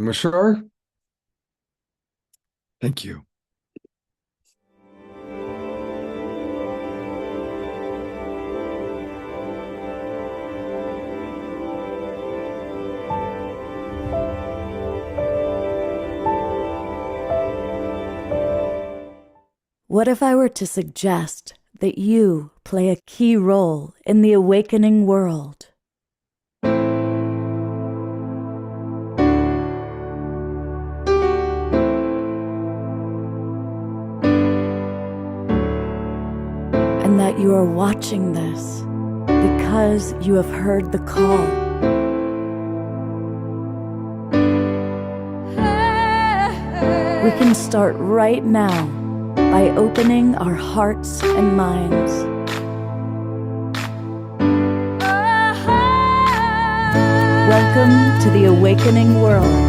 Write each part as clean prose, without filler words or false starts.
Omashar, thank you. What if I were to suggest that you play a key role in the awakening world? And that you are watching this because you have heard the call. We can start right now by opening our hearts and minds. Welcome to the awakening world.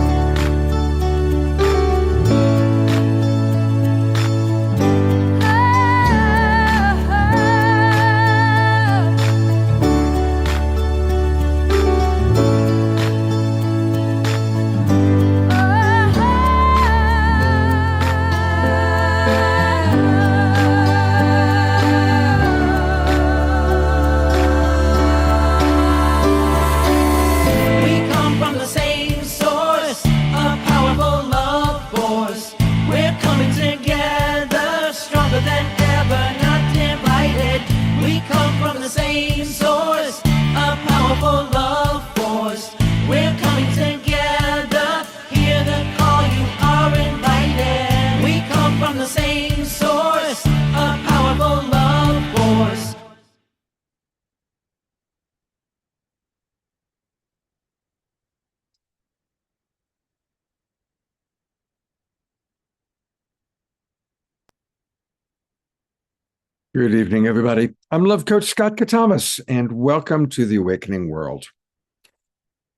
Good evening, everybody. I'm Love Coach Scott Katamas, and welcome to the Awakening World.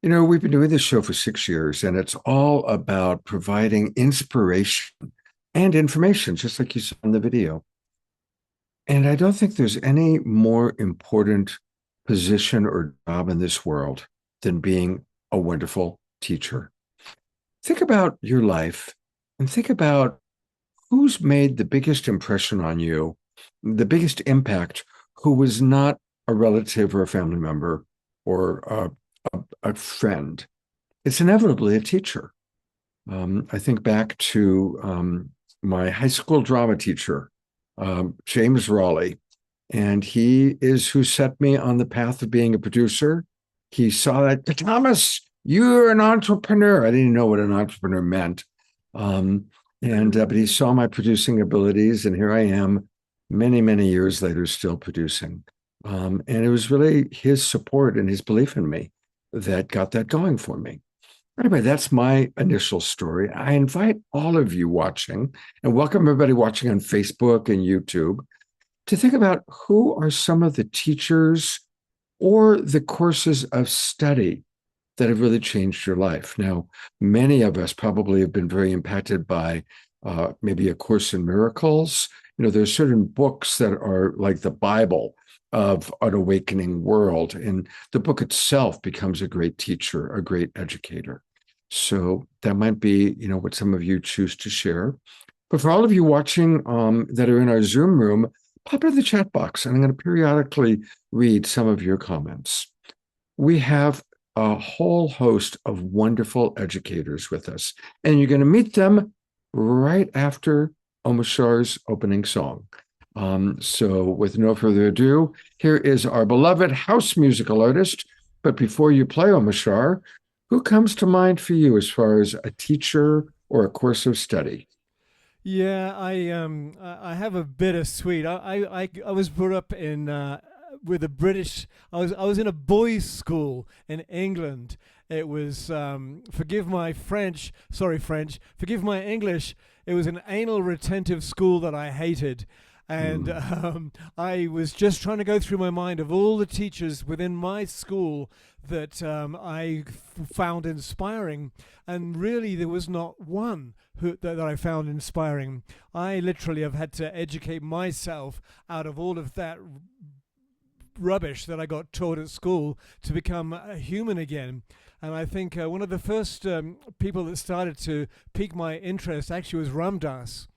You know, we've been doing this show for 6 years, and it's all about providing inspiration and information, just like you saw in the video. And I don't think there's any more important position or job in this world than being a wonderful teacher. Think about your life and think about who's made the biggest impression on you, the biggest impact, who was not a relative or a family member or a friend. It's inevitably a teacher. I think back to my high school drama teacher, James Raleigh, and he is who set me on the path of being a producer. He saw that, Thomas, you're an entrepreneur. I didn't know what an entrepreneur meant. But he saw my producing abilities, and here I am many, many years later, still producing. And it was really his support and his belief in me that got that going for me. Anyway, that's my initial story. I invite all of you watching, and welcome everybody watching on Facebook and YouTube, to think about who are some of the teachers or the courses of study that have really changed your life. Now, many of us probably have been very impacted by maybe A Course in Miracles. You know, there's certain books that are like the Bible of an awakening world, and the book itself becomes a great teacher, a great educator. So that might be, you know, what some of you choose to share. But for all of you watching that are in our Zoom room, pop into the chat box, and I'm going to periodically read some of your comments. We have a whole host of wonderful educators with us, and you're going to meet them right after Omashar's opening song. So with no further ado, here is our beloved house musical artist. But before you play Omashar, who comes to mind for you as far as a teacher or a course of study? Yeah, I have a bittersweet. I was brought up in with a British. I was in a boys' school in England. It was forgive my French, sorry French, forgive my English. It was an anal retentive school that I hated. And I was just trying to go through my mind of all the teachers within my school that I found inspiring. And really, there was not one that I found inspiring. I literally have had to educate myself out of all of that rubbish that I got taught at school to become a human again. And I think one of the first people that started to pique my interest actually was Ram Dass.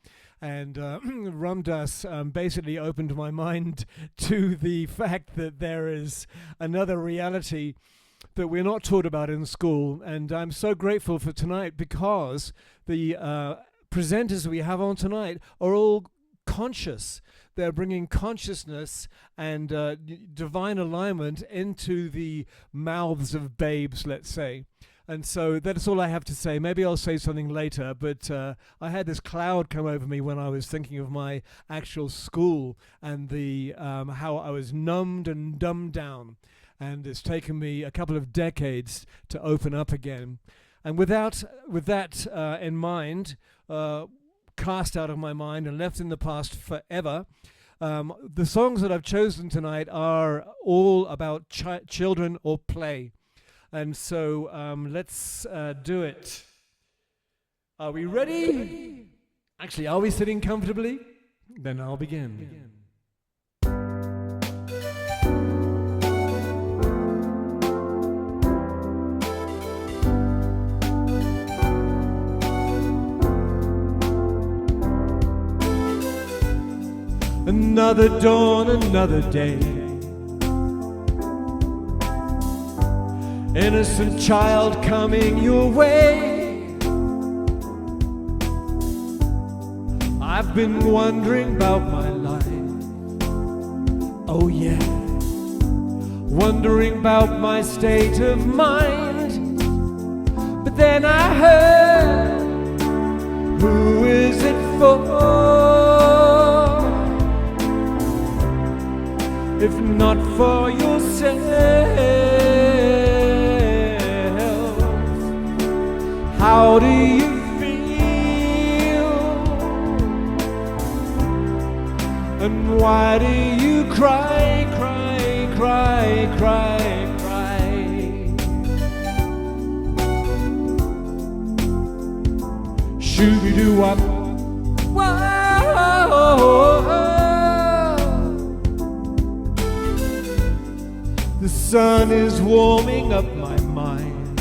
And Ram Dass basically opened my mind to the fact that there is another reality that we're not taught about in school. And I'm so grateful for tonight, because the presenters we have on tonight are all conscious. They're bringing consciousness and divine alignment into the mouths of babes, let's say. And so that's all I have to say. Maybe I'll say something later, but I had this cloud come over me when I was thinking of my actual school and the how I was numbed and dumbed down. And it's taken me a couple of decades to open up again. And with that in mind, cast out of my mind and left in the past forever, the songs that I've chosen tonight are all about children or play. And so let's do it. Are we ready? Actually, are we sitting comfortably? Then I'll begin. Another dawn, another day. Innocent child coming your way. I've been wondering about my life. Oh yeah. Wondering about my state of mind. But then I heard, who is it for? If not for yourself, how do you feel? And why do you cry, cry, cry, cry, cry? Shooby-doo-wop. Whoa. The sun is warming up my mind.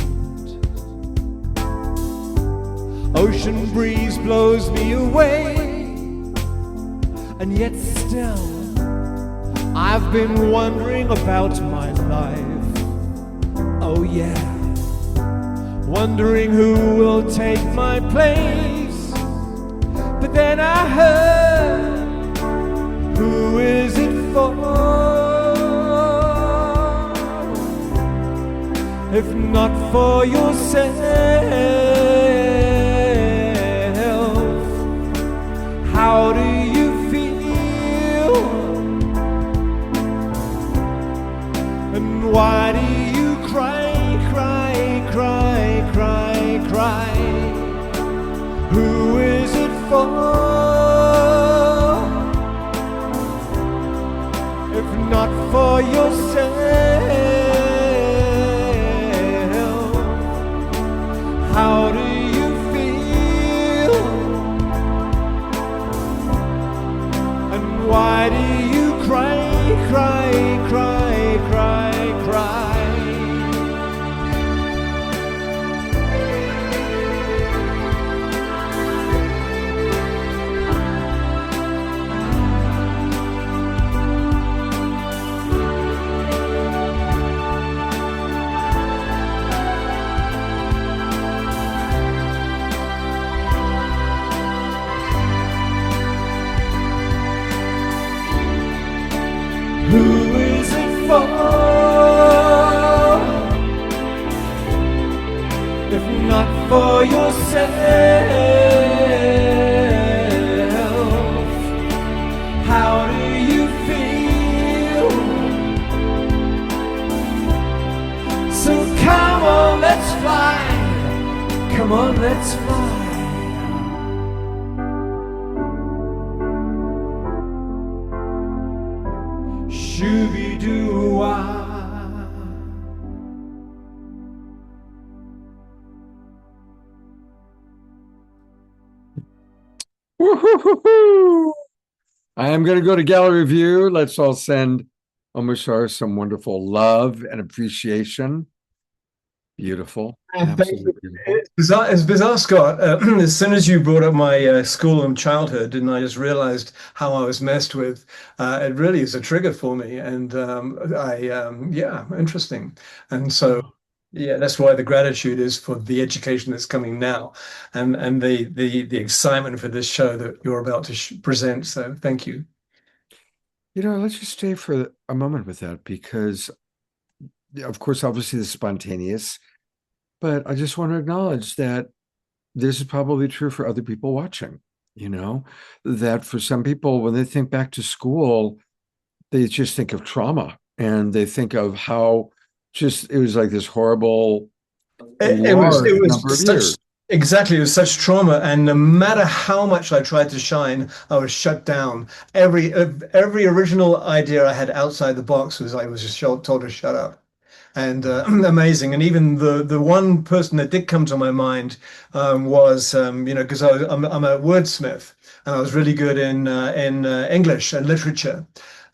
Ocean breeze blows me away. And yet still, I've been wondering about my life. Oh yeah. Wondering who will take my place. But then I heard, who is it for? If not for yourself, how do you feel? And why do you cry, cry, cry, cry, cry? Who is it for? If not for yourself, how do you feel? And why do you cry, cry, cry, cry, cry? Who is it for? If not for yourself, how do you feel? So come on, let's fly. Come on, let's fly. Shooby-doo-wah. Woo-hoo-hoo-hoo. I am going to go to gallery view. Let's all send Omashar some wonderful love and appreciation. Beautiful, Thank absolutely you. beautiful. It's bizarre, Scott. As soon as you brought up my school and childhood, and I just realized how I was messed with, it really is a trigger for me. And yeah, interesting. And so, Oh, yeah, that's why the gratitude is for the education that's coming now, and the excitement for this show that you're about to sh present. So, thank you. let's just stay for a moment with that because, yeah, of course, obviously, it's spontaneous, but I just want to acknowledge that this is probably true for other people watching, you know, that for some people, when they think back to school, they just think of trauma and they think of how just it was like this horrible, It large was number of such years. exactly it was such trauma, and no matter how much I tried to shine, I was shut down. Every original idea I had outside the box was I was just told to shut up. And amazing. And even the one person that did come to my mind was because I'm a wordsmith and I was really good in English and literature.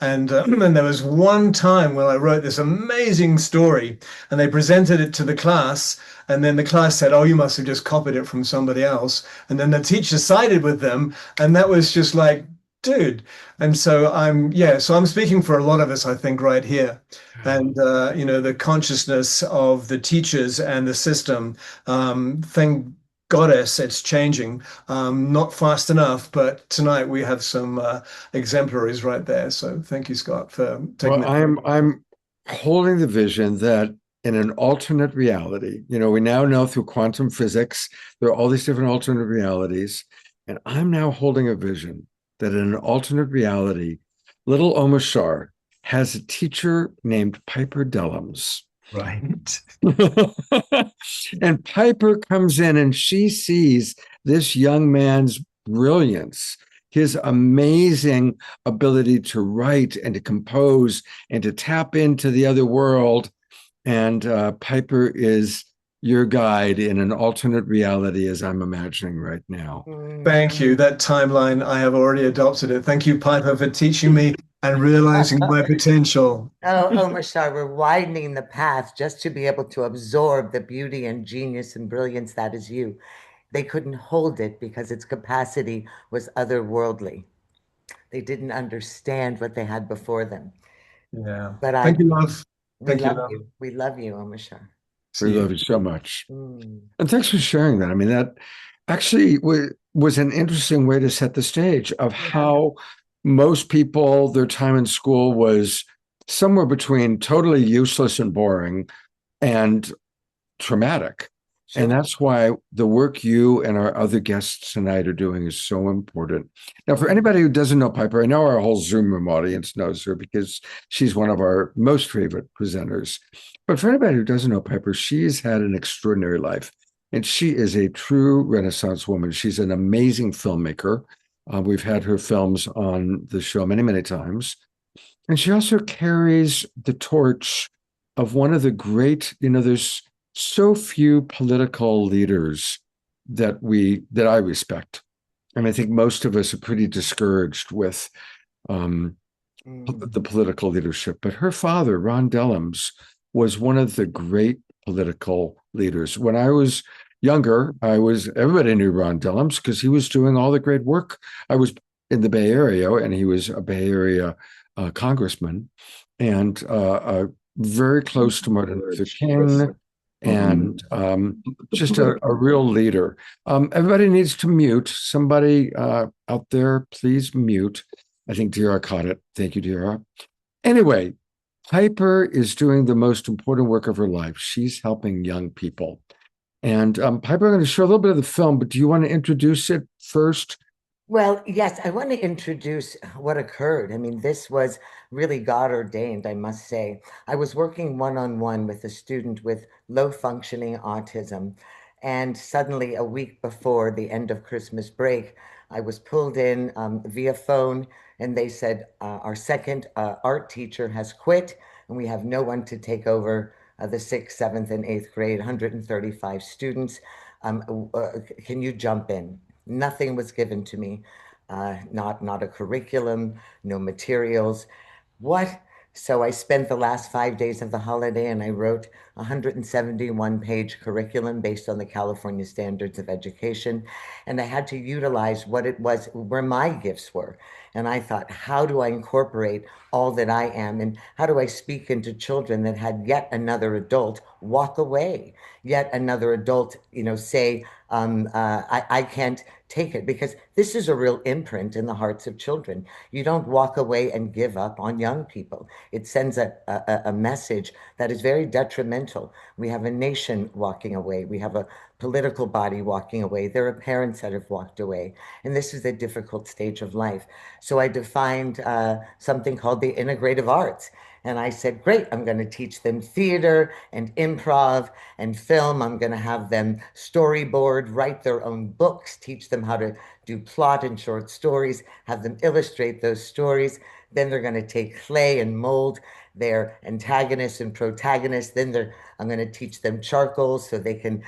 And and there was one time when I wrote this amazing story, and they presented it to the class, and then the class said, "Oh, you must have just copied it from somebody else." And then the teacher sided with them, and that was just like, dude. And so I'm speaking for a lot of us, I think, right here. And the consciousness of the teachers and the system, thank goddess it's changing. Not fast enough, but tonight we have some exemplaries right there. So thank you, Scott, for taking Well, that. I'm holding the vision that in an alternate reality, we now know through quantum physics, there are all these different alternate realities. And I'm now holding a vision that in an alternate reality, little Omashar has a teacher named Piper Dellums. Right. And Piper comes in and she sees this young man's brilliance, his amazing ability to write and to compose and to tap into the other world. And Piper is your guide in an alternate reality, as I'm imagining right now. Thank you. That timeline, I have already adopted it. Thank you, Piper, for teaching me and realizing my potential. Oh, Omashar, we're widening the path just to be able to absorb the beauty and genius and brilliance that is you. They couldn't hold it because its capacity was otherworldly. They didn't understand what they had before them. Yeah. But Thank you, love. we Thank you, love love. you. We love you, Omashar. We See love you. you so much. Mm. And thanks for sharing that. I mean, that actually was an interesting way to set the stage of how most people, their time in school was somewhere between totally useless and boring and traumatic. Sure. And that's why the work you and our other guests tonight are doing is so important. Now, for anybody who doesn't know Piper, I know our whole Zoom room audience knows her because she's one of our most favorite presenters. But for anybody who doesn't know Piper, she's had an extraordinary life. And she is a true Renaissance woman. She's an amazing filmmaker. We've had her films on the show many, many times. And she also carries the torch of one of the great, there's so few political leaders that I respect. And I think most of us are pretty discouraged with the political leadership. But her father, Ron Dellums, was one of the great political leaders. When I was younger, everybody knew Ron Dellums because he was doing all the great work. I was in the Bay Area, and he was a Bay Area congressman, and very close to Martin Luther King, and just a real leader. Everybody needs to mute. Somebody out there, please mute. I think DeArah caught it. Thank you, DeArah. Anyway, Piper is doing the most important work of her life. She's helping young people. And Piper, I'm going to show a little bit of the film, but do you want to introduce it first? Well, yes, I want to introduce what occurred. I mean, this was really God ordained, I must say. I was working one-on-one with a student with low functioning autism. And suddenly, a week before the end of Christmas break, I was pulled in via phone, and they said, our second art teacher has quit, and we have no one to take over the sixth, seventh, and eighth grade, 135 students. Can you jump in? Nothing was given to me, not a curriculum, no materials. What So I spent the last 5 days of the holiday and I wrote a 171-page curriculum based on the California Standards of Education. And I had to utilize what it was, where my gifts were. And I thought, how do I incorporate all that I am? And how do I speak into children that had yet another adult walk away? Yet another adult, say, I can't take it, because this is a real imprint in the hearts of children. You don't walk away and give up on young people. It sends a message that is very detrimental. We have a nation walking away. We have a political body walking away. There are parents that have walked away. And this is a difficult stage of life. So I defined something called the integrative arts. And I said, great, I'm going to teach them theater and improv and film. I'm going to have them storyboard, write their own books, teach them how to do plot and short stories, have them illustrate those stories. Then they're going to take clay and mold their antagonists and protagonists. Then I'm going to teach them charcoal so they can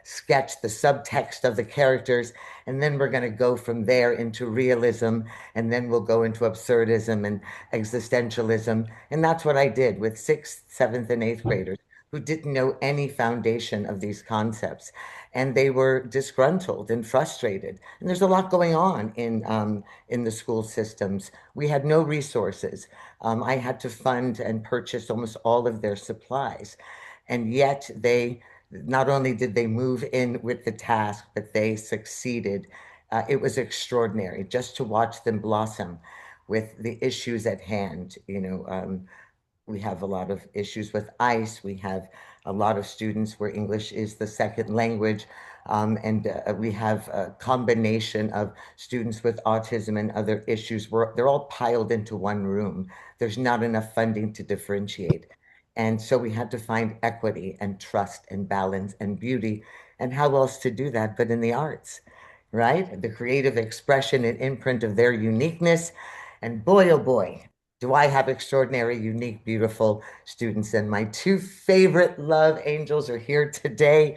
sketch the subtext of the characters. And then we're going to go from there into realism. And then we'll go into absurdism and existentialism. And that's what I did with 6th, 7th, and 8th graders who didn't know any foundation of these concepts. And they were disgruntled and frustrated. And there's a lot going on in the school systems. We had no resources. I had to fund and purchase almost all of their supplies. And yet not only did they move in with the task, but they succeeded. It was extraordinary just to watch them blossom with the issues at hand. We have a lot of issues with ICE. We have a lot of students where English is the second language. And we have a combination of students with autism and other issues where they're all piled into one room. There's not enough funding to differentiate. And so we had to find equity and trust and balance and beauty. And how else to do that but in the arts, right? The creative expression and imprint of their uniqueness. And boy, oh boy, do I have extraordinary, unique, beautiful students. And my 2 favorite love angels are here today.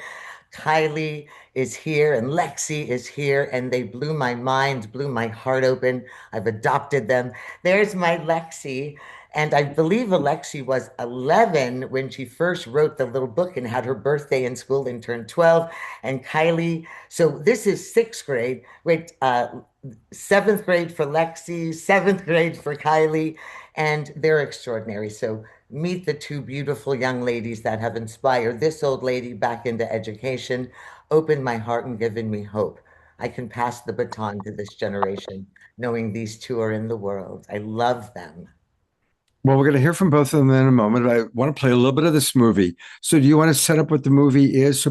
Kylie is here and Lexi is here, and they blew my mind, blew my heart open. I've adopted them. There's my Lexi. And I believe Alexi was 11 when she first wrote the little book and had her birthday in school and turned 12. And Kylie, so this is 6th grade. Wait, 7th grade for Lexi, 7th grade for Kylie, and they're extraordinary. So meet the 2 beautiful young ladies that have inspired this old lady back into education, opened my heart and given me hope. I can pass the baton to this generation, knowing these 2 are in the world. I love them. Well, we're going to hear from both of them in a moment. I want to play a little bit of this movie. So do you want to set up what the movie is? So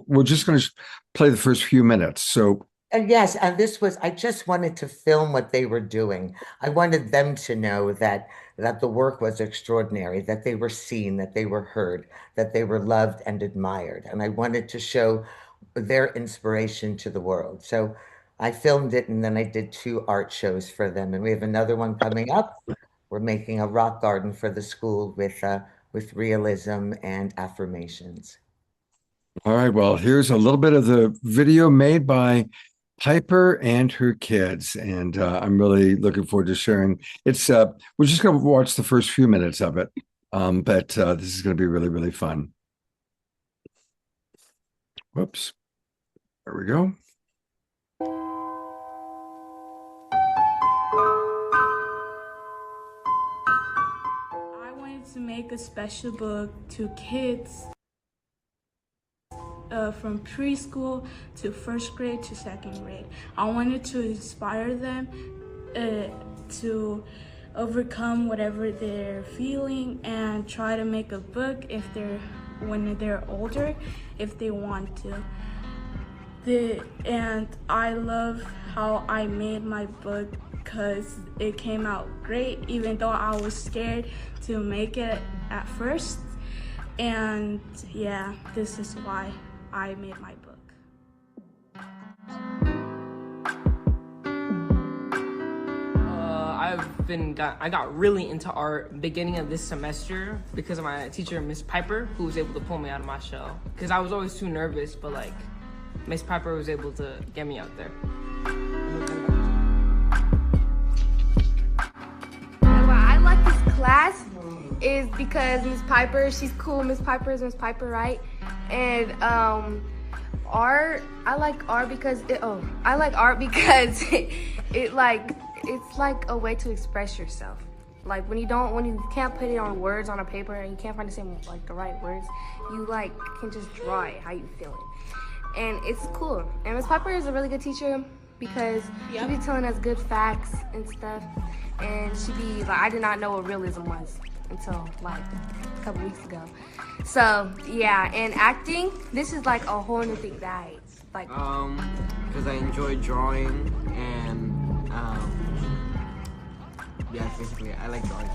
we're just going to play the first few minutes. So. And yes, and I just wanted to film what they were doing. I wanted them to know that the work was extraordinary, that they were seen, that they were heard, that they were loved and admired. And I wanted to show their inspiration to the world. So I filmed it, and then I did 2 art shows for them. And we have another one coming up. We're making a rock garden for the school with realism and affirmations. All right. Well, here's a little bit of the video made by Piper and her kids, and I'm really looking forward to sharing. It's we're just going to watch the first few minutes of it, but this is going to be really, really fun. Whoops. There we go. I wanted to make a special book to kids from preschool to 1st grade to 2nd grade. I wanted to inspire them to overcome whatever they're feeling and try to make a book when they're older, if they want to. And I love how I made my book because it came out great, even though I was scared to make it at first. And yeah, this is why I made my book. I got really into art beginning of this semester because of my teacher, Miss Piper, who was able to pull me out of my shell. Because I was always too nervous, but like Miss Piper was able to get me out there. Well, I like this class class is because Miss Piper, she's cool. Miss Piper is Miss Piper, right? And art, I like art because I like art because it's like a way to express yourself. Like when you can't put it on words on a paper and you can't find the same like the right words, you like can just draw it how you feel it, and it's cool. And Miss Piper is a really good teacher because she be telling us good facts and stuff, and she be like, I did not know what realism was until like a couple weeks ago. So yeah, and acting, this is like a whole new thing that I like. Because I enjoy drawing and yeah, basically I like drawing.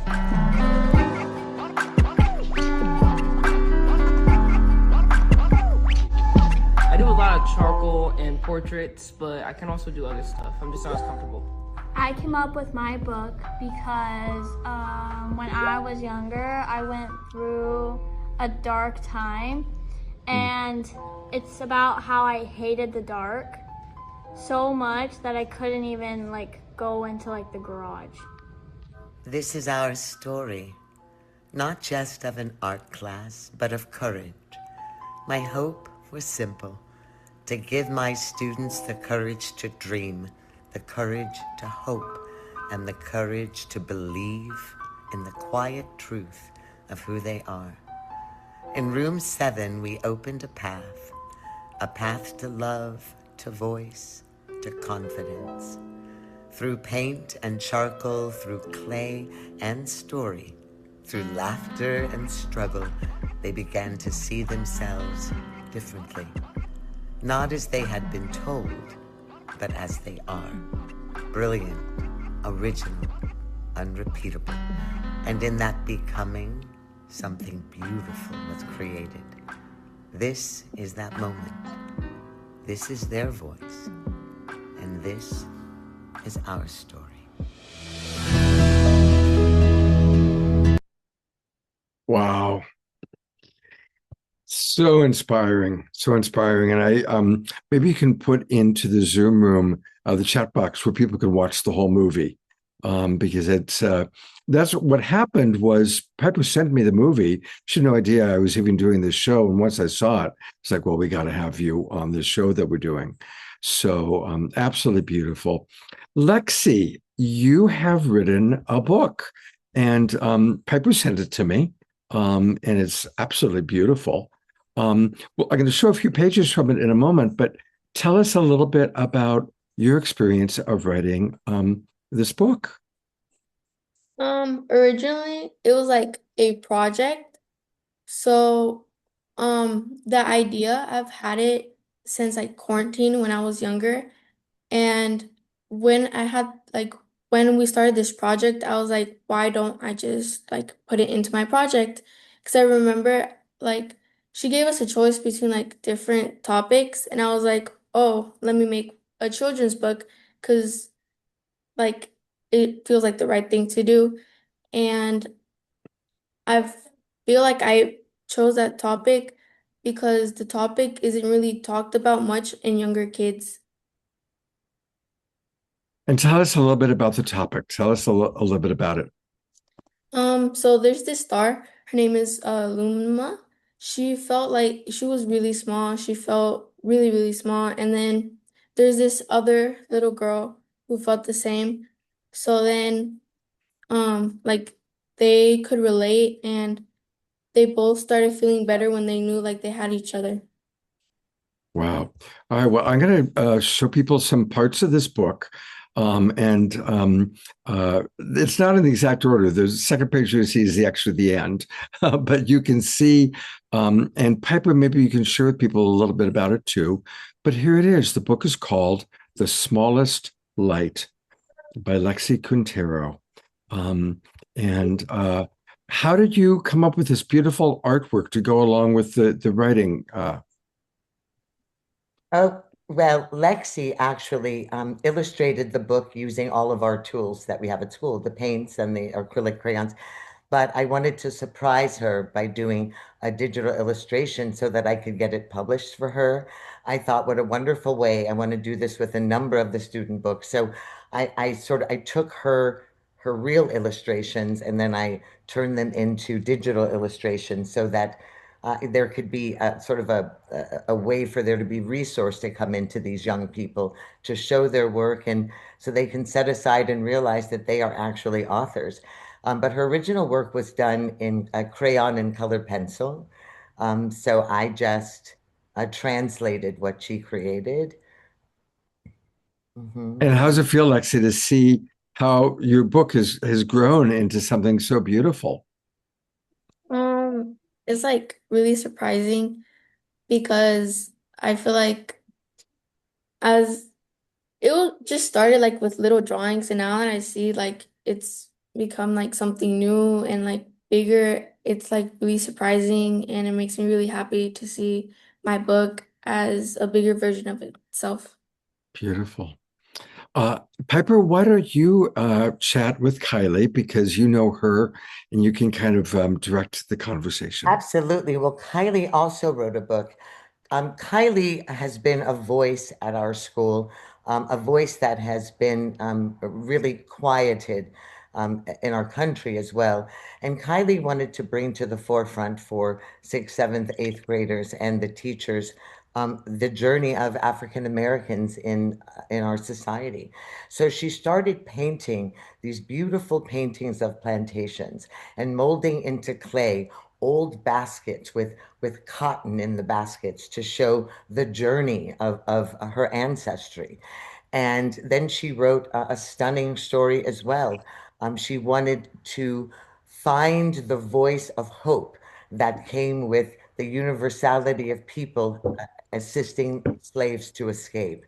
I do a lot of charcoal and portraits, but I can also do other stuff. I'm just not as comfortable. I came up with my book because when I was younger, I went through a dark time, and it's about how I hated the dark so much that I couldn't even like go into like the garage. This is our story, not just of an art class, but of courage. My hope was simple, to give my students the courage to dream, the courage to hope, and the courage to believe in the quiet truth of who they are. In room 7, we opened a path to love, to voice, to confidence. Through paint and charcoal, through clay and story, through laughter and struggle, they began to see themselves differently. Not as they had been told, but as they are. Brilliant, original, unrepeatable. And in that becoming, something beautiful was created. This is that moment. This is their voice. And this is our story. Wow. So inspiring, so inspiring. And I maybe you can put into the Zoom room the chat box where people can watch the whole movie. Because that's what happened was Piper sent me the movie. She had no idea I was even doing this show. And once I saw it, it's like, well, we got to have you on this show that we're doing. So absolutely beautiful. Lexi, you have written a book, and Piper sent it to me, and it's absolutely beautiful. Well, I'm going to show a few pages from it in a moment, but tell us a little bit about your experience of writing this book. Originally it was like a project. So the idea, I've had it since like quarantine when I was younger. And when I had like when we started this project, I was like, why don't I just like put it into my project? Because I remember like she gave us a choice between like different topics, and I was like, oh, let me make a children's book because like it feels like the right thing to do. And I feel like I chose that topic because the topic isn't really talked about much in younger kids. And tell us a little bit about the topic. Tell us a little bit about it. So there's this star. Her name is Luma. She felt like she was really small. She felt really, really small. And then there's this other little girl who felt the same. So then, like they could relate, and they both started feeling better when they knew like they had each other. Wow. All right. Well, I'm going to show people some parts of this book. And it's not in the exact order. The second page you see is actually the end, but you can see, and Piper, maybe you can share with people a little bit about it too. But here it is. The book is called The Smallest Light by Lexi Quintero. And how did you come up with this beautiful artwork to go along with the writing? Oh, well, Lexi actually illustrated the book using all of our tools that we have at school, the paints and the acrylic crayons. But I wanted to surprise her by doing a digital illustration so that I could get it published for her. I thought, what a wonderful way. I want to do this with a number of the student books. So I took her real illustrations, and then I turned them into digital illustrations so that there could be a sort of a way for there to be resource to come into these young people to show their work, and so they can set aside and realize that they are actually authors. But her original work was done in crayon and colored pencil. So I just translated what she created. And how does it feel, Lexi, to see how your book has grown into something so beautiful? It's like really surprising because I feel like as just started like with little drawings, and now that I see like it's become like something new and like bigger, it's like really surprising, and it makes me really happy to see my book as a bigger version of itself. Beautiful. Piper, why don't you chat with Kylie because you know her and you can kind of direct the conversation. Absolutely. Well, Kylie also wrote a book. Kylie has been a voice at our school, a voice that has been really quieted in our country as well. And Kylie wanted to bring to the forefront for sixth, seventh, eighth graders and the teachers the journey of African Americans in our society. So she started painting these beautiful paintings of plantations and molding into clay old baskets with cotton in the baskets to show the journey of her ancestry. And then she wrote a stunning story as well. She wanted to find the voice of hope that came with the universality of people assisting slaves to escape.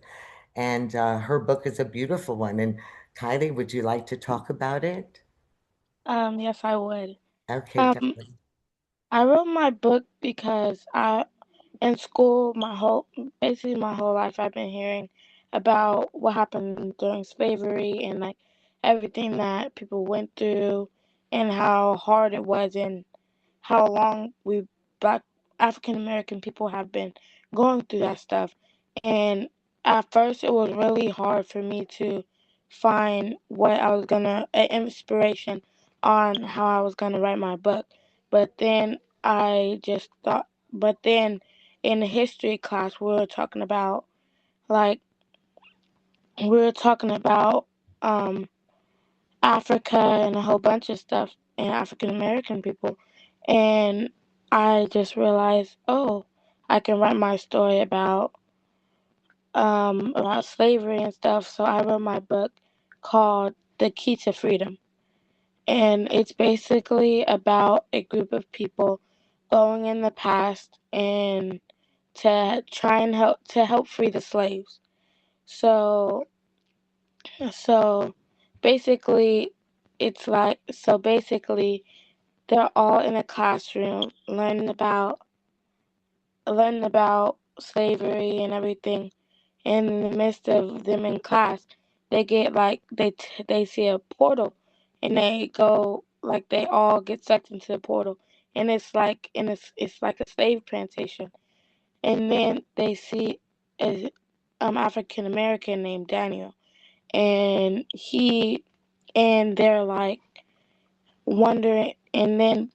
And her book is a beautiful one. And Kylie, would you like to talk about it? Yes, I would. Okay, Um, I wrote my book because in school, basically my whole life, I've been hearing about what happened during slavery and like everything that people went through and how hard it was and how long we Black African American people have been going through that stuff. And at first, it was really hard for me to find what I was gonna inspiration on how I was gonna write my book. But then I just thought. But then in the history class, like we were talking about um Africa and a whole bunch of stuff and African American people. And I just realized, oh, I can write my story about slavery and stuff. So I wrote my book called The Key to Freedom. And it's basically about a group of people going in the past and to try and help free the slaves. So so basically basically they're all in a classroom learning about slavery and everything. And in the midst of them in class, they get like they see a portal, and they all get sucked into the portal, and it's like a slave plantation. And then they see a African American named Daniel, and they're like wondering, and then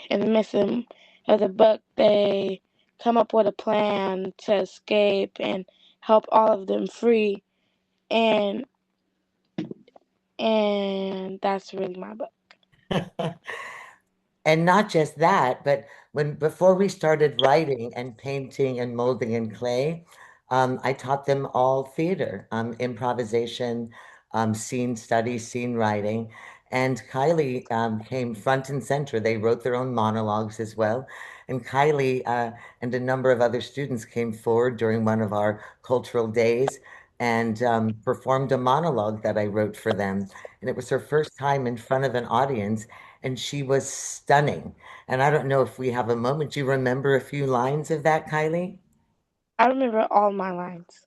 in the midst of the book, they come up with a plan to escape and help all of them free, and that's really my book. And not just that, but before we started writing and painting and molding in clay, I taught them all theater, improvisation, scene study, scene writing. And Kylie came front and center. They wrote their own monologues as well. And Kylie and a number of other students came forward during one of our cultural days and performed a monologue that I wrote for them. And it was her first time in front of an audience, and she was stunning. And I don't know if we have a moment. Do you remember a few lines of that, Kylie? I remember all my lines.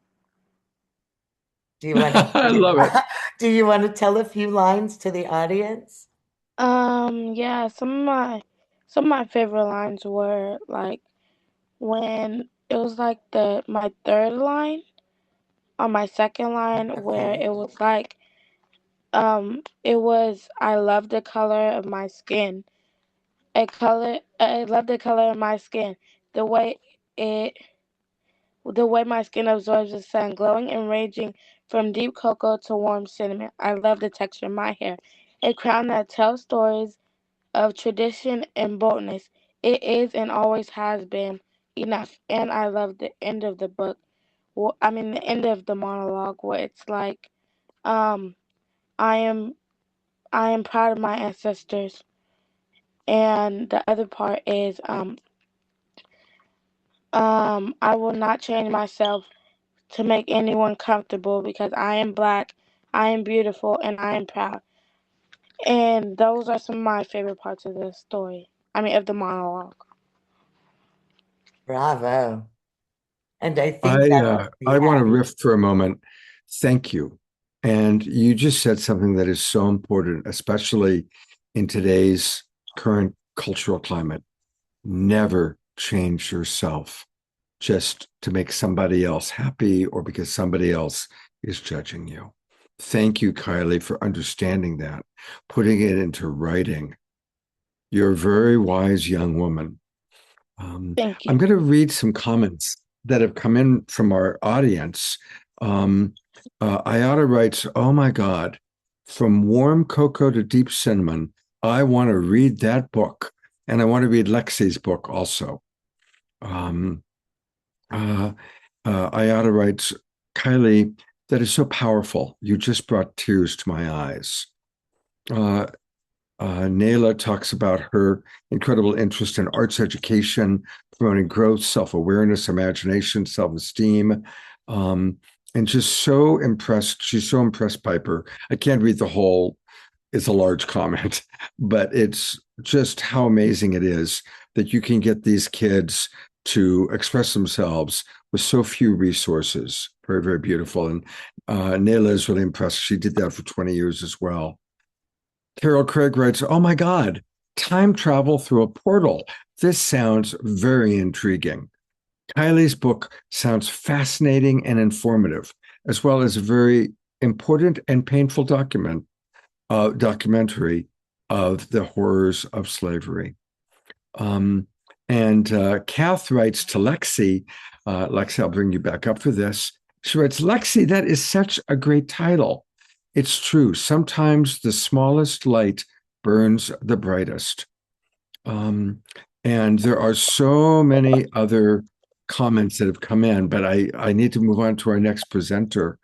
Do you want I love it. do you want to tell a few lines to the audience? Yeah, some of my favorite lines were like when it was like the my third line on my second line where Okay. it was like It was I love the color of my skin. I love the color of my skin. The way it the way my skin absorbs the sun, glowing and ranging from deep cocoa to warm cinnamon. I love the texture of my hair. A crown that tells stories of tradition and boldness. It is and always has been enough. And I love the end of the book. Well, I mean the end of the monologue where it's like, um, I am I am proud of my ancestors. And the other part is, I will not change myself to make anyone comfortable because I am black, I am beautiful, and I am proud. And those are some of my favorite parts of the story. I mean, of the monologue. Bravo. And I think I that, uh, I yeah, want to riff for a moment. Thank you. And you just said something that is so important, especially in today's current cultural climate. Never change yourself just to make somebody else happy or because somebody else is judging you. Thank you, Kylie, for understanding that, putting it into writing. You're a very wise young woman. Thank you. I'm going to read some comments that have come in from our audience. Ayata writes, "Oh my God, from warm cocoa to deep cinnamon, I want to read that book. And I want to read Lexi's book also." Um, Ayata writes, "Kylie, that is so powerful. You just brought tears to my eyes." Uh, Nayla talks about her incredible interest in arts education, promoting growth, self-awareness, imagination, self-esteem, and just so impressed. She's so impressed, Piper. I can't read the whole, it's a large comment, but it's just how amazing it is that you can get these kids to express themselves with so few resources. Very, very beautiful. And Nayla is really impressed. She did that for 20 years as well. Carol Craig writes, "Oh my God, time travel through a portal. This sounds very intriguing." Kylie's book sounds fascinating and informative, as well as a very important and painful documentary of the horrors of slavery. And Kath writes to Lexi, Lexi, I'll bring you back up for this. She writes, "Lexi, that is such a great title. It's true. Sometimes the smallest light burns the brightest." And there are so many other comments that have come in, but I need to move on to our next presenter.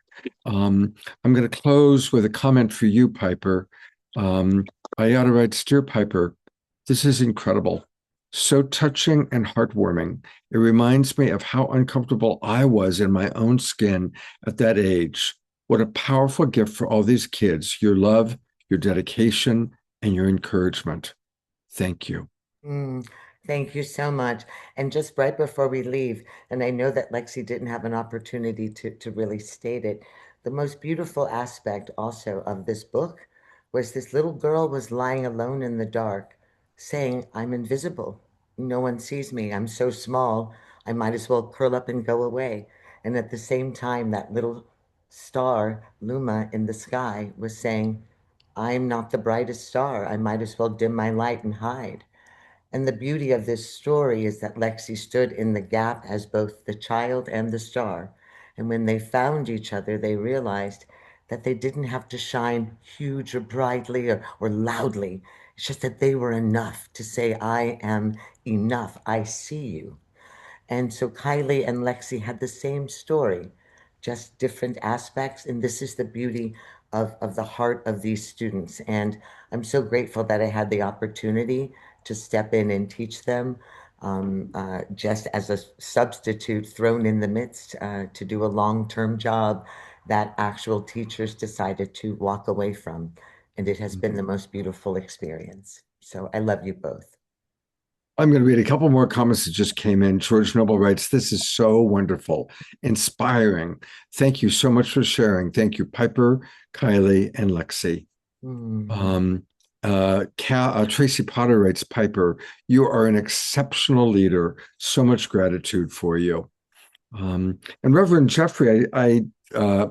I'm going to close with a comment for you, Piper. Ayata writes, "Dear Piper, this is incredible. So touching and heartwarming. It reminds me of how uncomfortable I was in my own skin at that age. What a powerful gift for all these kids. Your love, your dedication, and your encouragement. Thank you." Thank you so much. And just right before we leave, and I know that Lexi didn't have an opportunity to really state it, the most beautiful aspect also of this book was this little girl was lying alone in the dark saying, "I'm invisible. No one sees me. I'm so small. I might as well curl up and go away." And at the same time, that little star, Luma, in the sky was saying, "I'm not the brightest star. I might as well dim my light and hide." And the beauty of this story is that Lexi stood in the gap as both the child and the star. And when they found each other, they realized that they didn't have to shine huge or brightly or loudly. It's just that they were enough to say, "I am enough. I see you." And so Kylie and Lexi had the same story, just different aspects. And this is the beauty of the heart of these students. And I'm so grateful that I had the opportunity to step in and teach them, just as a substitute thrown in the midst to do a long-term job that actual teachers decided to walk away from. And it has been the most beautiful experience. So I love you both. I'm going to read a couple more comments that just came in. George Noble writes, "This is so wonderful, inspiring. Thank you so much for sharing." Thank you, Piper, Kylie, and Lexi. Tracy Potter writes, "Piper, you are an exceptional leader. So much gratitude for you." And Reverend Jeffrey, I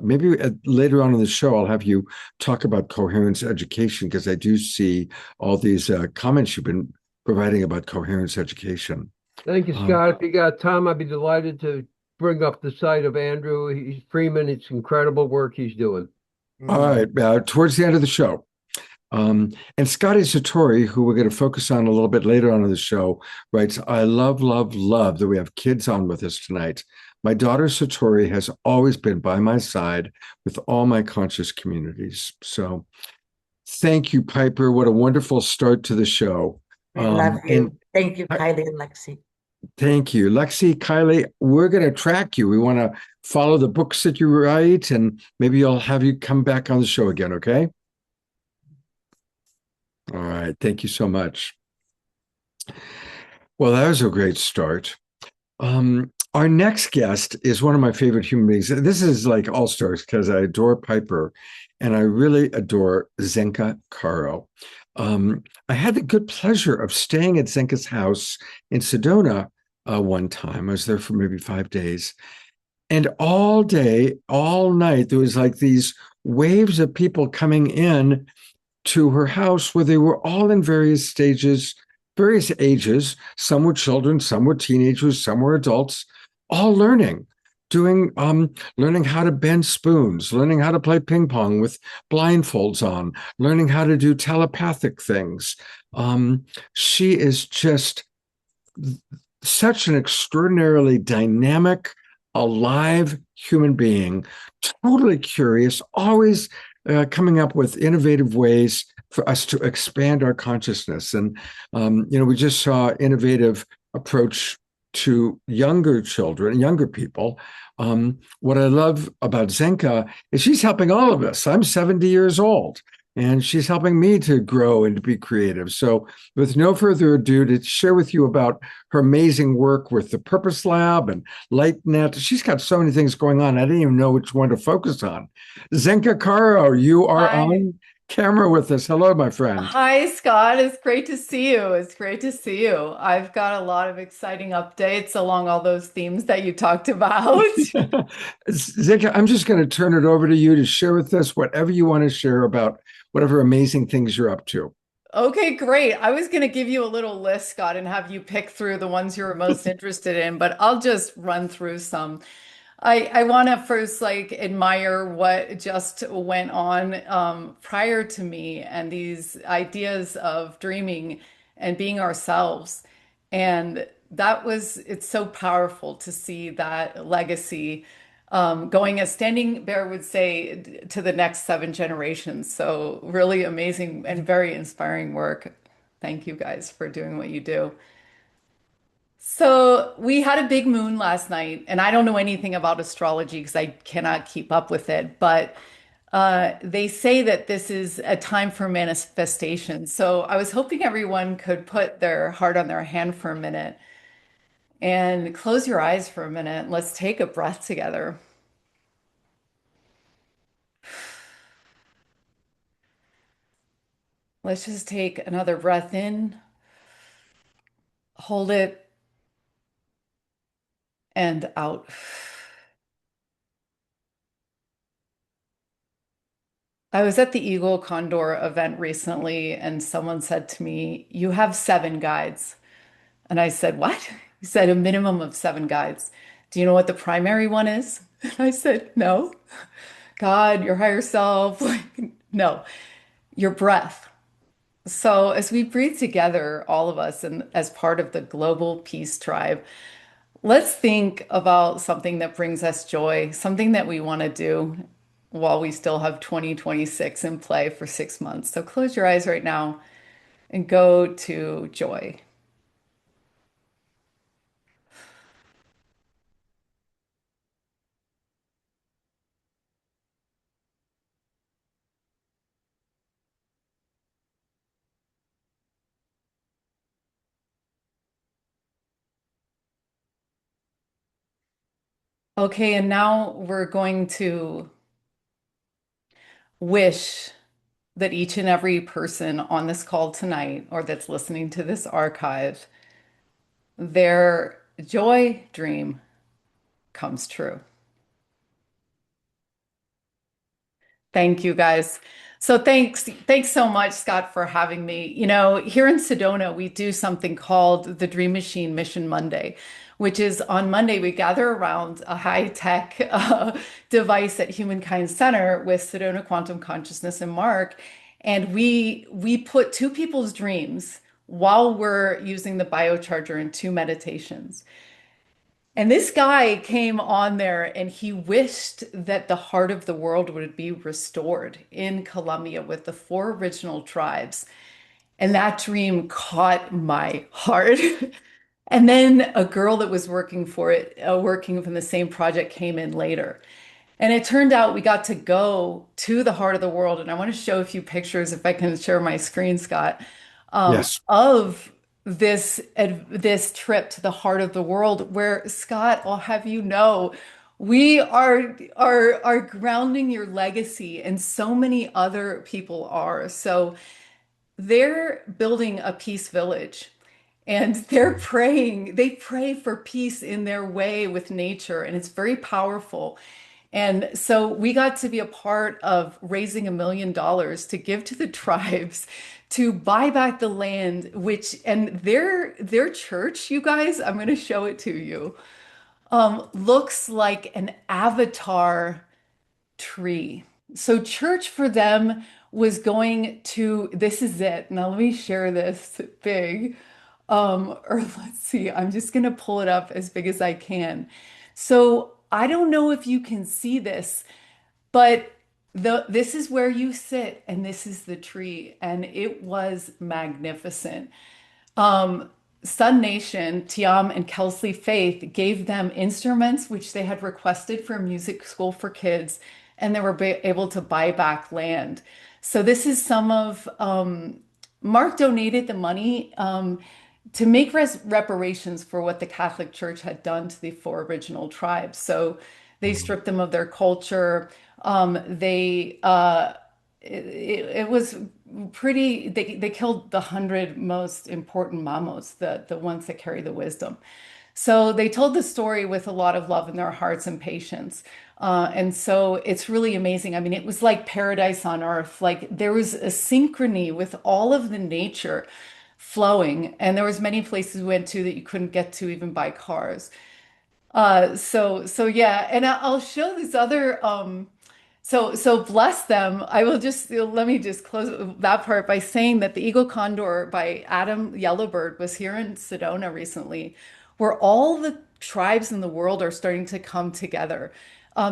maybe later on in the show, I'll have you talk about coherence education because I do see all these comments you've been providing about coherence education. Thank you, Scott. If you got time, I'd be delighted to bring up the site of Andrew Freeman. It's incredible work he's doing. All right, towards the end of the show. And Scotty Satori, who we're going to focus on a little bit later on in the show, writes, I love, love, love that we have kids on with us tonight. My daughter Satori has always been by my side with all my conscious communities. So thank you, Piper. What a wonderful start to the show. I love you. Thank you, Kylie and Lexi. Thank you. Lexi, Kylie, we're going to track you. We want to follow the books that you write, and maybe I'll have you come back on the show again, okay? All right. Thank you so much. Well, that was a great start. Our next guest is one of my favorite human beings. This is like all stars because I adore Piper and I really adore Zenka Caro. I had the good pleasure of staying at Zenka's house in Sedona one time. I was there for maybe 5 days. And all day, all night, there was like these waves of people coming in to her house where they were all in various stages, various ages. Some were children, some were teenagers, some were adults, all learning, learning how to bend spoons, learning how to play ping pong with blindfolds on, learning how to do telepathic things. She is just such an extraordinarily dynamic, alive human being, totally curious, always coming up with innovative ways for us to expand our consciousness. And, we just saw innovative approach to younger children, younger people. What I love about Zenka is she's helping all of us. I'm 70 years old, and she's helping me to grow and to be creative. So with no further ado, to share with you about her amazing work with the Purpose Lab and LightNet. She's got so many things going on. I didn't even know which one to focus on. Zenka Caro, you are on camera with us. Hello, my friend. Hi, Scott. It's great to see you. It's great to see you. I've got a lot of exciting updates along all those themes that you talked about. Zenka, I'm just going to turn it over to you to share with us whatever you want to share about whatever amazing things you're up to. Okay, great. I was going to give you a little list, Scott, and have you pick through the ones you were most interested in, but I'll just run through some. I want to first admire what just went on prior to me and these ideas of dreaming and being ourselves. And it's so powerful to see that legacy going, as Standing Bear would say, to the next 7 generations. So really amazing and very inspiring work. Thank you guys for doing what you do. So we had a big moon last night, and I don't know anything about astrology because I cannot keep up with it, but they say that this is a time for manifestation. So I was hoping everyone could put their heart on their hand for a minute and close your eyes for a minute. Let's take a breath together. Let's just take another breath in, hold it, and out. I was at the Eagle Condor event recently, and someone said to me, "You have 7 guides." And I said, "What?" He said, "A minimum of 7 guides. Do you know what the primary one is?" And I said, "No." "God, your higher self." No, your breath. So as we breathe together, all of us, and as part of the global peace tribe, let's think about something that brings us joy, something that we want to do while we still have 2026 in play for 6 months. So close your eyes right now and go to joy. Okay, and now we're going to wish that each and every person on this call tonight or that's listening to this archive, their joy dream comes true. Thank you guys. So thanks so much, Scott, for having me. Here in Sedona, we do something called the Dream Machine Mission Monday, which is on Monday, we gather around a high-tech device at Humankind Center with Sedona Quantum Consciousness and Mark, and we put two people's dreams while we're using the biocharger in two meditations. And this guy came on there and he wished that the heart of the world would be restored in Colombia with the four original tribes. And that dream caught my heart. And then a girl that was working for it, working from the same project, came in later. And it turned out we got to go to the heart of the world. And I want to show a few pictures, if I can share my screen, Scott, Yes. of this trip to the heart of the world, where, Scott, I'll have you know, we are grounding your legacy, and so many other people are. So they're building a peace village. And they pray for peace in their way with nature, and it's very powerful. And so we got to be a part of raising $1 million to give to the tribes to buy back the land, and their church, you guys, I'm going to show it to you, looks like an avatar tree. So church for them was going to, this is it. Now let me share this big. Or let's see, I'm just going to pull it up as big as I can. So I don't know if you can see this, but this is where you sit, and this is the tree, and it was magnificent. Sun Nation, Tiam and Kelsey Faith gave them instruments which they had requested for a music school for kids, and they were able to buy back land. So this is some of, Mark donated the money to make reparations for what the Catholic Church had done to the four original tribes. So they stripped them of their culture. It was pretty, they killed the 100 most important mamos, the ones that carry the wisdom. So they told the story with a lot of love in their hearts and patience. And so it's really amazing. I mean, it was like paradise on earth. Like there was a synchrony with all of the nature flowing. And there was many places we went to that you couldn't get to even by cars. So yeah, and I'll show this other, so bless them. I will let me just close that part by saying that the Eagle Condor by Adam Yellowbird was here in Sedona recently, where all the tribes in the world are starting to come together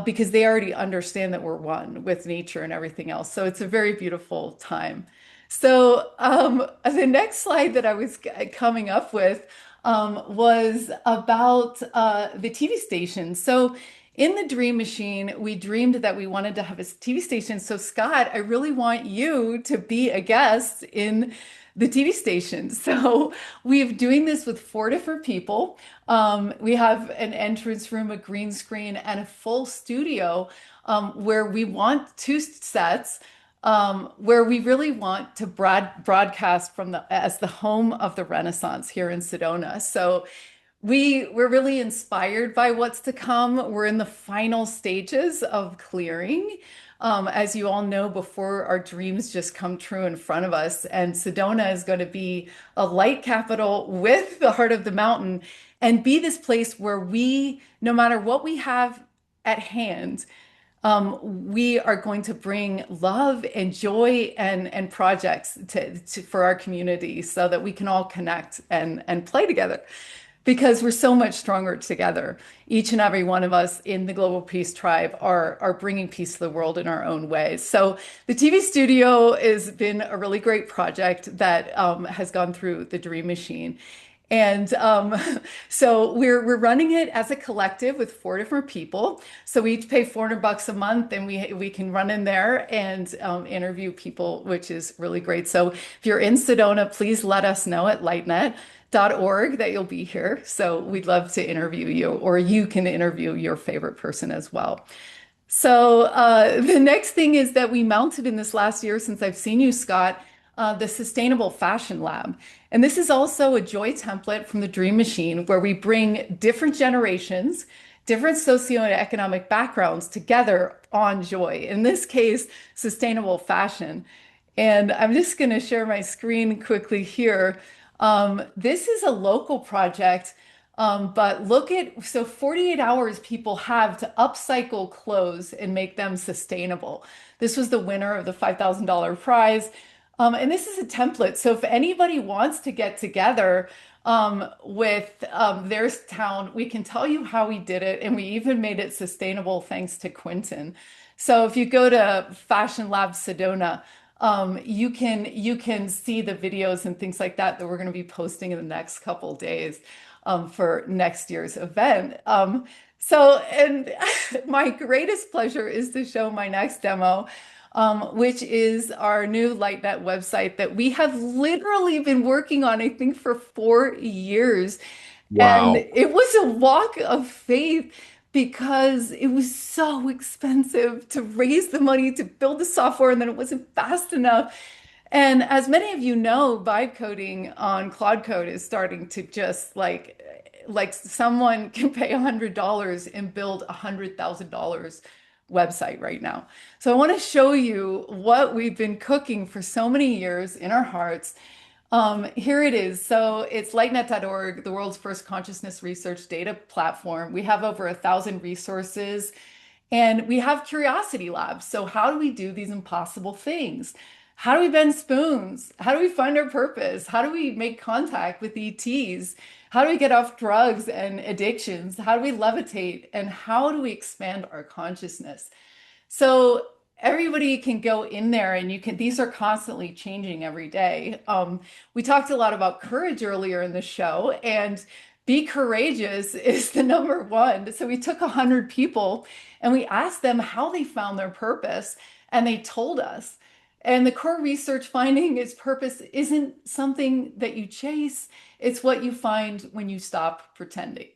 because they already understand that we're one with nature and everything else. So it's a very beautiful time. So the next slide that I was coming up with was about the TV station. So in the Dream Machine, we dreamed that we wanted to have a TV station. So Scott, I really want you to be a guest in the TV station. So we're doing this with 4 different people. We have an entrance room, a green screen, and a full studio where we want 2 sets where we really want to broadcast from as the home of the Renaissance here in Sedona. So we're really inspired by what's to come. We're in the final stages of clearing. As you all know, before our dreams just come true in front of us. And Sedona is going to be a light capital with the heart of the mountain and be this place where we, no matter what we have at hand, we are going to bring love and joy and projects for our community so that we can all connect and play together. Because we're so much stronger together. Each and every one of us in the Global Peace Tribe are bringing peace to the world in our own ways. So the TV studio has been a really great project that has gone through the Dream Machine. And so we're running it as a collective with 4 different people. So we each pay $400 a month, and we can run in there and interview people, which is really great. So if you're in Sedona, please let us know at lightnet.org that you'll be here. So we'd love to interview you, or you can interview your favorite person as well. So the next thing is that we mounted in this last year, since I've seen you, Scott, the Sustainable Fashion Lab. And this is also a joy template from the Dream Machine, where we bring different generations different socioeconomic backgrounds together on joy, in this case, sustainable fashion. And I'm just going to share my screen quickly here. This is a local project, but look at, so 48 hours people have to upcycle clothes and make them sustainable. This was the winner of the $5,000 prize. And this is a template. So if anybody wants to get together with their town, we can tell you how we did it. And we even made it sustainable thanks to Quentin. So if you go to Fashion Lab Sedona, you can see the videos and things like that we're going to be posting in the next couple days for next year's event. And my greatest pleasure is to show my next demo, which is our new LightNet website that we have literally been working on, I think, for 4 years. Wow. And it was a walk of faith because it was so expensive to raise the money to build the software, and then it wasn't fast enough. And as many of you know, vibe coding on Claude Code is starting to just like someone can pay $100 and build $100,000 website right now. So I want to show you what we've been cooking for so many years in our hearts. Here it is. So it's lightnet.org, the world's first consciousness research data platform. We have over 1,000 resources, and we have curiosity labs. So how do we do these impossible things? How do we bend spoons? How do we find our purpose? How do we make contact with ETs? How do we get off drugs and addictions? How do we levitate? And how do we expand our consciousness? So everybody can go in there, and these are constantly changing every day. We talked a lot about courage earlier in the show, and be courageous is the number one. So we took 100 people and we asked them how they found their purpose, and they told us. And the core research finding is purpose isn't something that you chase, it's what you find when you stop pretending.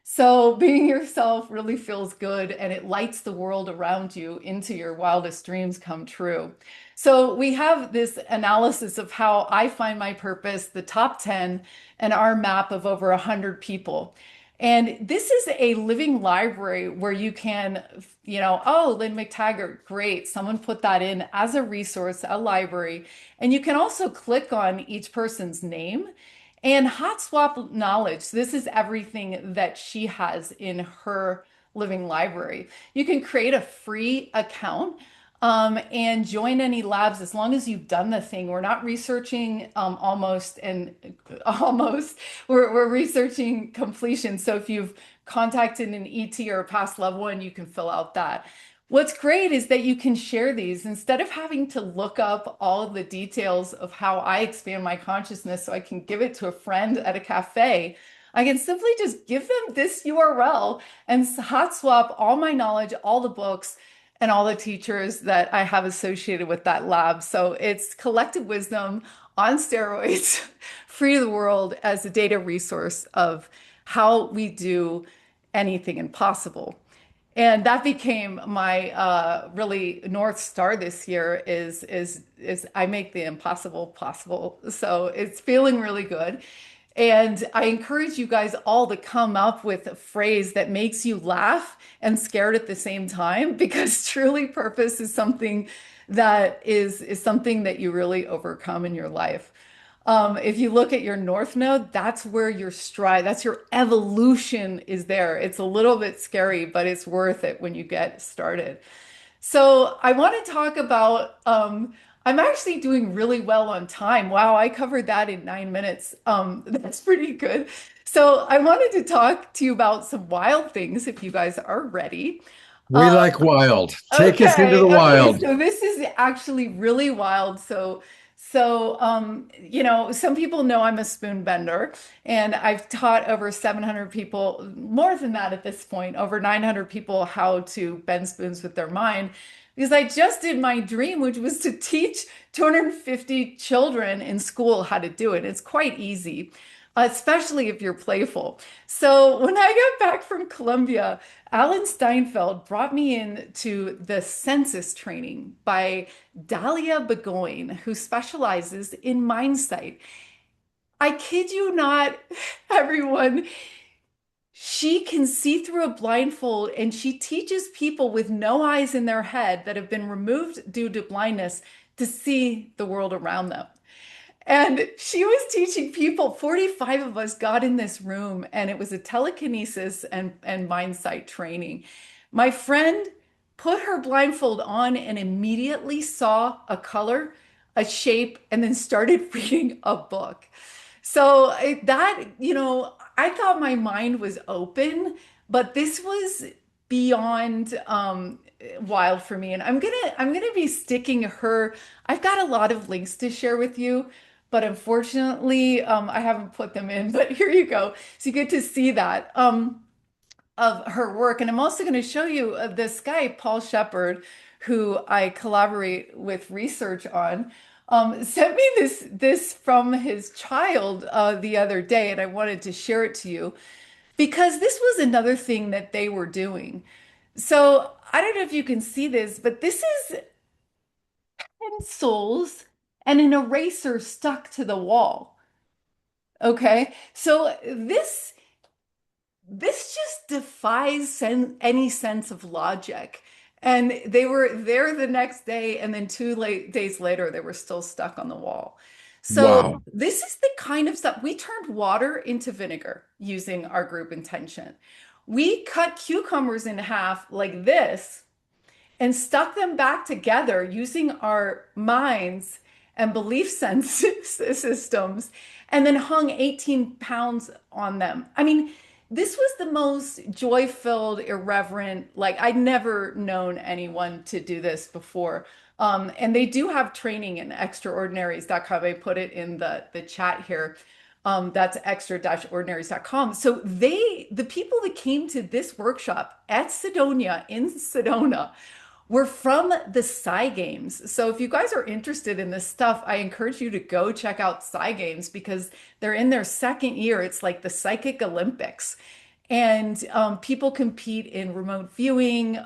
So being yourself really feels good, and it lights the world around you into your wildest dreams come true. So we have this analysis of how I find my purpose, the top 10, and our map of over 100 people. And this is a living library where you can, oh, Lynn McTaggart, great. Someone put that in as a resource, a library. And you can also click on each person's name and hot swap knowledge. This is everything that she has in her living library. You can create a free account and join any labs as long as you've done the thing. We're not researching almost. We're researching completion. So if you've contacted an ET or a past loved one, you can fill out that. What's great is that you can share these instead of having to look up all of the details of how I expand my consciousness so I can give it to a friend at a cafe. I can simply just give them this URL and hot swap all my knowledge, all the books, and all the teachers that I have associated with that lab. So it's collective wisdom on steroids, free to the world as a data resource of how we do anything impossible. And that became my really North Star this year is I make the impossible possible. So it's feeling really good. And I encourage you guys all to come up with a phrase that makes you laugh and scared at the same time, because truly purpose is something that is something that you really overcome in your life. If you look at your North Node, that's where your stride, that's your evolution is there. It's a little bit scary, but it's worth it when you get started. So I want to talk about, I'm actually doing really well on time. Wow, I covered that in 9 minutes. That's pretty good. So I wanted to talk to you about some wild things if you guys are ready. We like wild. Take us into the wild. So this is actually really wild. So some people know I'm a spoon bender, and I've taught over 700 people, more than that at this point, over 900 people how to bend spoons with their mind, because I just did my dream, which was to teach 250 children in school how to do it. It's quite easy, especially if you're playful. So when I got back from Colombia, Alan Steinfeld brought me into the census training by Dalia Begoin, who specializes in mindsight. I kid you not, everyone. she can see through a blindfold, and she teaches people with no eyes in their head that have been removed due to blindness to see the world around them. And she was teaching people, 45 of us got in this room, and it was a telekinesis and mind sight training. My friend put her blindfold on and immediately saw a color, a shape, and then started reading a book. So that, I thought my mind was open, but this was beyond wild for me. And I'm gonna be sticking her. I've got a lot of links to share with you, but unfortunately, I haven't put them in. But here you go. So you get to see that. Of her work. And I'm also going to show you this guy, Paul Shepard, who I collaborate with research on, sent me this from his child the other day, and I wanted to share it to you because this was another thing that they were doing. So I don't know if you can see this, but this is pencils and an eraser stuck to the wall. Okay, so this just defies any sense of logic. And they were there the next day, and then days later, they were still stuck on the wall. So Wow. this is the kind of stuff. We turned water into vinegar using our group intention. We cut cucumbers in half like this and stuck them back together using our minds and belief systems, and then hung 18 pounds on them. I mean, this was the most joy-filled, irreverent, like I'd never known anyone to do this before. And they do have training in extraordinaries.com. I put it in the chat here. That's extra-ordinaries.com. So the people that came to this workshop at Sedona, in Sedona, were from the Psy Games. So if you guys are interested in this stuff, I encourage you to go check out Psy Games because they're in their second year. It's like the Psychic Olympics. And people compete in remote viewing,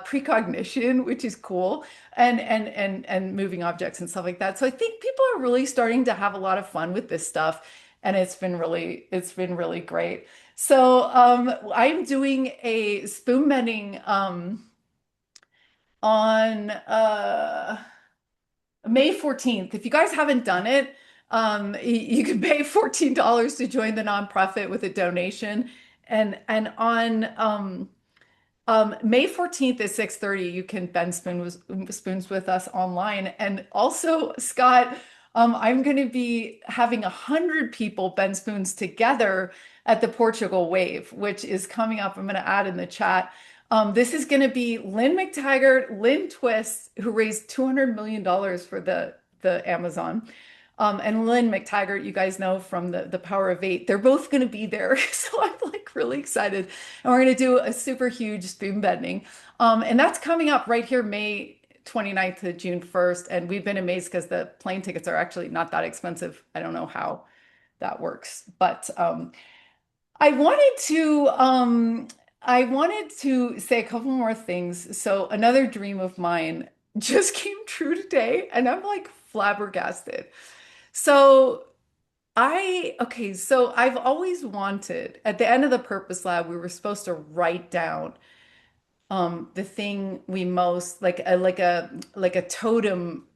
precognition, which is cool, and moving objects and stuff like that. So I think people are really starting to have a lot of fun with this stuff, and it's been really great. So I'm doing a spoon bending on May 14th. If you guys haven't done it, you can pay $14 to join the nonprofit with a donation. And on May 14th at 6:30, you can bend spoons with us online. And also, Scott, I'm going to be having 100 people bend spoons together at the Portugal Wave, which is coming up. I'm going to add in the chat. This is going to be Lynn McTaggart, Lynn Twist, who raised $200 million for the Amazon. And Lynn McTaggart, you guys know from the Power of Eight. They're both going to be there. So I'm like really excited. And we're going to do a super huge spoon bending. And that's coming up right here, May 29th to June 1st. And we've been amazed because the plane tickets are actually not that expensive. I don't know how that works, but I wanted to say a couple more things. So another dream of mine just came true today, and I'm like flabbergasted. So I've always wanted, at the end of the Purpose Lab, we were supposed to write down the thing we most like a totem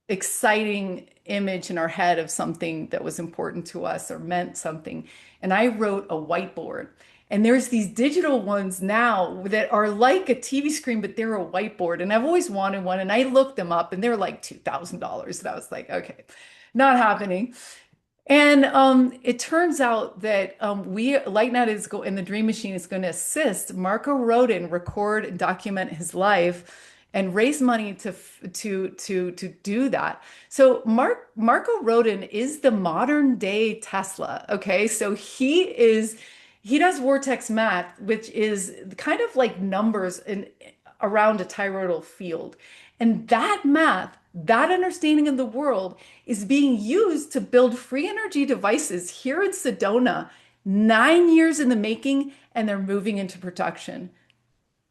exciting image in our head of something that was important to us or meant something. And I wrote a whiteboard. And there's these digital ones now that are like a TV screen, but they're a whiteboard. And I've always wanted one. And I looked them up and they're like $2,000. And I was like, okay, not happening. And it turns out that LightNet is and the Dream Machine is going to assist Marco Rodin record and document his life and raise money to do that. So Marco Rodin is the modern day Tesla. Okay, so he does vortex math, which is kind of like numbers around a toroidal field. And that math, that understanding of the world is being used to build free energy devices here in Sedona, 9 years in the making, and they're moving into production.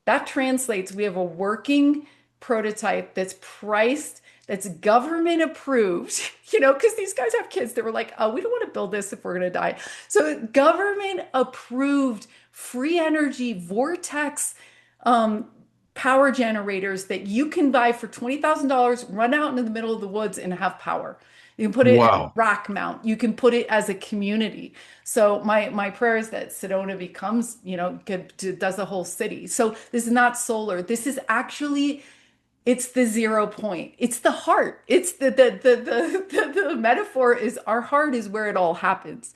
That translates, we have a working prototype that's priced that's government approved, because these guys have kids that were like, oh, we don't want to build this if we're going to die. So government approved free energy vortex power generators that you can buy for $20,000, run out into the middle of the woods and have power. You can put it at a rack mount. You can put it as a community. So my prayer is that Sedona becomes, does a whole city. So this is not solar. This is actually, it's the 0 point. It's the heart. It's the metaphor is our heart is where it all happens.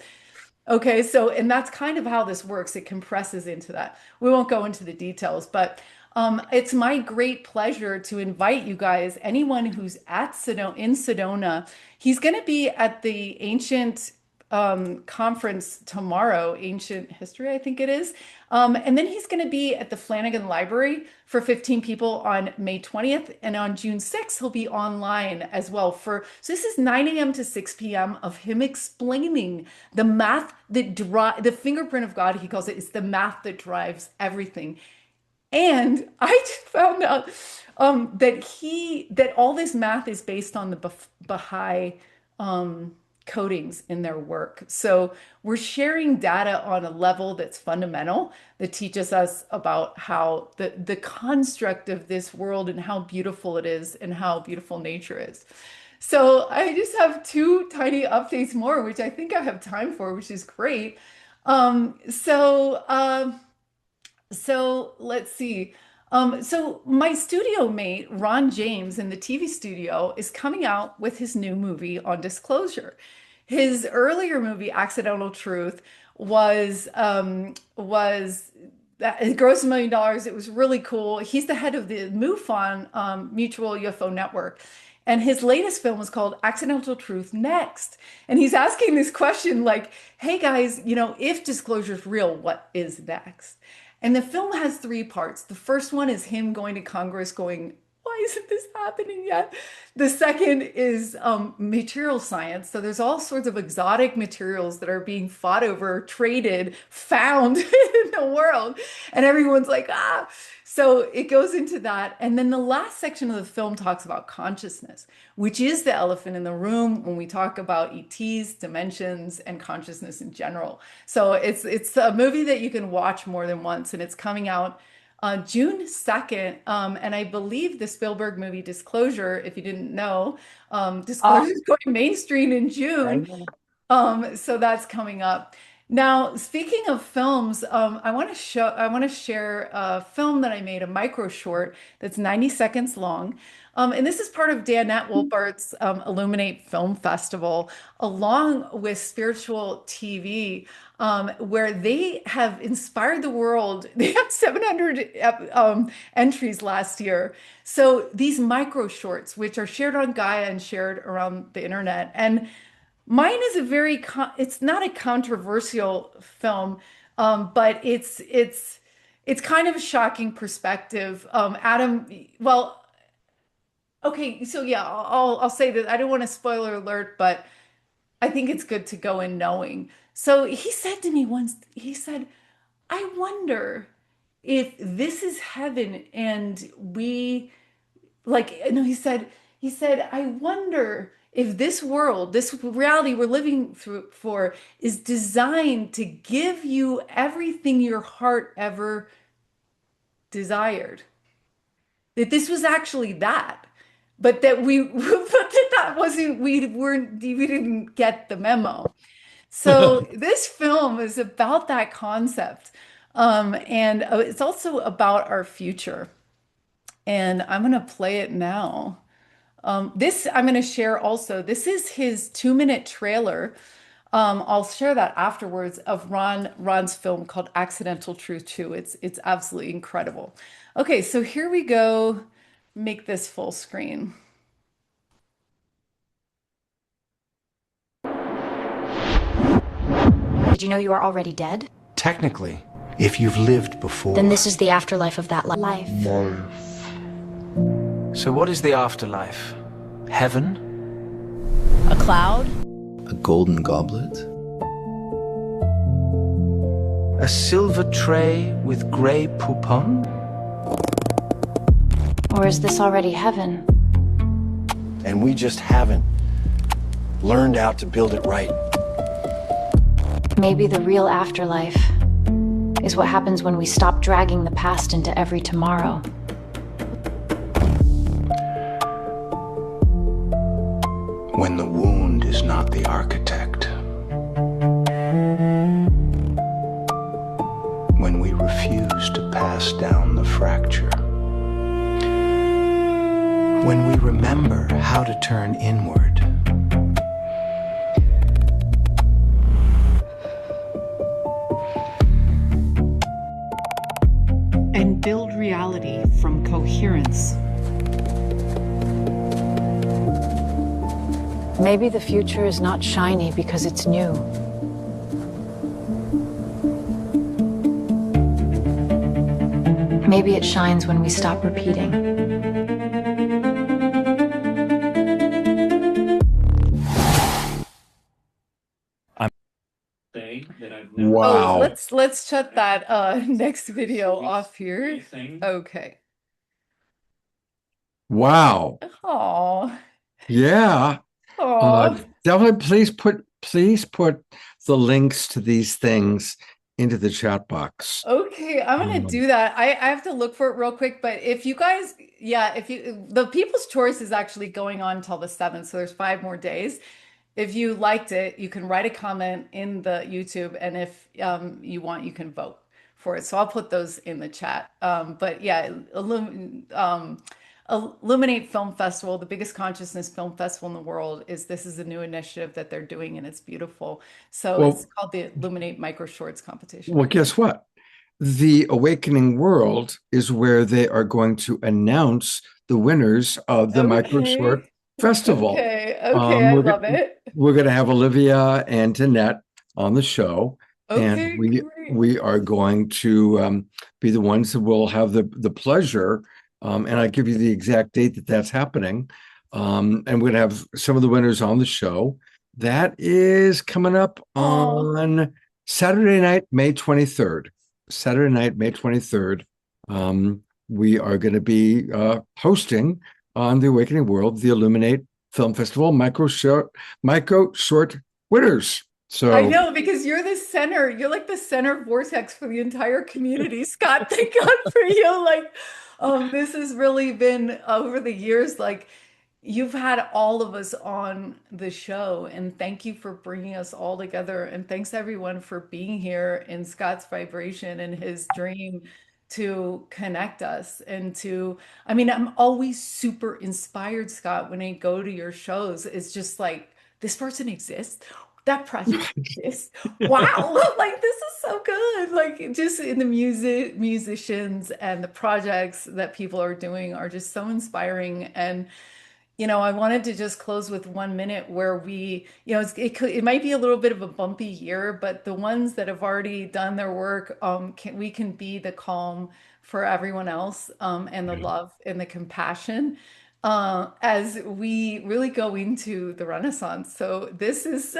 Okay, so, and that's kind of how this works. It compresses into that. We won't go into the details, but it's my great pleasure to invite you guys, anyone who's at in Sedona. He's going to be at the Ancient conference tomorrow, Ancient History, I think it is. And then he's going to be at the Flanagan Library for 15 people on May 20th. And on June 6th, he'll be online as well. So this is 9 a.m. to 6 p.m. of him explaining the math that the fingerprint of God, he calls it, is the math that drives everything. And I just found out that all this math is based on the Baha'i codings in their work. So we're sharing data on a level that's fundamental, that teaches us about how the construct of this world and how beautiful it is and how beautiful nature is. So I just have 2 tiny updates more, which I think I have time for, which is great. So let's see. So my studio mate, Ron James, in the TV studio, is coming out with his new movie on disclosure. His earlier movie, Accidental Truth, it grossed $1 million. It was really cool. He's the head of the MUFON, Mutual UFO Network. And his latest film was called Accidental Truth Next. And he's asking this question like, hey guys, if disclosure is real, what is next? And the film has 3 parts. The first one is him going to Congress going, why isn't this happening yet? The second is material science. So there's all sorts of exotic materials that are being fought over, traded, found in the world. And everyone's like, ah. So it goes into that. And then the last section of the film talks about consciousness, which is the elephant in the room when we talk about ETs, dimensions, and consciousness in general. So it's a movie that you can watch more than once, and it's coming out June 2nd. And I believe the Spielberg movie Disclosure, if you didn't know, Disclosure is going mainstream in June. So that's coming up. Now, speaking of films, I want to share a film that I made, a micro short that's 90 seconds long. And this is part of Danette Wolpart's Illuminate Film Festival, along with Spiritual TV, where they have inspired the world. They had 700 entries last year. So these micro shorts, which are shared on Gaia and shared around the internet. And mine is it's not a controversial film, but it's kind of a shocking perspective. Adam, well, okay, so yeah, I'll say that I don't want to spoiler alert, but I think it's good to go in knowing. So he said to me once, he said, I wonder if this is heaven and he said, I wonder if this world, this reality we're living for is designed to give you everything your heart ever desired. That this was actually that, but that we didn't get the memo. So this film is about that concept. And it's also about our future. And I'm going to play it now. This I'm going to share also. This is his 2-minute trailer. I'll share that afterwards of Ron's film called Accidental Truth 2. It's absolutely incredible. Okay, so here we go. Make this full screen. Did you know you are already dead? Technically, if you've lived before. Then this is the afterlife of that life. So what is the afterlife? Heaven? A cloud? A golden goblet? A silver tray with grey poupon? Or is this already heaven? and we just haven't learned how to build it right. Maybe the real afterlife is what happens when we stop dragging the past into every tomorrow. When the wound is not the architect. When we refuse to pass down the fracture. When we remember how to turn inward. And build reality from coherence. Maybe the future is not shiny because it's new. Maybe it shines when we stop repeating. Wow. Oh, let's shut that next video off here. Okay. Wow. Oh. Yeah. Oh. Definitely please put the links to these things into the chat box. Okay, I'm gonna do that. I have to look for it real quick, but if you guys, yeah, if you, the People's Choice is actually going on until the 7th, so there's 5 more days. If you liked it, you can write a comment in the YouTube, and if you want, you can vote for it. So I'll put those in the chat. But yeah, Illuminate Film Festival, the biggest consciousness film festival in the world, this is a new initiative that they're doing, and it's beautiful. So it's called the Illuminate Micro Shorts competition. Well, guess what? The Awakening World is where they are going to announce the winners of the Micro Short Festival. Okay, I love it. We're going to have Olivia and Danette on the show. Okay, and we are going to be the ones that will have the pleasure. And I give you the exact date that's happening. And we're going to have some of the winners on the show. That is coming up on Saturday night, May 23rd. Saturday night, May 23rd. We are going to be hosting on the Awakening World, the Illuminate Film Festival micro short winners. So I know, because you're the center, you're like the center vortex for the entire community, Scott. Thank God for you. Like, this has really been over the years, like you've had all of us on the show, and thank you for bringing us all together. And thanks everyone for being here in Scott's vibration and his dream to connect us and to, I mean, I'm always super inspired, Scott, when I go to your shows. It's just like, this person exists. That project exists. Wow. Like, this is so good. Like, just in the musicians and the projects that people are doing are just so inspiring. And I wanted to just close with 1 minute where we, it might be a little bit of a bumpy year, but the ones that have already done their work, we can be the calm for everyone else, and the love and the compassion, as we really go into the Renaissance. So this is,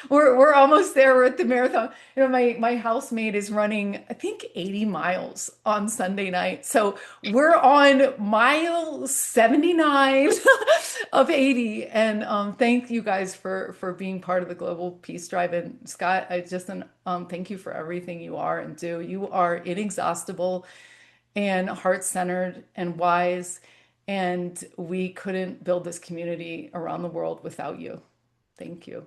we're almost there. We're at the marathon. My housemate is running, I think, 80 miles on Sunday night. So we're on mile 79 of 80. And thank you guys for being part of the Global Peace Drive. And Scott, I just thank you for everything you are and do. You are inexhaustible and heart-centered and wise. And we couldn't build this community around the world without you. Thank you.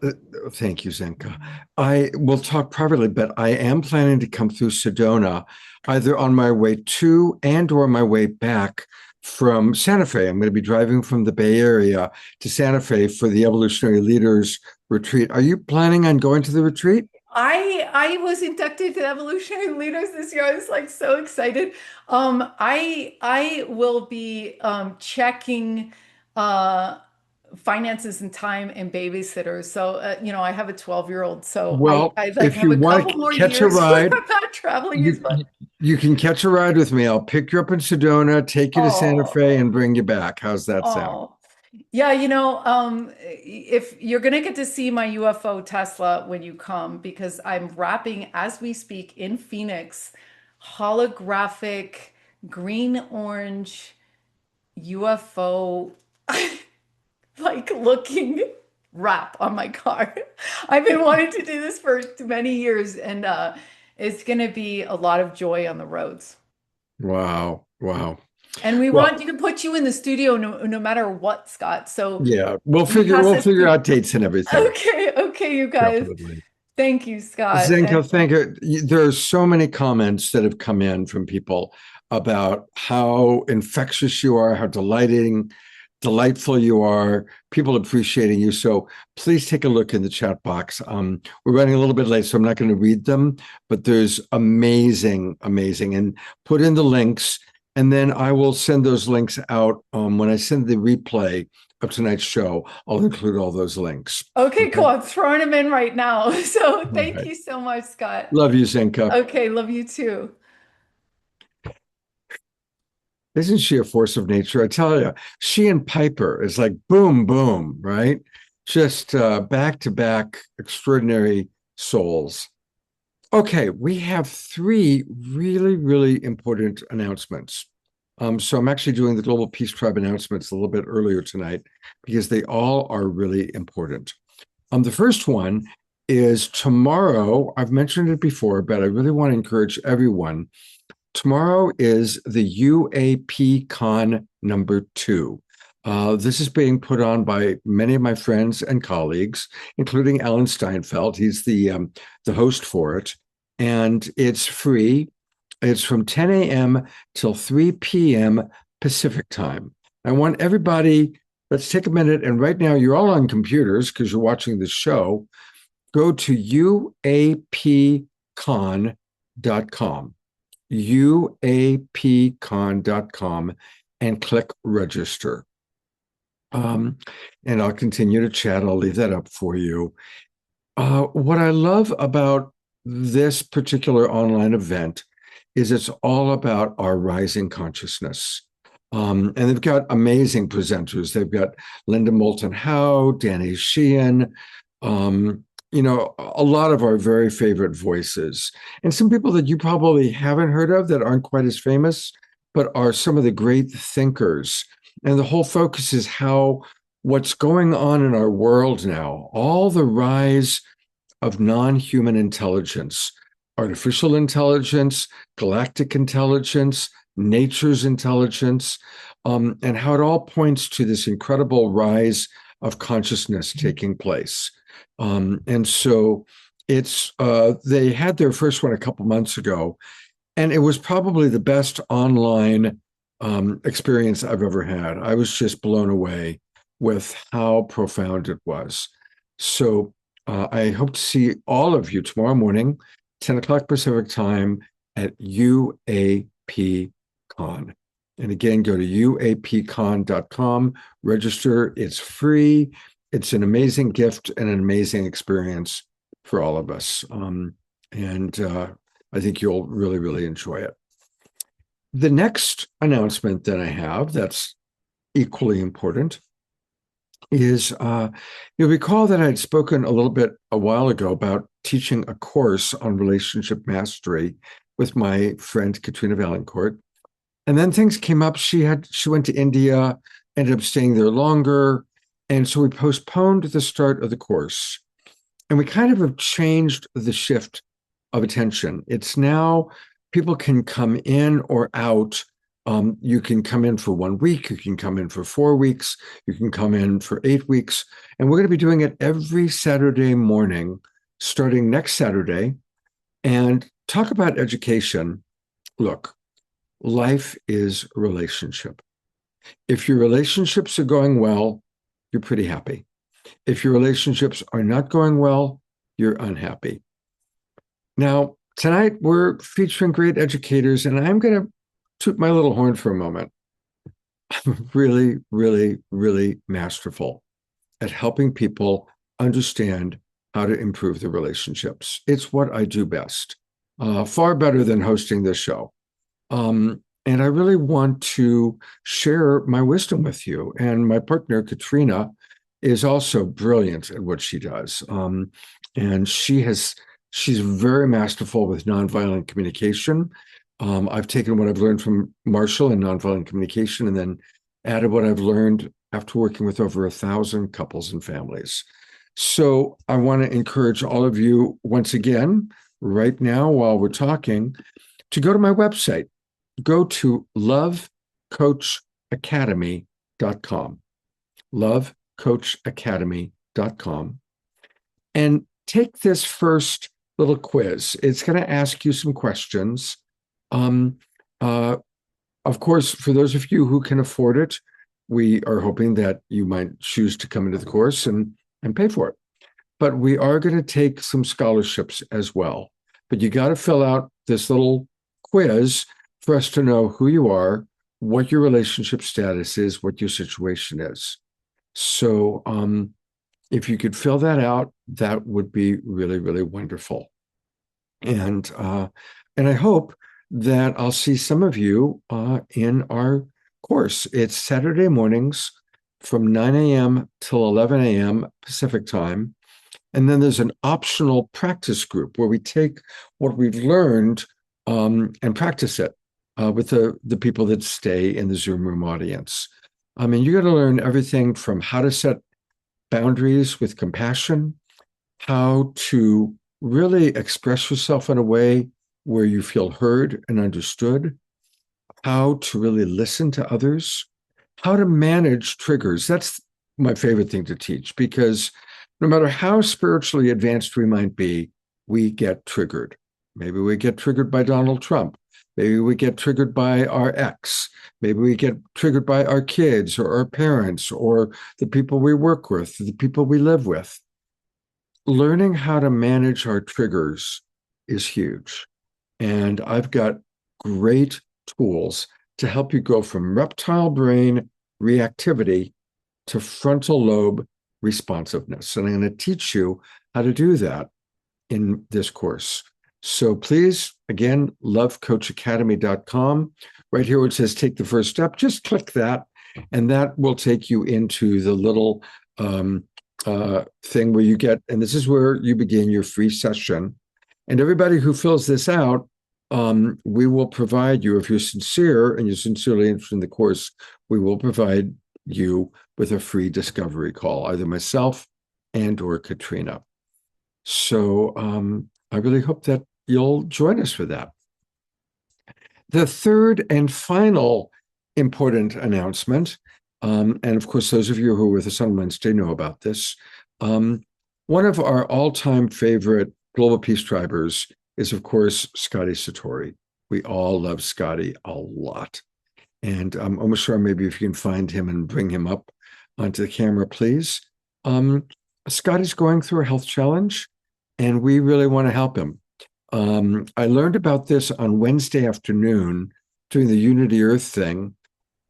Thank you, Zenka. I will talk privately, but I am planning to come through Sedona, either on my way to and or my way back from Santa Fe. I'm going to be driving from the Bay Area to Santa Fe for the Evolutionary Leaders Retreat. Are you planning on going to the retreat? I was inducted to Evolutionary Leaders this year. I was like so excited. I will be checking finances and time and babysitters. So I have a 12-year-old. So I like if have you a want couple more to catch years. a ride, I'm not traveling as much. You can catch a ride with me. I'll pick you up in Sedona, take you to Santa Fe, and bring you back. How's that sound? Yeah, if you're gonna get to see my UFO Tesla when you come, because I'm wrapping as we speak in Phoenix, holographic green orange UFO like looking wrap on my car. I've been wanting to do this for many years, and it's going to be a lot of joy on the roads. Wow. Wow. And we Well, want you to put you in the studio no matter what, Scott. So yeah, we'll you figure pass we'll us figure through. out dates and everything. Okay, you guys. Definitely. Thank you, Scott. Zenka, thank you. There are so many comments that have come in from people about how infectious you are, how delightful you are, people appreciating you. So please take a look in the chat box. We're running a little bit late, so I'm not going to read them, but there's amazing, and put in the links. And then I will send those links out when I send the replay of tonight's show. I'll include all those links. Okay, cool. I'm throwing them in right now. So thank right. you so much, Scott. Love you, Zenka. Okay, love you too. Isn't she a force of nature? I tell you, she and Piper is like boom, boom, right? Just back-to-back extraordinary souls. Okay, we have 3 really, really important announcements. So I'm actually doing the Global Peace Tribe announcements a little bit earlier tonight because they all are really important. The first one is tomorrow. I've mentioned it before, but I really want to encourage everyone. Tomorrow is the UAP Con number 2. This is being put on by many of my friends and colleagues, including Alan Steinfeld. He's the host for it, and it's free. It's from 10 a.m. till 3 p.m. Pacific time. I want everybody, let's take a minute, and right now you're all on computers because you're watching the show. Go to uapcon.com. uapcon.com and click register. And I'll continue to chat. I'll leave that up for you. What I love about this particular online event is it's all about our rising consciousness. And they've got amazing presenters. They've got Linda Moulton Howe, Danny Sheehan, a lot of our very favorite voices, and some people that you probably haven't heard of that aren't quite as famous, but are some of the great thinkers. And the whole focus is how what's going on in our world now, all the rise of non-human intelligence, artificial intelligence, galactic intelligence, nature's intelligence, and how it all points to this incredible rise of consciousness taking place. And so it's they had their first one a couple months ago, and it was probably the best online experience I've ever had. I was just blown away with how profound it was. So I hope to see all of you tomorrow morning, 10 o'clock Pacific time at UAPCon. And again, go to uapcon.com, register. It's free. It's an amazing gift and an amazing experience for all of us. And I think you'll really, really enjoy it. The next announcement that I have that's equally important is you'll recall that I had spoken a little bit a while ago about teaching a course on relationship mastery with my friend Katrina Valancourt. And then things came up. She went to India, ended up staying there longer. And so we postponed the start of the course. And we kind of have changed the shift of attention. It's now people can come in or out. You can come in for 1 week. You can come in for 4 weeks. You can come in for 8 weeks. And we're going to be doing it every Saturday morning, starting next Saturday. And talk about education. Look, life is a relationship. If your relationships are going well, you're pretty happy. If your relationships are not going well, you're unhappy. Now, tonight we're featuring great educators, and I'm going to toot my little horn for a moment. I'm really, really, really masterful at helping people understand how to improve their relationships. It's what I do best, far better than hosting this show. And I really want to share my wisdom with you. And my partner, Katrina, is also brilliant at what she does. And she's very masterful with nonviolent communication. I've taken what I've learned from Marshall in nonviolent communication and then added what I've learned after working with over 1,000 couples and families. So I want to encourage all of you once again, right now, while we're talking, to go to my website. Go to lovecoachacademy.com, lovecoachacademy.com, and take this first little quiz. It's going to ask you some questions. Of course, for those of you who can afford it, we are hoping that you might choose to come into the course and pay for it. But we are going to take some scholarships as well. But you got to fill out this little quiz for us to know who you are, what your relationship status is, what your situation is. So if you could fill that out, that would be really, really wonderful. And I hope that I'll see some of you in our course. It's Saturday mornings from 9 a.m. till 11 a.m. Pacific time. And then there's an optional practice group where we take what we've learned and practice it with the people that stay in the Zoom room audience. I mean, you're going to learn everything from how to set boundaries with compassion, how to really express yourself in a way where you feel heard and understood, how to really listen to others, how to manage triggers. That's my favorite thing to teach, because no matter how spiritually advanced we might be, we get triggered. Maybe we get triggered by Donald Trump. Maybe we get triggered by our ex. Maybe we get triggered by our kids or our parents or the people we work with, the people we live with. Learning how to manage our triggers is huge. And I've got great tools to help you go from reptile brain reactivity to frontal lobe responsiveness. And I'm going to teach you how to do that in this course. So please, again, lovecoachacademy.com. Right here where it says take the first step, just click that, and that will take you into the little thing where you get, and this is where you begin your free session. And everybody who fills this out, we will provide you, if you're sincere and you're sincerely interested in the course, we will provide you with a free discovery call, either myself and or Katrina. So I really hope that you'll join us for that. The third and final important announcement, and of course, those of you who were with us on Wednesday know about this. One of our all-time favorite Global Peace Tribers is, of course, Scotty Satori. We all love Scotty a lot. And Omashar, maybe if you can find him and bring him up onto the camera, please. Scotty's going through a health challenge, and we really want to help him. I learned about this on Wednesday afternoon during the Unity Earth thing.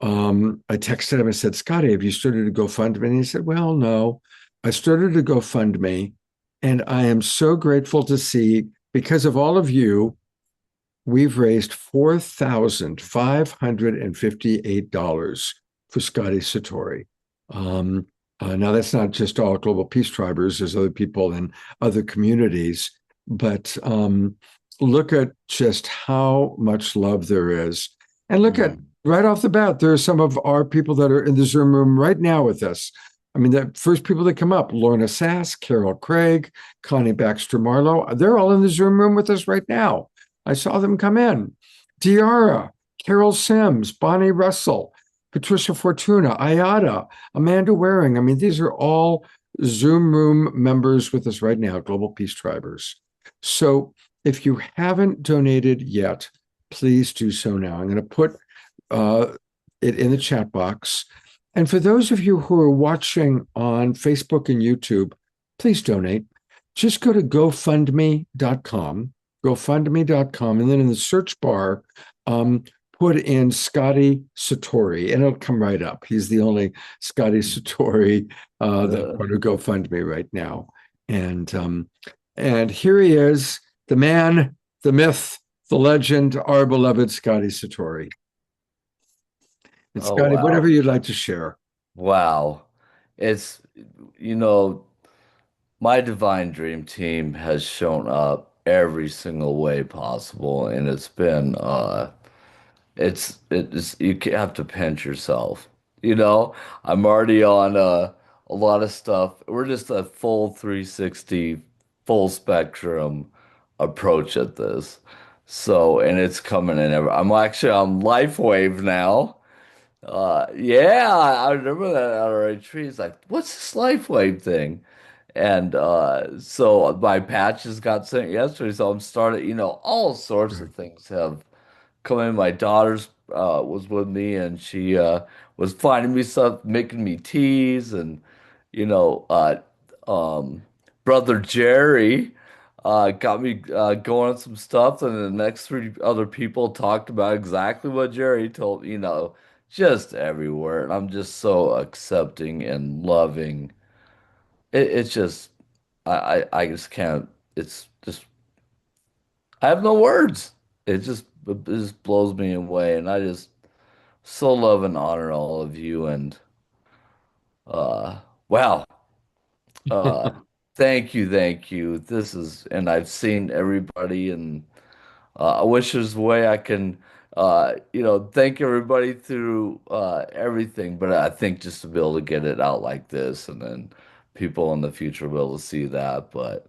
I texted him and said, Scotty, have you started a GoFundMe? And he said, well, no, I started a GoFundMe, and I am so grateful to see, because of all of you, we've raised $4,558 for Scotty Satori. Now, that's not just all Global Peace Tribers. There's other people in other communities. But look at just how much love there is. And look at, right off the bat, there are some of our people that are in the Zoom room right now with us. I mean, the first people that come up, Lorna Sass, Carol Craig, Connie Baxter Marlowe, they're all in the Zoom room with us right now. I saw them come in. DeArah, Carol Sims, Bonnie Russell, Patricia Fortuna, Ayada, Amanda Waring. I mean, these are all Zoom room members with us right now, Global Peace Tribers. So if you haven't donated yet, please do so now. I'm going to put it in the chat box. And for those of you who are watching on Facebook and YouTube, please donate. Just go to GoFundMe.com, GoFundMe.com, and then in the search bar, put in Scotty Satori, and it'll come right up. He's the only Scotty Satori that's going to GoFundMe right now. And here he is, the man, the myth, the legend, our beloved Scotty Satori. And Scotty, whatever you'd like to share. Wow. It's, my Divine Dream Team has shown up every single way possible, and it's been, you have to pinch yourself. You know, I'm already on a lot of stuff. We're just a full 360, full spectrum approach at this. So, and it's coming in. I'm actually on LifeWave now. Yeah, I remember that at our retreat. It's like, what's this LifeWave thing? And so my patches got sent yesterday. So I'm starting, all sorts of things have come in. My daughter's was with me, and she was finding me stuff, making me teas, and you know, uh, um, brother Jerry got me going on some stuff, and the next three other people talked about exactly what Jerry told, just everywhere. And I'm just so accepting and loving. It's just, I just can't. It's just, I have no words. It just blows me away, and I just so love and honor all of you. And wow, uh, thank you, thank you. This is, and I've seen everybody, and I wish there's a way I can, thank everybody through everything. But I think just to be able to get it out like this, and then people in the future will be able to see that. But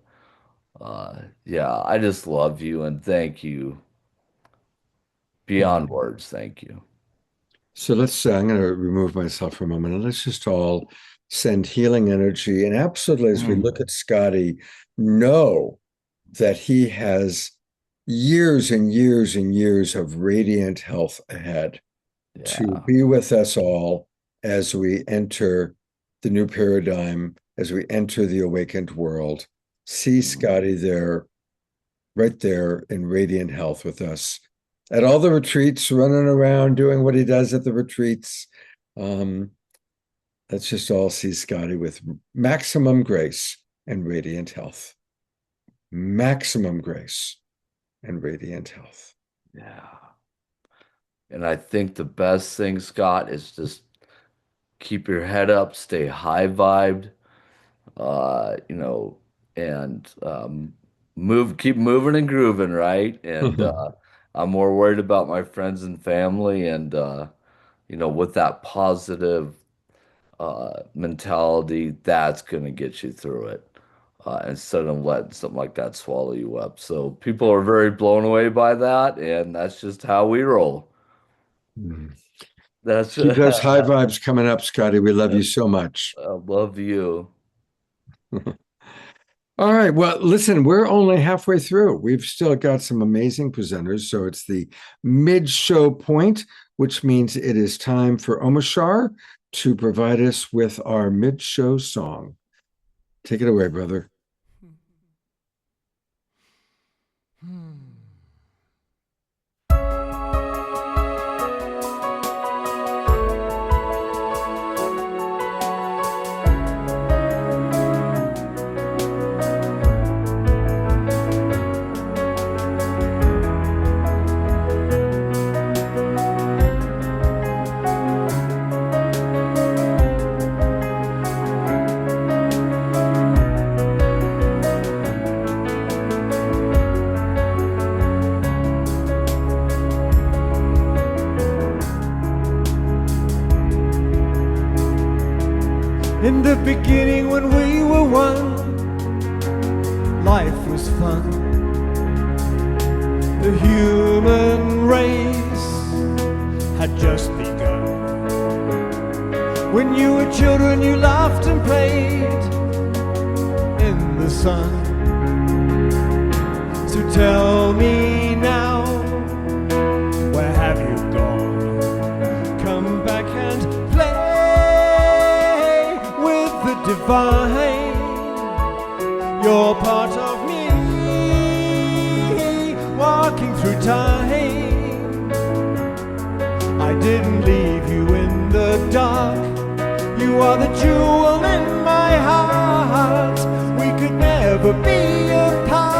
yeah, I just love you and thank you beyond words. Thank you. So I'm going to remove myself for a moment and let's just all send healing energy. And absolutely, as we look at Scotty, know that he has years and years and years of radiant health ahead to be with us all as we enter the new paradigm, as we enter the awakened world. See Scotty there, right there in radiant health with us at all the retreats, running around doing what he does at the retreats. Let's just all see Scotty with maximum grace and radiant health. Maximum grace and radiant health. Yeah. And I think the best thing, Scott, is just keep your head up, stay high vibed, and keep moving and grooving, right? And I'm more worried about my friends and family, and with that positive mentality, that's gonna get you through it. Instead of letting something like that swallow you up. So people are very blown away by that, and that's just how we roll. That's Keep those high vibes coming up, Scotty. We love you so much. I love you. All right. Well, listen, we're only halfway through. We've still got some amazing presenters. So it's the mid-show point, which means it is time for Omashar to provide us with our mid-show song. Take it away, brother. In the beginning when we were one, life was fun. The human race had just begun. When you were children you laughed and played in the sun. So tell me now, where have you gone? Come back and divine, you're part of me, walking through time. I didn't leave you in the dark, you are the jewel in my heart. We could never be apart.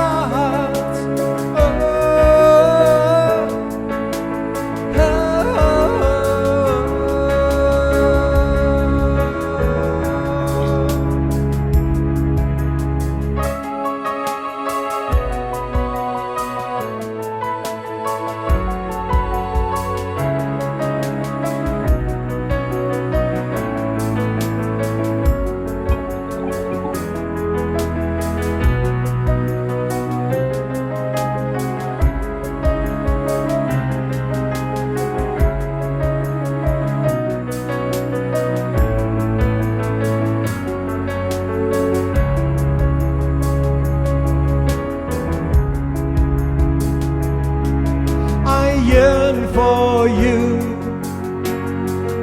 run for you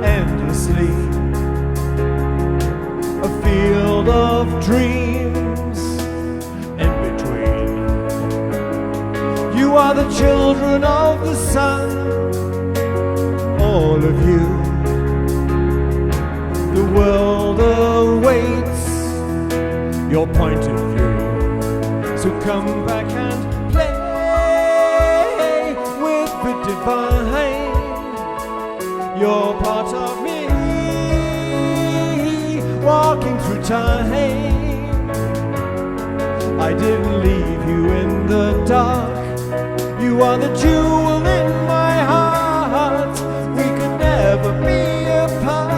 endlessly. A field of dreams in between. You are the children of the sun, all of you. The world awaits your point of view. So come back and play with the divine. You're part of me, walking through time. I didn't leave you in the dark. You are the jewel in my heart. We could never be apart.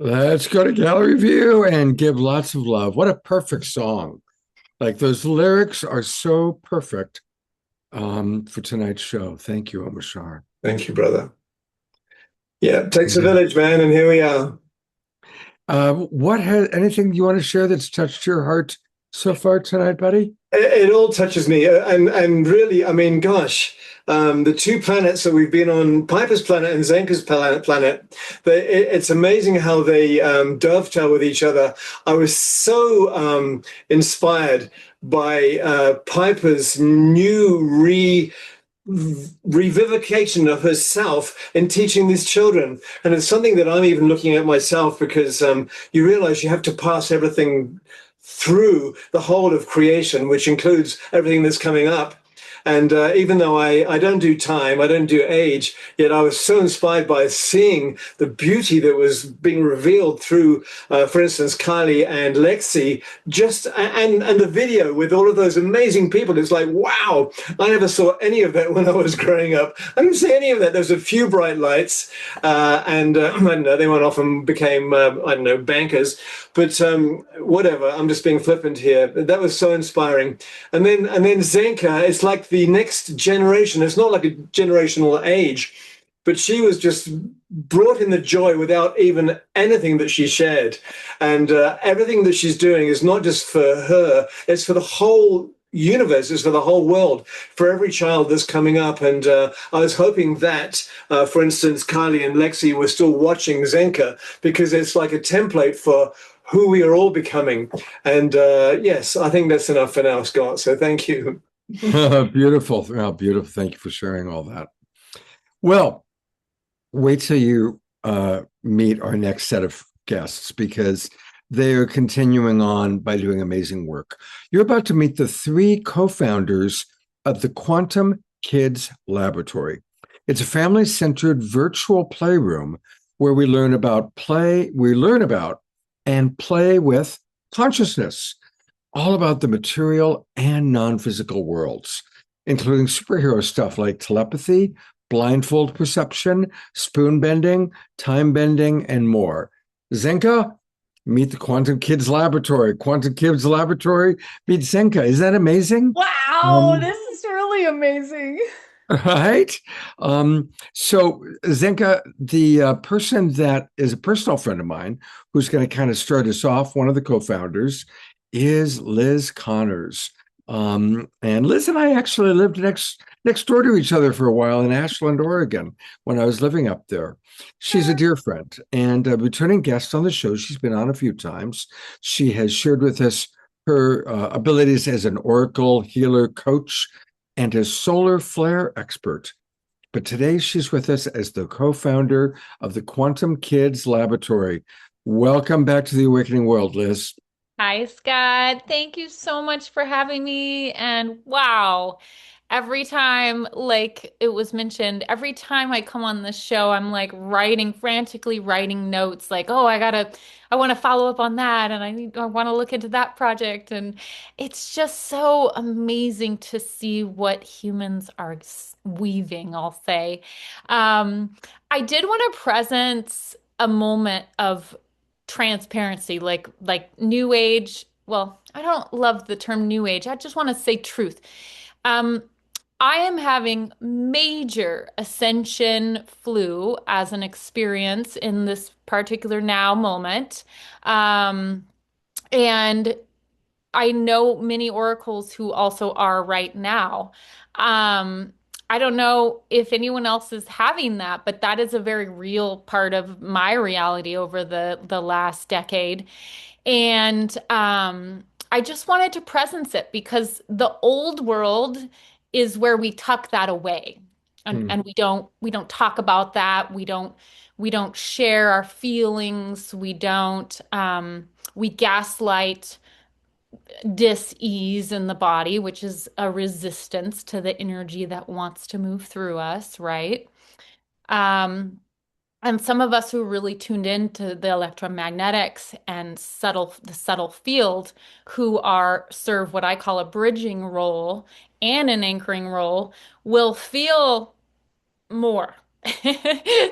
Let's go to gallery view and give lots of love. What a perfect song. Like those lyrics are so perfect for tonight's show. Thank you, Omashar. Thank you, brother. Yeah, it takes a village, man, and here we are. Anything you want to share that's touched your heart so far tonight, buddy? It all touches me, and really, I mean, gosh, the two planets that we've been on, Piper's planet and Zenka's planet, it's amazing how they dovetail with each other. I was so inspired by Piper's new revivification of herself in teaching these children. And it's something that I'm even looking at myself, because you realize you have to pass everything through the whole of creation, which includes everything that's coming up. And even though I don't do time, I don't do age, yet I was so inspired by seeing the beauty that was being revealed through, for instance, Kylie and Lexi, and the video with all of those amazing people. It's like, wow, I never saw any of that when I was growing up. I didn't see any of that. There's a few bright lights, and I don't know, they went off and became, I don't know, bankers. But whatever, I'm just being flippant here. That was so inspiring. And then Zenka, it's like the next generation. It's not like a generational age, but she was just brought in the joy without even anything that she shared. And everything that she's doing is not just for her, it's for the whole universe, is for the whole world, for every child that's coming up. And I was hoping that, for instance, Kylie and Lexi were still watching Zenka, because it's like a template for who we are all becoming. And yes, I think that's enough for now, Scott. So thank you. Beautiful. Oh, beautiful. Thank you for sharing all that. Well, wait till you meet our next set of guests, because they are continuing on by doing amazing work. You're about to meet the three co-founders of the Quantum Kids Laboratory. It's a family-centered virtual playroom where we learn about and play with consciousness, all about the material and non-physical worlds, including superhero stuff like telepathy, blindfold perception, spoon bending, time bending, and more. Zenka, meet the Quantum Kids Laboratory. Quantum Kids Laboratory, meet Zenka. Is that amazing? Wow, this is really amazing. Right? So Zenka, the person that is a personal friend of mine who's going to kind of start us off, one of the co-founders, is Liz Connors. And Liz and I actually lived next door to each other for a while in Ashland, Oregon, when I was living up there. She's a dear friend and a returning guest on the show. She's been on a few times. She has shared with us her abilities as an oracle, healer, coach, and a solar flare expert. But today she's with us as the co-founder of the Quantum Kids Laboratory. Welcome back to the Awakening World, Liz. Hi, Scott. Thank you so much for having me. And wow, every time, like it was mentioned, every time I come on this show, I'm like frantically writing notes, like, oh, I want to follow up on that, and I want to look into that project. And it's just so amazing to see what humans are weaving, I'll say. Um, I did want to present a moment of transparency, like new age. Well, I don't love the term new age. I just want to say truth. Um, I am having major ascension flu as an experience in this particular now moment. Um, and I know many oracles who also are right now. Um, I don't know if anyone else is having that, but that is a very real part of my reality over the last decade. And I just wanted to presence it because the old world is where we tuck that away. And we don't talk about that. We don't share our feelings. We gaslight dis-ease in the body, which is a resistance to the energy that wants to move through us, right? Um, and some of us who really tuned into the electromagnetics and the subtle field, who are serve what I call a bridging role and an anchoring role, will feel more.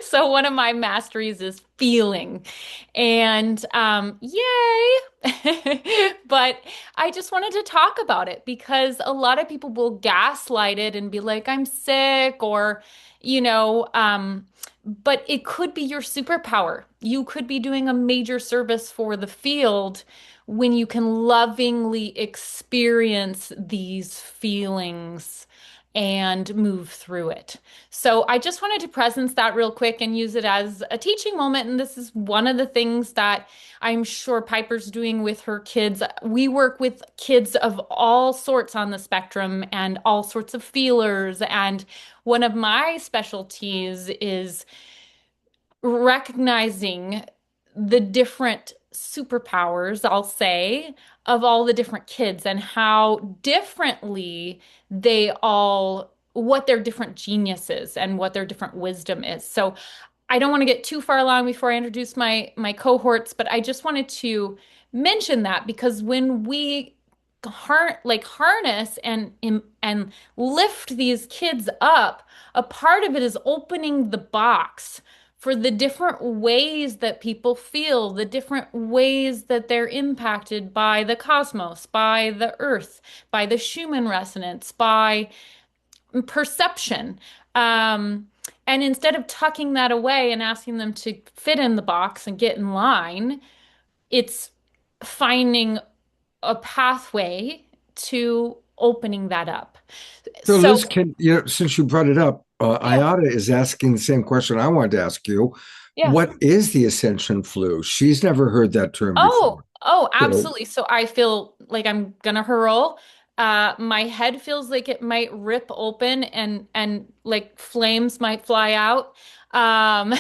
So one of my masteries is feeling. And yay! But I just wanted to talk about it because a lot of people will gaslight it and be like, I'm sick, or, you know, but it could be your superpower. You could be doing a major service for the field when you can lovingly experience these feelings and move through it. So I just wanted to presence that real quick and use it as a teaching moment. And this is one of the things that I'm sure Piper's doing with her kids. We work with kids of all sorts on the spectrum and all sorts of feelers. And one of my specialties is recognizing the different superpowers, I'll say, of all the different kids and how differently what their different genius is and what their different wisdom is. So I don't want to get too far along before I introduce my cohorts, but I just wanted to mention that because when we harness and lift these kids up, a part of it is opening the box for the different ways that people feel, the different ways that they're impacted by the cosmos, by the earth, by the Schumann resonance, by perception. And instead of tucking that away and asking them to fit in the box and get in line, it's finding a pathway to opening that up. So, So, Liz, since you brought it up, Ayada is asking the same question I wanted to ask you. yeah. What is the ascension flu? She's never heard that term before. Oh, So, absolutely. So I feel like I'm gonna hurl. My head feels like it might rip open and like flames might fly out. Um,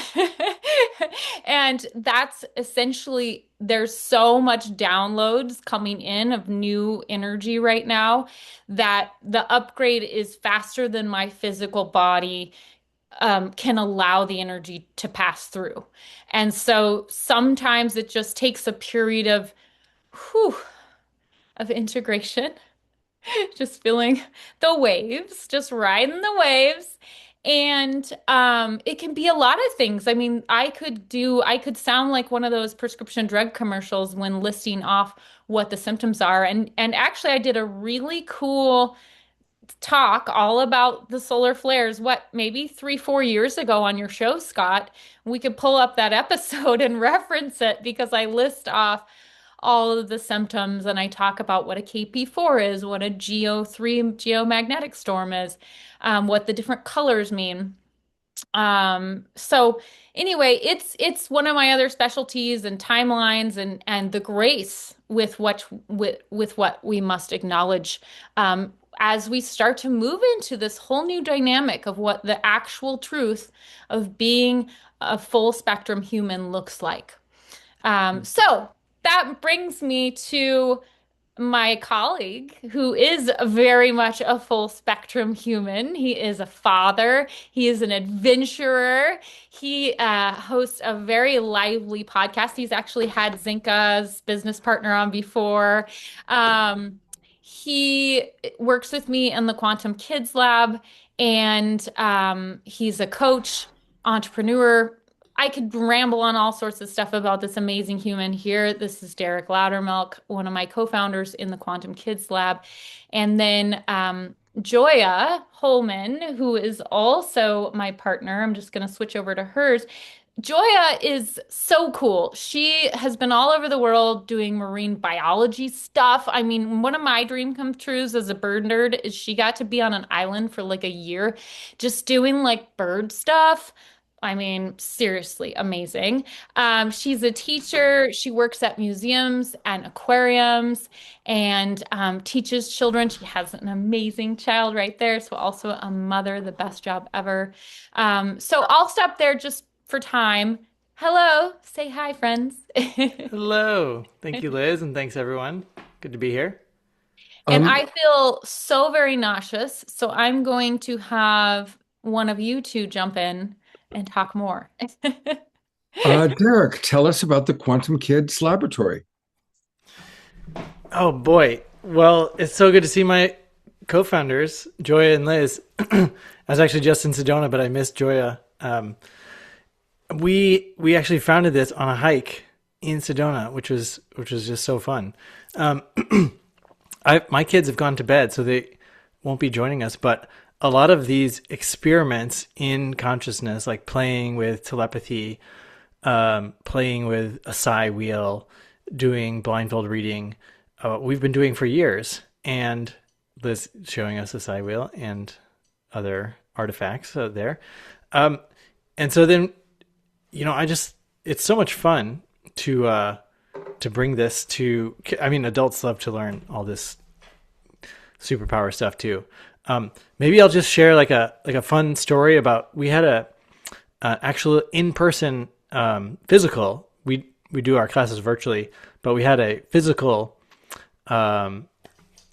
and that's essentially there's so much downloads coming in of new energy right now that the upgrade is faster than my physical body can allow the energy to pass through. And so sometimes it just takes a period of whew, of integration, just feeling the waves, just riding the waves. And it can be a lot of things. I mean, I could sound like one of those prescription drug commercials when listing off what the symptoms are. And actually I did a really cool talk all about the solar flares, what, maybe 3, 4 years ago on your show, Scott. We could pull up that episode and reference it because I list off all of the symptoms and I talk about what a KP4 is, what a GO3 geomagnetic storm is, what the different colors mean. So anyway, it's one of my other specialties and timelines and the grace with what we must acknowledge as we start to move into this whole new dynamic of what the actual truth of being a full spectrum human looks like. So that brings me to my colleague, who is very much a full spectrum human. He is a father, he is an adventurer. He hosts a very lively podcast. He's actually had Zenka's business partner on before. He works with me in the Quantum Kids Lab, and he's a coach, entrepreneur. I could ramble on all sorts of stuff about this amazing human here. This is Derek Loudermilk, one of my co-founders in the Quantum Kids Lab. And then Joia Holman, who is also my partner. I'm just going to switch over to hers. Joia is so cool. She has been all over the world doing marine biology stuff. I mean, one of my dream come trues as a bird nerd is she got to be on an island for like a year just doing like bird stuff. I mean, seriously amazing. She's a teacher. She works at museums and aquariums and teaches children. She has an amazing child right there. So also a mother, the best job ever. So I'll stop there just for time. Hello. Say hi, friends. Hello. Thank you, Liz, and thanks, everyone. Good to be here. And I feel so very nauseous. So I'm going to have one of you two jump in and talk more. Derek, tell us about the Quantum Kids Laboratory. Oh, boy. Well, it's so good to see my co-founders, Joia and Liz. I was actually just in Sedona, but I missed Joia. We actually founded this on a hike in Sedona, which was just so fun. My kids have gone to bed, so they won't be joining us, but a lot of these experiments in consciousness, like playing with telepathy, playing with a psi wheel, doing blindfold reading, we've been doing for years. And Liz showing us a psi wheel and other artifacts there. And so then, it's so much fun to bring this to, adults love to learn all this superpower stuff too. Maybe I'll just share like a fun story about, we had a actual in-person physical. We do our classes virtually, but we had a physical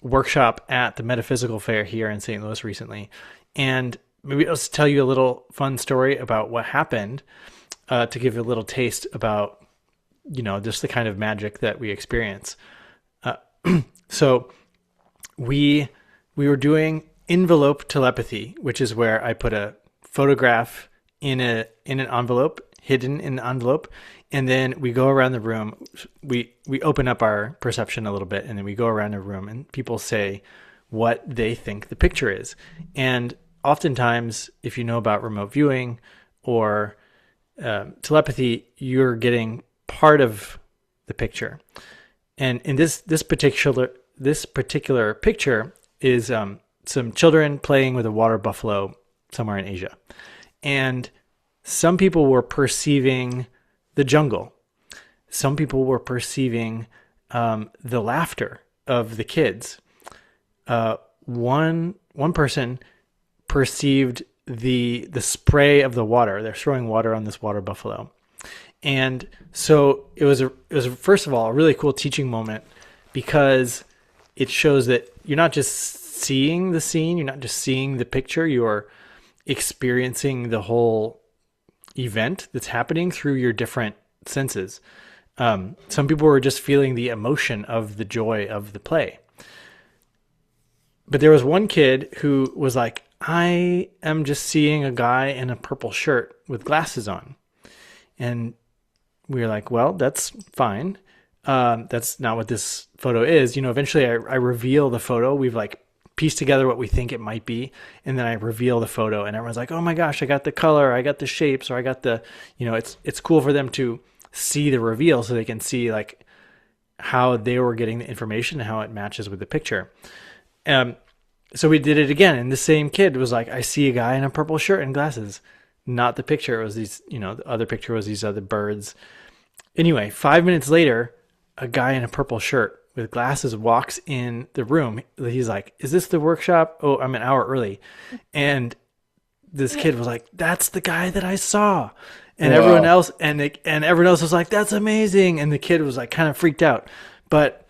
workshop at the Metaphysical Fair here in St. Louis recently. And maybe I'll just tell you a little fun story about what happened to give you a little taste about, just the kind of magic that we experience. So we were doing envelope telepathy, which is where I put a photograph in an envelope, hidden in the envelope, and then we go around the room. We open up our perception a little bit, and then we go around the room, and people say what they think the picture is. And oftentimes, if you know about remote viewing or telepathy, you're getting part of the picture. And in this particular picture is some children playing with a water buffalo somewhere in Asia. And some people were perceiving the jungle. Some people were perceiving the laughter of the kids. One person perceived the spray of the water. They're throwing water on this water buffalo. And so it was first of all a really cool teaching moment, because it shows that you're not just seeing the scene, you're not just seeing the picture, you're experiencing the whole event that's happening through your different senses. Some people were just feeling the emotion of the joy of the play. But there was one kid who was like, I am just seeing a guy in a purple shirt with glasses on. And we were like, well, that's fine. That's not what this photo is. Eventually I reveal the photo. We've like pieced together what we think it might be. And then I reveal the photo, and everyone's like, oh my gosh, I got the color, I got the shapes, or I got the, it's cool for them to see the reveal so they can see like how they were getting the information and how it matches with the picture. So we did it again. And the same kid was like, I see a guy in a purple shirt and glasses. Not the picture. It was these, the other picture was these other birds. Anyway, 5 minutes later, a guy in a purple shirt with glasses walks in the room. He's like, is this the workshop? Oh, I'm an hour early. And this kid was like, that's the guy that I saw. and everyone else everyone else was like, "That's amazing," and the kid was like kind of freaked out, but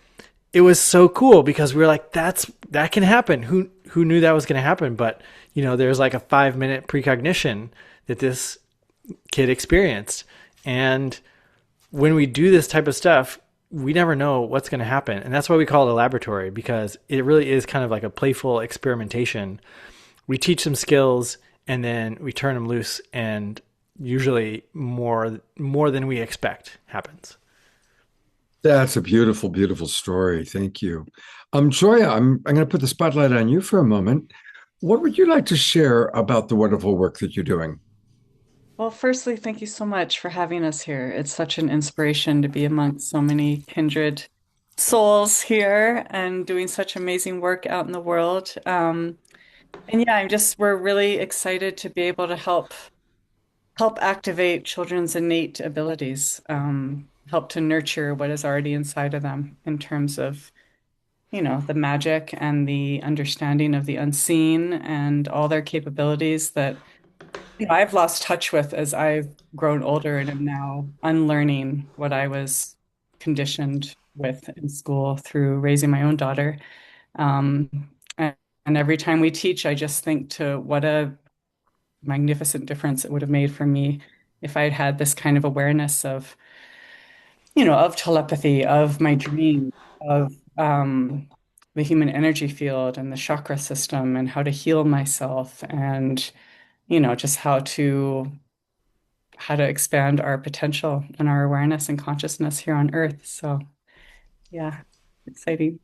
it was so cool because we were like, that can happen. Who knew that was going to happen? But there's like a 5-minute precognition that this kid experienced, and when we do this type of stuff, we never know what's going to happen, and that's why we call it a laboratory, because it really is kind of like a playful experimentation. We teach them skills, and then we turn them loose, and usually more than we expect happens. That's a beautiful, beautiful story. Thank you. Joia, I'm going to put the spotlight on you for a moment. What would you like to share about the wonderful work that you're doing? Well, firstly, thank you so much for having us here. It's such an inspiration to be amongst so many kindred souls here and doing such amazing work out in the world. And yeah, we're really excited to be able to help activate children's innate abilities, help to nurture what is already inside of them in terms of, the magic and the understanding of the unseen and all their capabilities that I've lost touch with as I've grown older and am now unlearning what I was conditioned with in school through raising my own daughter. Um, and every time we teach, I just think to what a magnificent difference it would have made for me if I'd had this kind of awareness of, of telepathy, of my dream, of the human energy field and the chakra system and how to heal myself and just how to expand our potential and our awareness and consciousness here on Earth. So, yeah, exciting.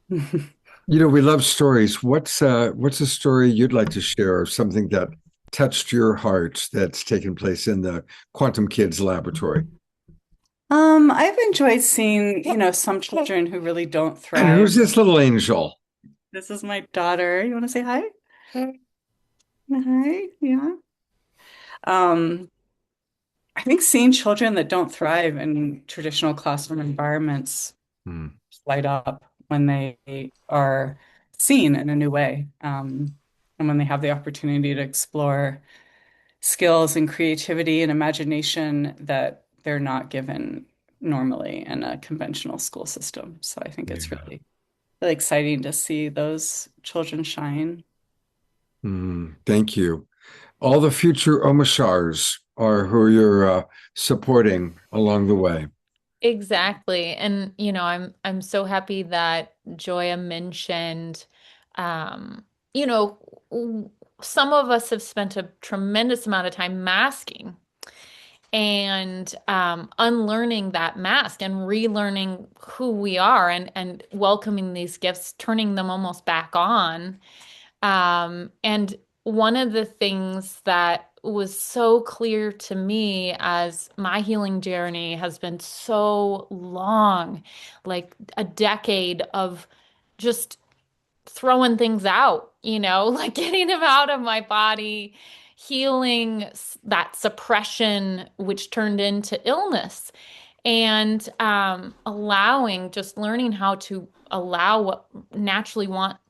We love stories. What's a story you'd like to share, something that touched your heart that's taken place in the Quantum Kids Laboratory? I've enjoyed seeing, some children who really don't thrive. And who's this little angel? This is my daughter. You want to say hi? Hi, yeah. I think seeing children that don't thrive in traditional classroom environments light up when they are seen in a new way, and when they have the opportunity to explore skills and creativity and imagination that they're not given normally in a conventional school system. So I think it's really, really exciting to see those children shine. Thank you. All the future Omashars are who you're supporting along the way. Exactly. And I'm so happy that Joia mentioned some of us have spent a tremendous amount of time masking and unlearning that mask and relearning who we are and welcoming these gifts, turning them almost back on. And one of the things that was so clear to me as my healing journey has been so long, like a decade of just throwing things out, like getting them out of my body, healing that suppression, which turned into illness, and just learning how to allow what naturally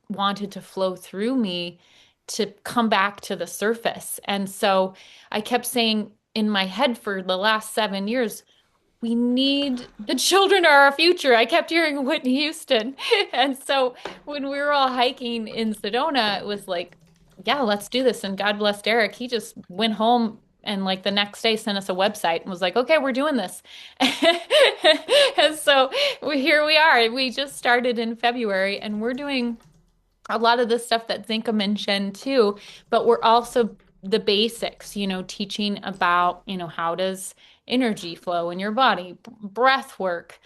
wanted to flow through me to come back to the surface. And so I kept saying in my head for the last 7 years, the children are our future. I kept hearing Whitney Houston. And so when we were all hiking in Sedona, it was like, yeah, let's do this. And God bless Derek. He just went home and like the next day sent us a website and was like, okay, we're doing this. And so here we are. We just started in February and we're doing a lot of the stuff that Zenka mentioned too, but we're also the basics, teaching about, how does energy flow in your body, breath work,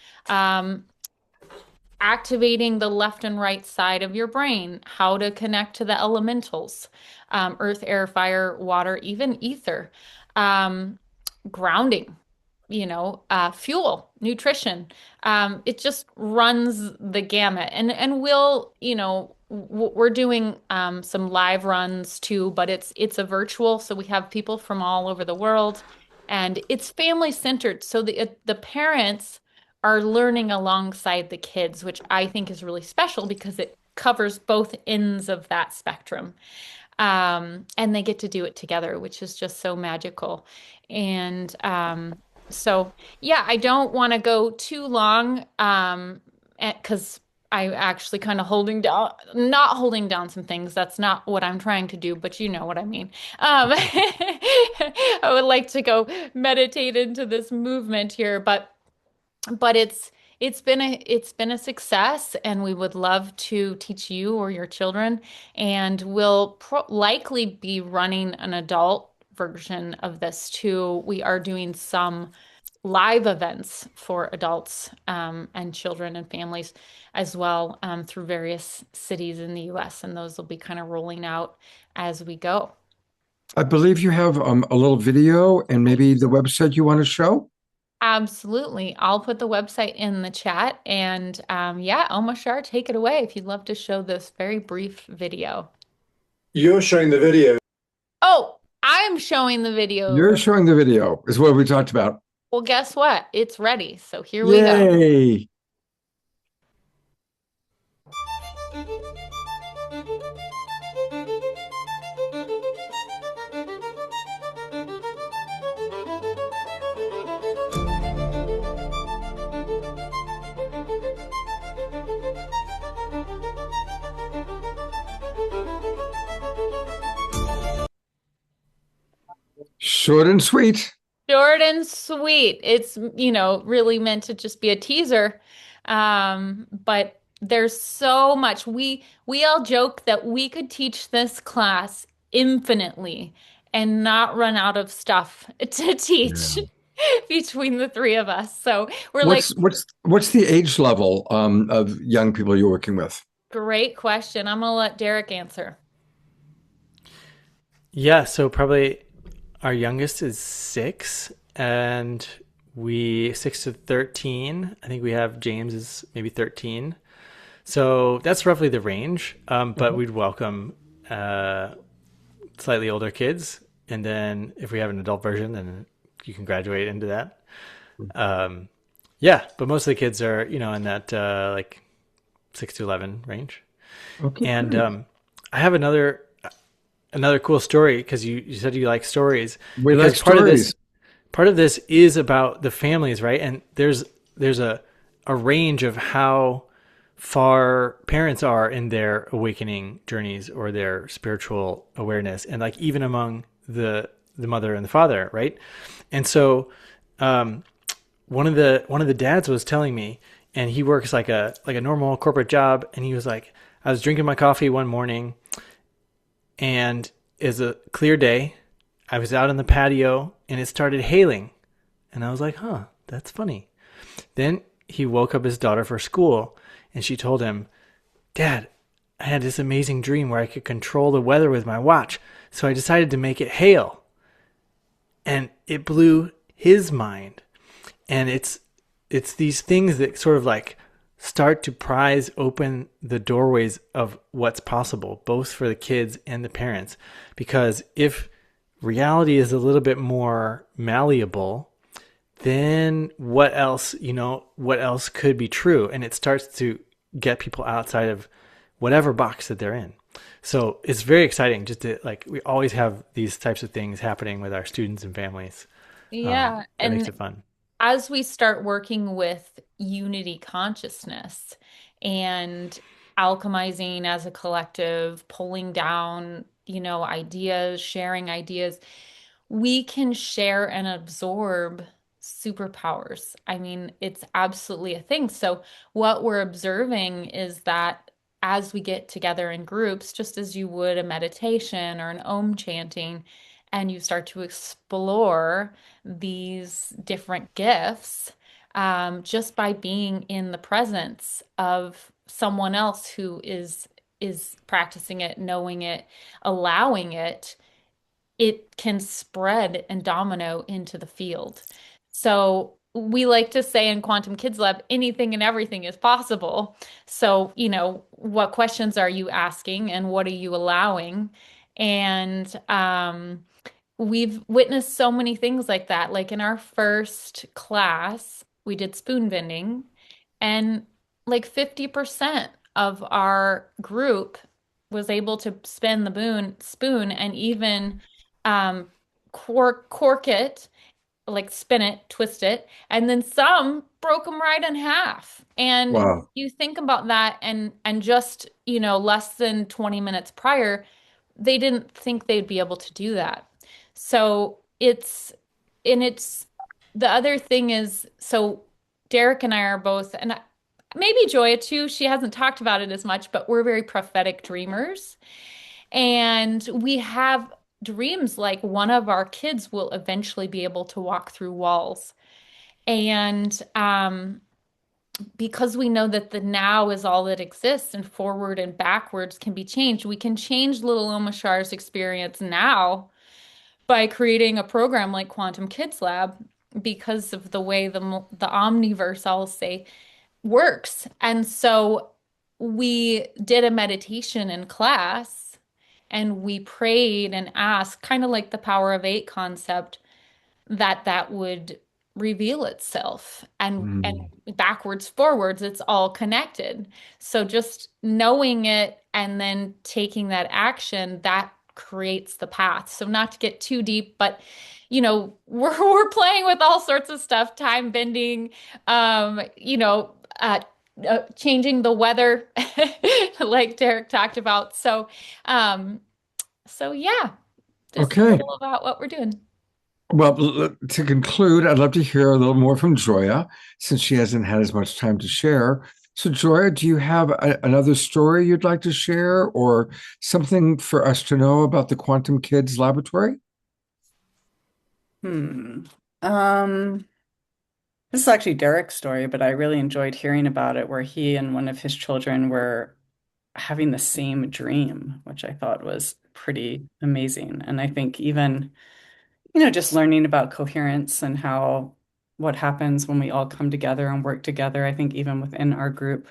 activating the left and right side of your brain, how to connect to the elementals, earth, air, fire, water, even ether, grounding, fuel, nutrition. It just runs the gamut. And we're doing some live runs too, but it's a virtual, so we have people from all over the world, and it's family centered. So the parents are learning alongside the kids, which I think is really special because it covers both ends of that spectrum. And they get to do it together, which is just so magical. And so, yeah, I don't want to go too long because I'm actually kind of holding down, not holding down some things. That's not what I'm trying to do, but you know what I mean. I would like to go meditate into this movement here, but it's been a success, and we would love to teach you or your children, and we'll likely be running an adult version of this too. We are doing some live events for adults and children and families as well through various cities in the US, and those will be kind of rolling out as we go. I believe you have a little video and maybe the website you want to show. Absolutely. I'll put the website in the chat. And yeah, Omashar, take it away if you'd love to show this very brief video. You're showing the video. Oh, I'm showing the video. You're showing the video, is what we talked about. Well, guess what? It's ready. So here we go. Yay! Short and sweet. Short and sweet. It's, really meant to just be a teaser. But there's so much. We all joke that we could teach this class infinitely and not run out of stuff to teach between the three of us. So we're What's the age level of young people you're working with? great question. I'm gonna let Derek answer. Yeah, so probably our youngest is 6, and we 6 to 13. I think we have James is maybe 13. So that's roughly the range. But we'd welcome slightly older kids, and then if we have an adult version, then you can graduate into that. Yeah, but most of the kids are, in that like 6 to 11 range. Okay. And I have another cool story, because you said you like stories. We like stories. Part of this is about the families, right? And there's a range of how far parents are in their awakening journeys or their spiritual awareness, and like even among the mother and the father, right? And so one of the dads was telling me, and he works like a normal corporate job, and he was like, I was drinking my coffee one morning, and it's a clear day. I was out on the patio, and it started hailing, and I was like, huh, that's funny. Then he woke up his daughter for school, and she told him, Dad, I had this amazing dream where I could control the weather with my watch, so I decided to make it hail. And it blew his mind. And it's these things that sort of like start to prise open the doorways of what's possible, both for the kids and the parents. Because if reality is a little bit more malleable, then what else could be true? And it starts to get people outside of whatever box that they're in. So it's very exciting just to, like, we always have these types of things happening with our students and families. Yeah, That and makes it fun. as we start working with unity consciousness and alchemizing as a collective, pulling down, ideas, sharing ideas, we can share and absorb superpowers. I mean, it's absolutely a thing. So, what we're observing is that as we get together in groups, just as you would a meditation or an Om chanting, and you start to explore these different gifts, just by being in the presence of someone else who is practicing it, knowing it, allowing it, it can spread and domino into the field. So we like to say in Quantum Kids Lab, anything and everything is possible. So, what questions are you asking and what are you allowing? And we've witnessed so many things like that. Like in our first class, we did spoon bending, and like 50% of our group was able to spin the spoon and even cork it, like spin it, twist it, and then some broke them right in half. And Wow. you think about that, and just, less than 20 minutes prior, they didn't think they'd be able to do that. So it's the other thing is, so Derek and I are both, and maybe Joia too, she hasn't talked about it as much, but we're very prophetic dreamers. And we have dreams like one of our kids will eventually be able to walk through walls. And because we know that the now is all that exists and forward and backwards can be changed, we can change little Omashar's experience now by creating a program like Quantum Kids Lab because of the way the omniverse, I'll say, works. And so we did a meditation in class and we prayed and asked, kind of like the power of eight concept, that would reveal itself, and backwards forwards it's all connected. So just knowing it and then taking that action, that creates the path. So not to get too deep, but we're playing with all sorts of stuff, time bending, changing the weather like Derek talked about. So yeah, just a Okay. little about what we're doing. Well, to conclude, I'd love to hear a little more from Joia, since she hasn't had as much time to share. So, Joia, do you have another story you'd like to share, or something for us to know about the Quantum Kids Laboratory? This is actually Derek's story, but I really enjoyed hearing about it, where he and one of his children were having the same dream, which I thought was pretty amazing. And I think even just learning about coherence and what happens when we all come together and work together. I think even within our group,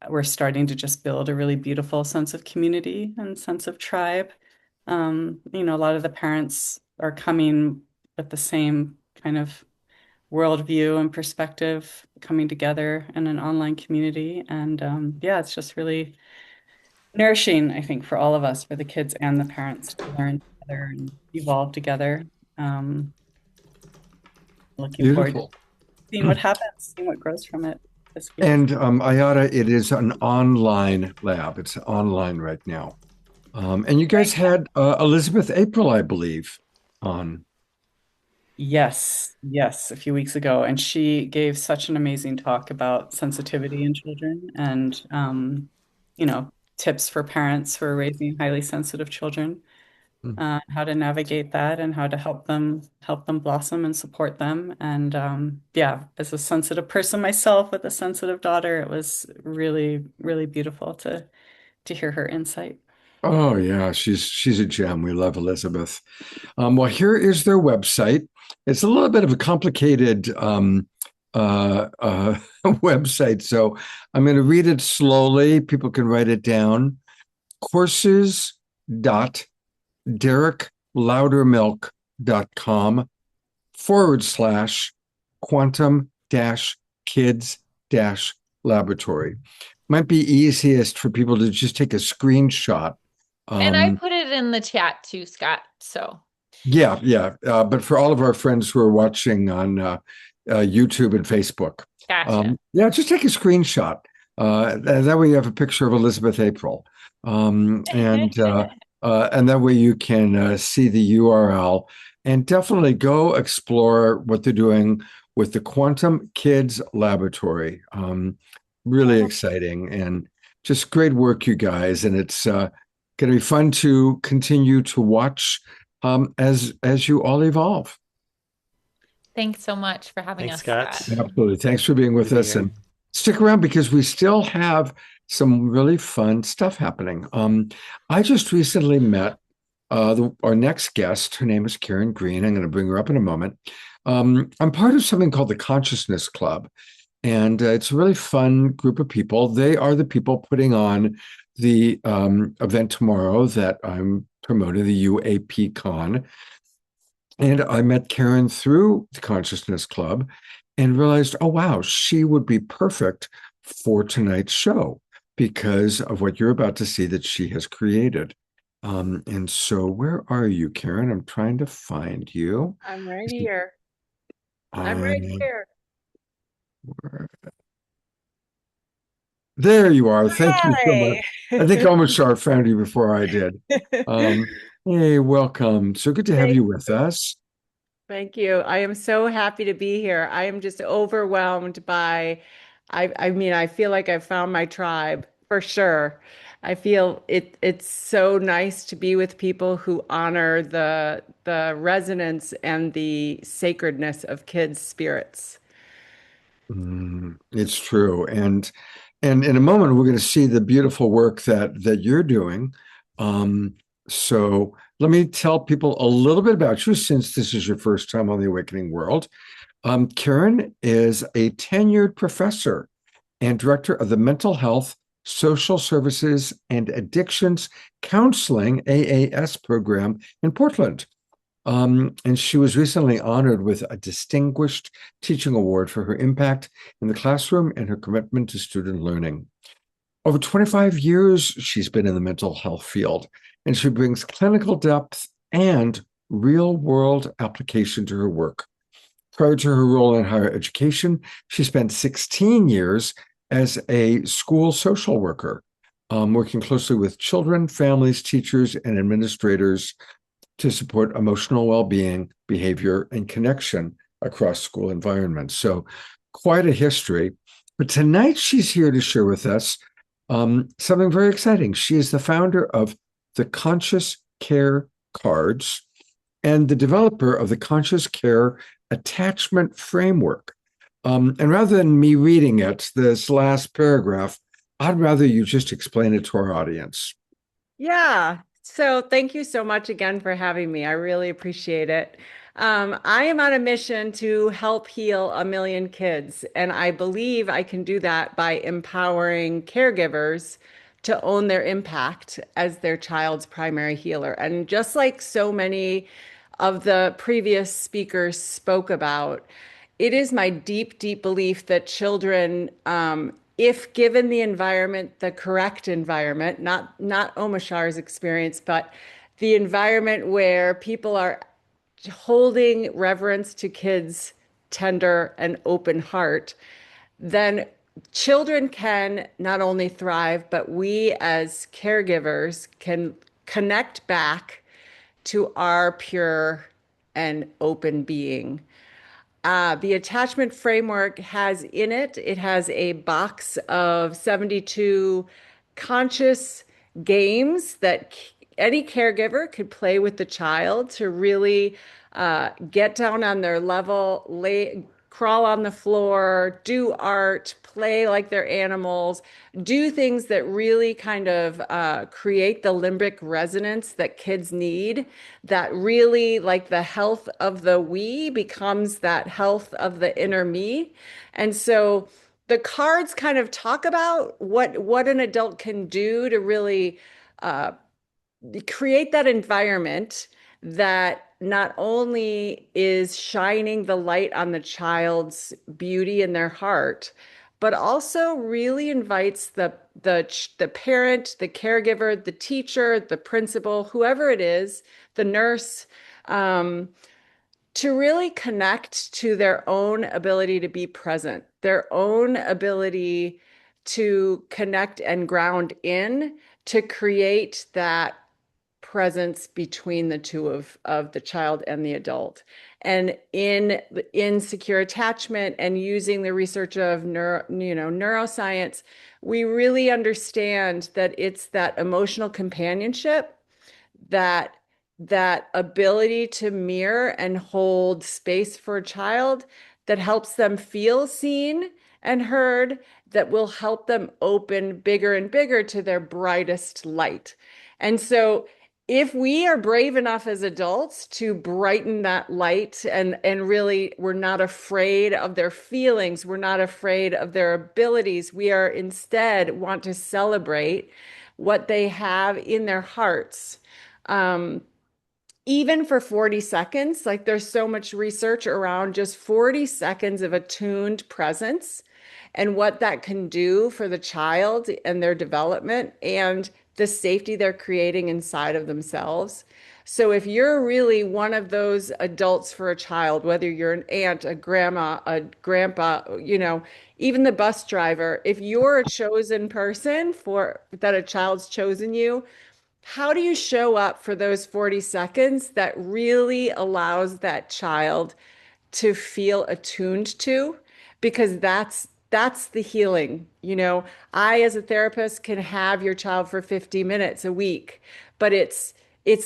we're starting to just build a really beautiful sense of community and sense of tribe. A lot of the parents are coming with the same kind of worldview and perspective, coming together in an online community. And yeah, it's just really nourishing, I think, for all of us, for the kids and the parents, to learn together and evolve together. Looking forward to seeing what happens, seeing what grows from it this week. And Ayada, it is an online lab. It's online right now. And you guys had Elizabeth April, I believe, on. Yes, a few weeks ago. And she gave such an amazing talk about sensitivity in children and, tips for parents who are raising highly sensitive children. How to navigate that and how to help them blossom and support them. And yeah, as a sensitive person myself with a sensitive daughter, it was really, really beautiful to hear her insight. Oh yeah, she's a gem. We love Elizabeth. Well, here is their website. It's a little bit of a complicated website, so I'm going to read it slowly. People can write it down. courses.derekloudermilk.com/quantum-kids-laboratory. Might be easiest for people to just take a screenshot. And I put it in the chat too, Scott. So yeah. But for all of our friends who are watching on YouTube and Facebook, gotcha. Just take a screenshot. That way you have a picture of Elizabeth April, and that way you can see the URL, and definitely go explore what they're doing with the Quantum Kids Laboratory. Really exciting and just great work, you guys. And it's going to be fun to continue to watch as you all evolve. Thanks so much for having us, Scott. Absolutely. Thanks for being with us. And stick around because we still have some really fun stuff happening. I just recently met our next guest. Her name is Karen Green. I'm going to bring her up in a moment. I'm part of something called the Consciousness Club. And it's a really fun group of people. They are the people putting on the event tomorrow that I'm promoting, the UAP Con. And I met Karen through the Consciousness Club and realized, oh, wow, she would be perfect for tonight's show because of what you're about to see that she has created. And so where are you, Karen? I'm trying to find you. I'm right here. I'm right here. There you are. Thank you so much. Hi. I think Omashar found you before I did. Hey, welcome. So good to have you with us. Thank you. I am so happy to be here. I am just overwhelmed by, I mean, I feel like I've found my tribe for sure. I feel it's so nice to be with people who honor the resonance and the sacredness of kids' spirits. It's true. And in a moment we're going to see the beautiful work that you're doing. So let me tell people a little bit about you since this is your first time on the Awakening World. Karen is a tenured professor and director of the Mental Health, Social Services, and Addictions Counseling AAS program in Portland. And she was recently honored with a Distinguished Teaching Award for her impact in the classroom and her commitment to student learning. Over 25 years, she's been in the mental health field, and she brings clinical depth and real-world application to her work. Prior to her role in higher education, she spent 16 years as a school social worker, working closely with children, families, teachers, and administrators to support emotional well-being, behavior, and connection across school environments. So quite a history. But tonight she's here to share with us something very exciting. She is the founder of the Conscious Care Cards and the developer of the Conscious Care Attachment Framework. And rather than me reading it, this last paragraph, I'd rather you just explain it to our audience. Yeah. So thank you so much again for having me. I really appreciate it. I am on a mission to help heal 1 million kids, and I believe I can do that by empowering caregivers to own their impact as their child's primary healer. And just like so many of the previous speakers spoke about, it is my deep, deep belief that children, if given the environment, the correct environment, not Omashar's experience, but the environment where people are holding reverence to kids' tender and open heart, then children can not only thrive, but we as caregivers can connect back to our pure and open being. The attachment framework has in it, it has a box of 72 conscious games that any caregiver could play with the child to really get down on their level, crawl on the floor, do art, play like they're animals, do things that really kind of create the limbic resonance that kids need, that really, like, the health of the we becomes that health of the inner me. And so the cards kind of talk about what an adult can do to really create that environment that not only is shining the light on the child's beauty in their heart, but also really invites the parent, the caregiver, the teacher, the principal, whoever it is, the nurse, to really connect to their own ability to be present, their own ability to connect and ground in, to create that presence between the two of the child and the adult. And in secure attachment and using the research of neuroscience, we really understand that it's that emotional companionship, that ability to mirror and hold space for a child that helps them feel seen and heard, that will help them open bigger and bigger to their brightest light. And so if we are brave enough as adults to brighten that light and really, we're not afraid of their feelings, we're not afraid of their abilities, we are instead want to celebrate what they have in their hearts. Even for 40 seconds, like, there's so much research around just 40 seconds of attuned presence and what that can do for the child and their development and the safety they're creating inside of themselves. So if you're really one of those adults for a child, whether you're an aunt, a grandma, a grandpa, even the bus driver, if you're a chosen person for that a child's chosen you, how do you show up for those 40 seconds that really allows that child to feel attuned to? Because that's the healing. I as a therapist can have your child for 50 minutes a week, but it's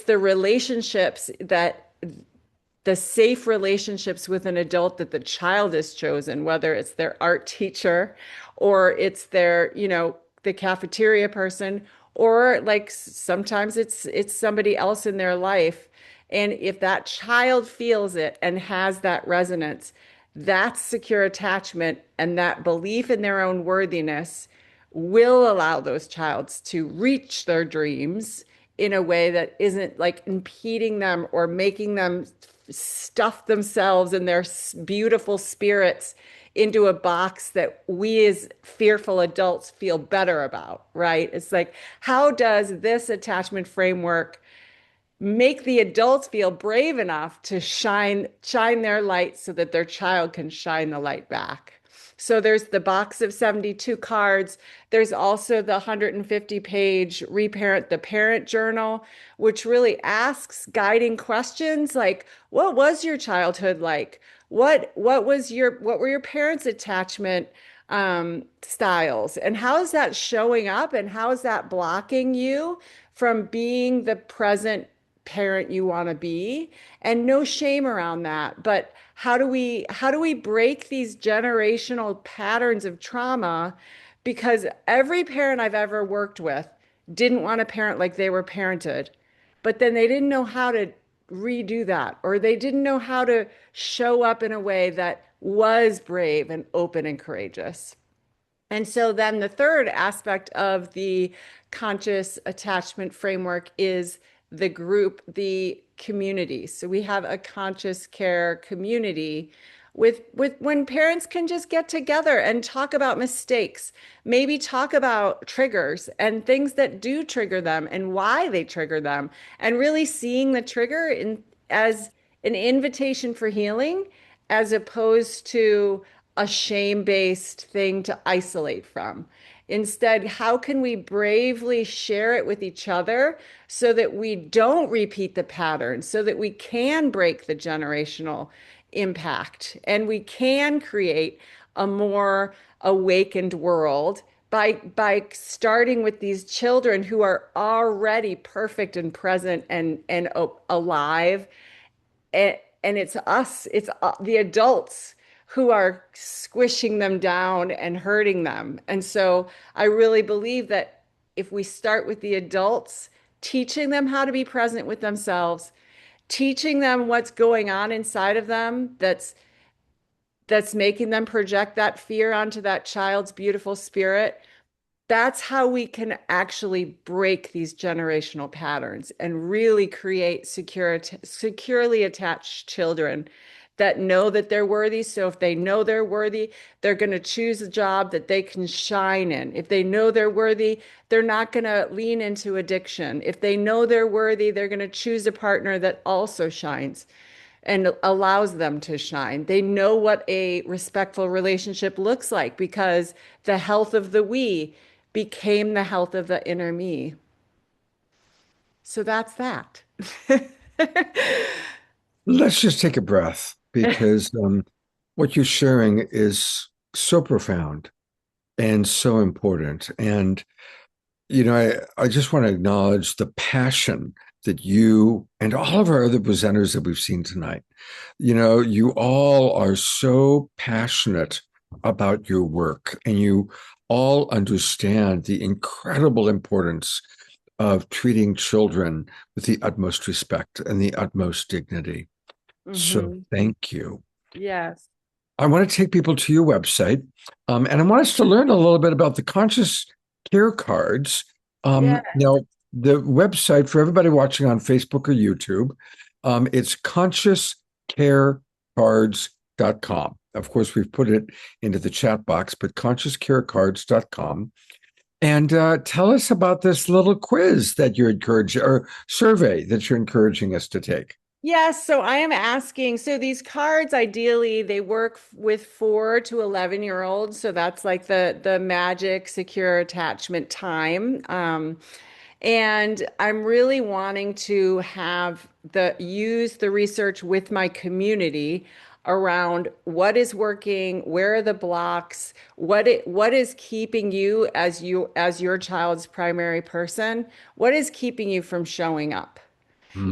the relationships that the safe relationships with an adult that the child has chosen, whether it's their art teacher or it's their, the cafeteria person, or like sometimes it's somebody else in their life. And if that child feels it and has that resonance, that's secure attachment, and that belief in their own worthiness will allow those childs to reach their dreams in a way that isn't like impeding them or making them stuff themselves and their beautiful spirits into a box that we as fearful adults feel better about, right? It's like, how does this attachment framework make the adults feel brave enough to shine their light so that their child can shine the light back? So there's the box of 72 cards. There's also the 150-page Reparent the Parent journal, which really asks guiding questions like, what was your childhood like? What were your parents' attachment styles? And how is that showing up? And how is that blocking you from being the present parent you want to be? And no shame around that. But how do we break these generational patterns of trauma? Because every parent I've ever worked with didn't want to parent like they were parented, but then they didn't know how to redo that, or they didn't know how to show up in a way that was brave and open and courageous. And so then the third aspect of the conscious attachment framework is the group, the community. So we have a conscious care community with when parents can just get together and talk about mistakes, maybe talk about triggers and things that do trigger them and why they trigger them, and really seeing the trigger as an invitation for healing as opposed to a shame-based thing to isolate from. Instead, how can we bravely share it with each other so that we don't repeat the pattern, so that we can break the generational impact and we can create a more awakened world by starting with these children who are already perfect and present and alive. And it's us, it's the adults who are squishing them down and hurting them. And so I really believe that if we start with the adults, teaching them how to be present with themselves, teaching them what's going on inside of them that's making them project that fear onto that child's beautiful spirit, that's how we can actually break these generational patterns and really create securely attached children that know that they're worthy. So if they know they're worthy, they're going to choose a job that they can shine in. If they know they're worthy, they're not going to lean into addiction. If they know they're worthy, they're going to choose a partner that also shines and allows them to shine. They know what a respectful relationship looks like because the health of the we became the health of the inner me. So that's that. Let's just take a breath because what you're sharing is so profound and so important. And, I just want to acknowledge the passion that you and all of our other presenters that we've seen tonight, you all are so passionate about your work, and you all understand the incredible importance of treating children with the utmost respect and the utmost dignity. So thank you. Yes. I want to take people to your website, and I want us to learn a little bit about the conscious care cards. Now, the website for everybody watching on Facebook or YouTube, it's consciouscarecards.com. consciouscarecards.com. Of course, we've put it into the chat box, but consciouscarecards.com. And tell us about this little quiz that you're encouraging, or survey that you're encouraging us to take. Yes, so I am asking, so these cards ideally they work with 4 to 11-year-olds, so that's like the magic secure attachment time. And I'm really wanting to have use the research with my community around what is working, where are the blocks, what is keeping you as your child's primary person, what is keeping you from showing up?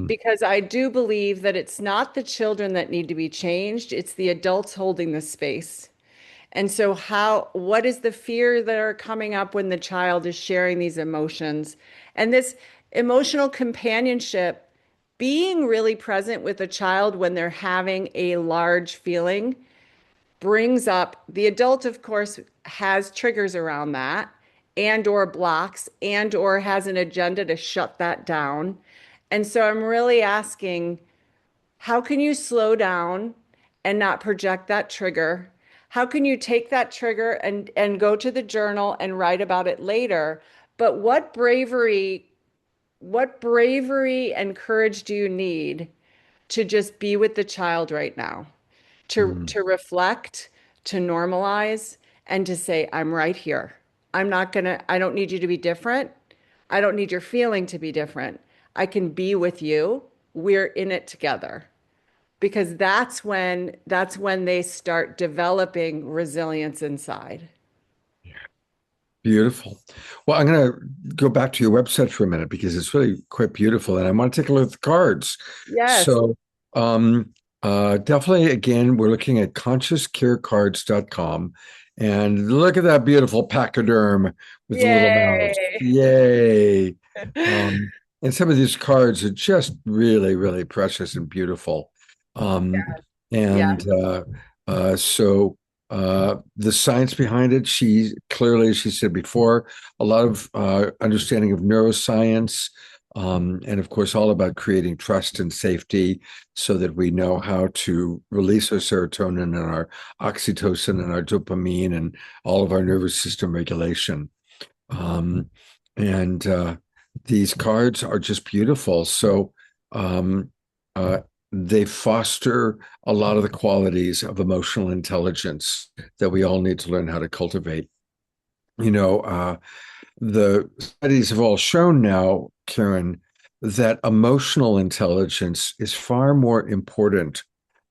Because I do believe that it's not the children that need to be changed, it's the adults holding the space. And so what is the fear that are coming up when the child is sharing these emotions? And this emotional companionship, being really present with a child when they're having a large feeling brings up the adult, of course, has triggers around that and or blocks and or has an agenda to shut that down. And so I'm really asking, how can you slow down and not project that trigger? How can you take that trigger and go to the journal and write about it later? But what bravery and courage do you need to just be with the child right now? To reflect, to normalize, and to say, I'm right here. I don't need you to be different. I don't need your feeling to be different. I can be with you. We're in it together. Because that's when they start developing resilience inside. Beautiful. Well, I'm going to go back to your website for a minute because it's really quite beautiful, and I want to take a look at the cards. Yes. So, definitely, again, we're looking at consciouscarecards.com, and look at that beautiful pachyderm with the little mouse. Yay! And some of these cards are just really, really precious and beautiful. The science behind it, she clearly, as she said before, a lot of understanding of neuroscience, and of course, all about creating trust and safety so that we know how to release our serotonin and our oxytocin and our dopamine and all of our nervous system regulation. These cards are just beautiful. So they foster a lot of the qualities of emotional intelligence that we all need to learn how to cultivate. The studies have all shown now, Karen, that emotional intelligence is far more important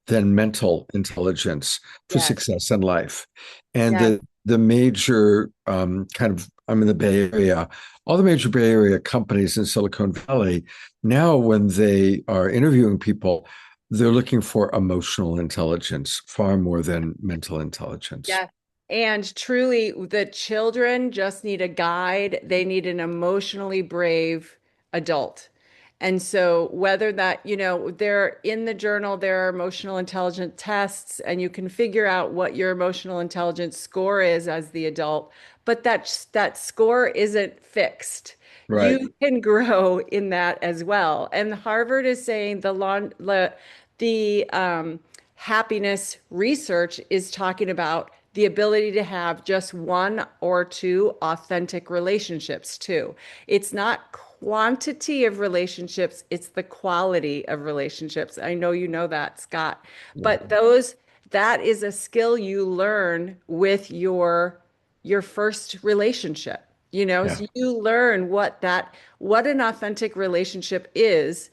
than mental intelligence for success in life. And the major I'm in the Bay Area, all the major Bay Area companies in Silicon Valley, now when they are interviewing people, they're looking for emotional intelligence far more than mental intelligence. Yeah. And truly, the children just need a guide. They need an emotionally brave adult. And so whether that, they're in the journal, there are emotional intelligence tests, and you can figure out what your emotional intelligence score is as the adult, but that score isn't fixed. Right. You can grow in that as well. And Harvard is saying the happiness research is talking about the ability to have just 1 or 2 authentic relationships too. It's not quantity of relationships, it's the quality of relationships. I know you know that, Scott. But that is a skill you learn with your first relationship. So you learn what an authentic relationship is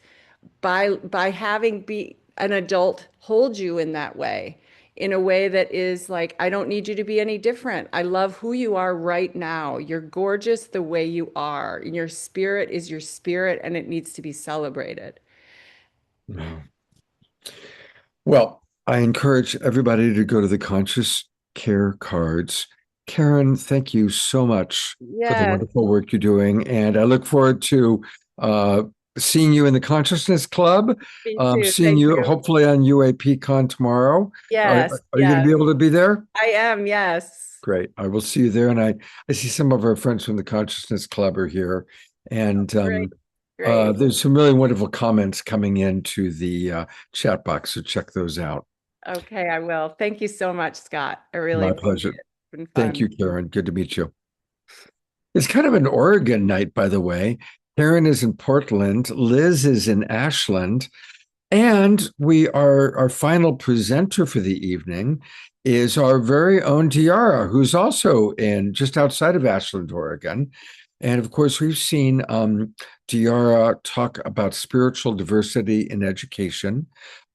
by having an adult hold you in that way, in a way that is like, I don't need you to be any different. I love who you are right now. You're gorgeous the way you are. And your spirit is your spirit, and it needs to be celebrated. Well, I encourage everybody to go to the Conscious Care Cards. Karen, thank you so much for the wonderful work you're doing. And I look forward to seeing you in the Consciousness Club, seeing you hopefully on UAPCon tomorrow. Yes. Are you going to be able to be there? I am, yes. Great. I will see you there. And I see some of our friends from the Consciousness Club are here. And Great. there's some really wonderful comments coming into the chat box, so check those out. Okay, I will. Thank you so much, Scott. I really My appreciate pleasure. it. It's been Thank fun. you, Karen. Good to meet you. It's kind of an Oregon night, by the way. Karen is in Portland, Liz is in Ashland, and our final presenter for the evening is our very own DeArah, who's also in just outside of Ashland, Oregon. And of course, we've seen DeArah talk about spiritual diversity in education.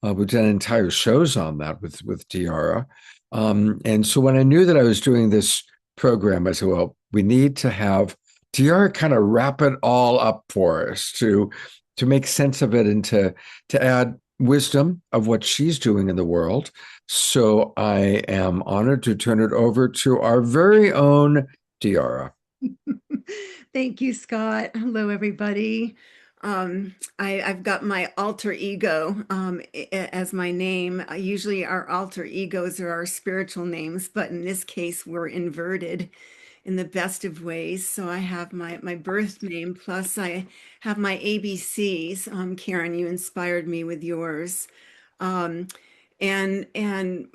We've done entire shows on that with DeArah. And so when I knew that I was doing this program, I said, well, we need to have DeArah kind of wrap it all up for us to make sense of it and to add wisdom of what she's doing in the world. So I am honored to turn it over to our very own DeArah. Thank you, Scott. Hello, everybody. I've got my alter ego as my name. Usually our alter egos are our spiritual names, but in this case, we're inverted in the best of ways. So I have my birth name, plus I have my ABCs. Karen, you inspired me with yours. And my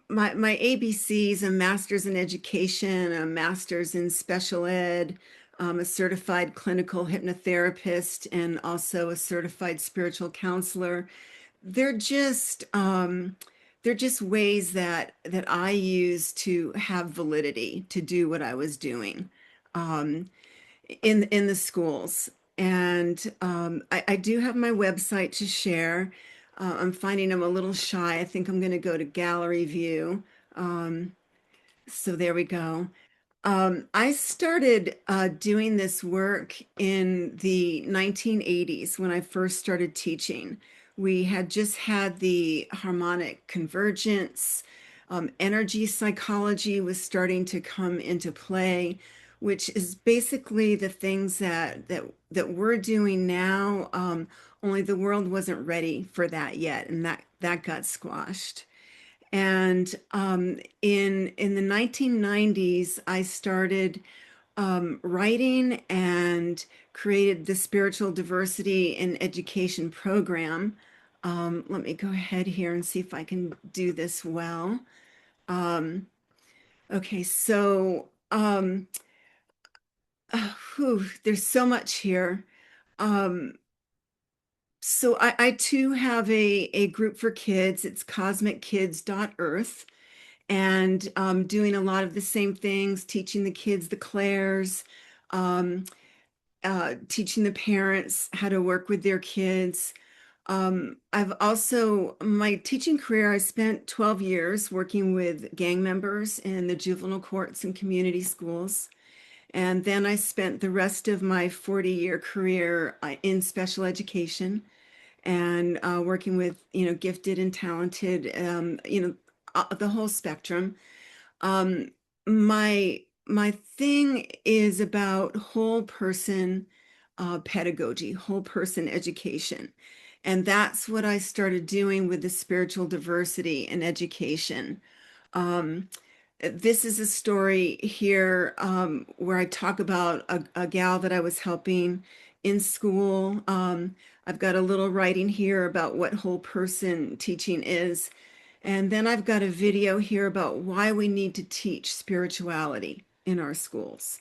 ABCs, a master's in education, a master's in special ed, a certified clinical hypnotherapist, and also a certified spiritual counselor. They're just ways that I use to have validity to do what I was doing in the schools. And I do have my website to share. I'm finding I'm a little shy. I think I'm going to go to gallery view. So there we go. I started doing this work in the 1980s when I first started teaching. We had just had the harmonic convergence. Energy psychology was starting to come into play, which is basically the things that we're doing now. Only the world wasn't ready for that yet, and that got squashed. And in the 1990s, I started writing and created the Spiritual Diversity in Education program. Let me go ahead here and see if I can do this well. Okay, so there's so much here. So I too have a group for kids. It's cosmickids.earth, and doing a lot of the same things, teaching the kids the clairs, teaching the parents how to work with their kids. I've also, my teaching career, I spent 12 years working with gang members in the juvenile courts and community schools. And then I spent the rest of my 40-year career in special education and working with, gifted and talented, the whole spectrum. My thing is about whole person pedagogy, whole person education. And that's what I started doing with the spiritual diversity in education. This is a story here where I talk about a gal that I was helping in school. I've got a little writing here about what whole person teaching is. And then I've got a video here about why we need to teach spirituality in our schools.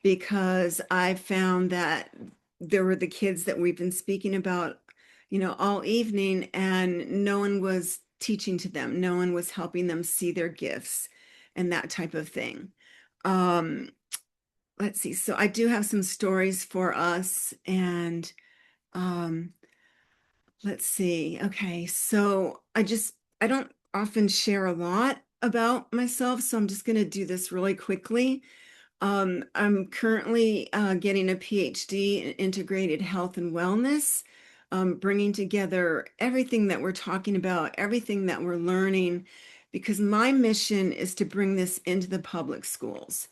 Because I found that there were the kids that we've been speaking about, all evening, and no one was teaching to them. No one was helping them see their gifts and that type of thing. Let's see. So I do have some stories for us, and let's see. Okay, so I don't often share a lot about myself, so I'm just going to do this really quickly. I'm currently getting a PhD in integrated health and wellness, bringing together everything that we're talking about, everything that we're learning, because my mission is to bring this into the public schools.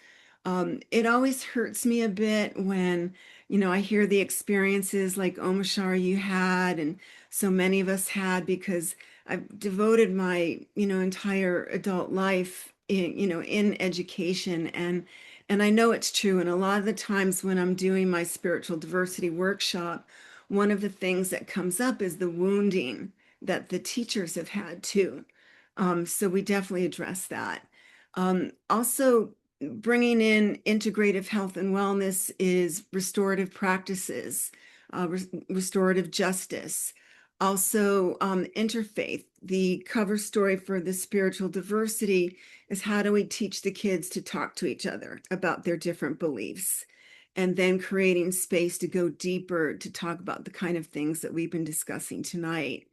It always hurts me a bit when, I hear the experiences like Omashar you had and so many of us had, because I've devoted my, entire adult life in education, and I know it's true. And a lot of the times when I'm doing my spiritual diversity workshop, one of the things that comes up is the wounding that the teachers have had too. So we definitely address that. Also, bringing in integrative health and wellness is restorative practices, restorative justice. Also, interfaith. The cover story for the spiritual diversity is how do we teach the kids to talk to each other about their different beliefs, and then creating space to go deeper to talk about the kind of things that we've been discussing tonight.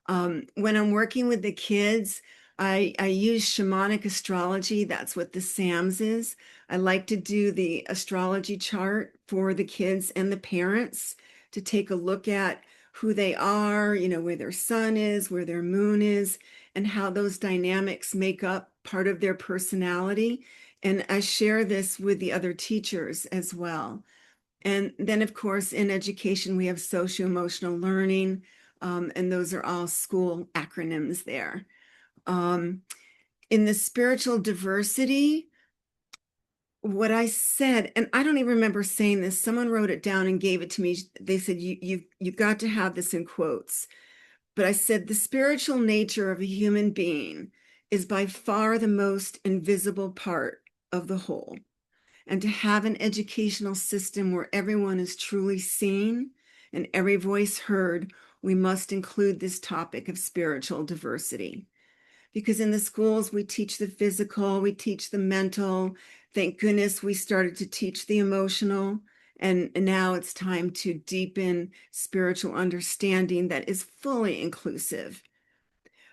When I'm working with the kids, I use shamanic astrology. That's what the SAMS is. I like to do the astrology chart for the kids and the parents to take a look at who they are, where their sun is, where their moon is, and how those dynamics make up part of their personality. And I share this with the other teachers as well. And then, of course, in education, we have socio-emotional learning, and those are all school acronyms there. In the spiritual diversity, what I said, and I don't even remember saying this, someone wrote it down and gave it to me. They said, you got to have this in quotes. But I said, the spiritual nature of a human being is by far the most invisible part of the whole. And to have an educational system where everyone is truly seen and every voice heard, we must include this topic of spiritual diversity. Because in the schools, we teach the physical, we teach the mental. Thank goodness we started to teach the emotional. And now it's time to deepen spiritual understanding that is fully inclusive.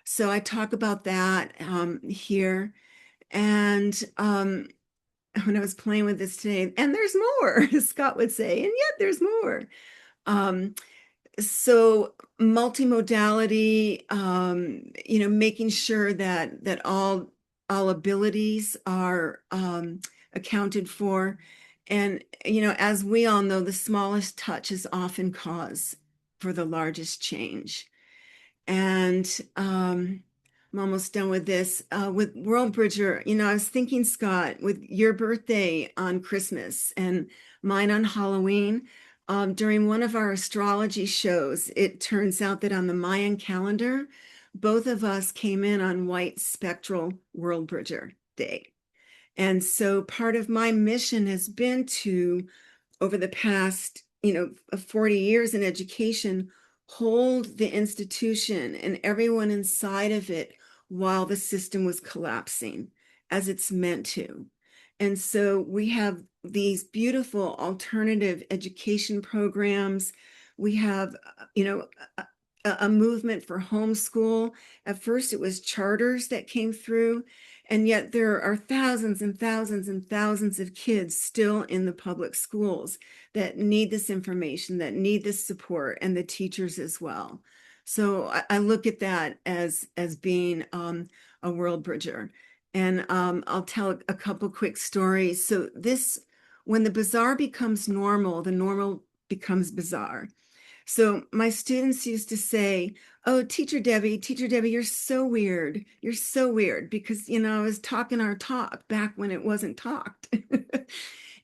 So I talk about that here. And when I was playing with this today, and there's more, Scott would say, and yet there's more. So multimodality, making sure that all abilities are accounted for. And, as we all know, the smallest touch is often cause for the largest change. And I'm almost done with this. With World Bridger, I was thinking, Scott, with your birthday on Christmas and mine on Halloween, during one of our astrology shows, it turns out that on the Mayan calendar, both of us came in on white spectral World Bridger Day. And so part of my mission has been to, over the past, 40 years in education, hold the institution and everyone inside of it while the system was collapsing, as it's meant to. And so we have these beautiful alternative education programs. We have, a movement for homeschool. At first, it was charters that came through, and yet there are thousands and thousands and thousands of kids still in the public schools that need this information, that need this support, and the teachers as well. So I look at that as being a world bridger. And I'll tell a couple quick stories. So when the bizarre becomes normal, the normal becomes bizarre. So my students used to say, "Oh, Teacher Debbie, you're so weird. You're so weird," because, I was talking our talk back when it wasn't talked.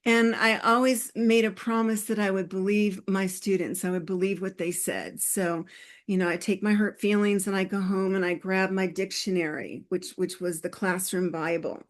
And I always made a promise that I would believe my students. I would believe what they said. So, I take my hurt feelings and I go home and I grab my dictionary, which was the classroom Bible.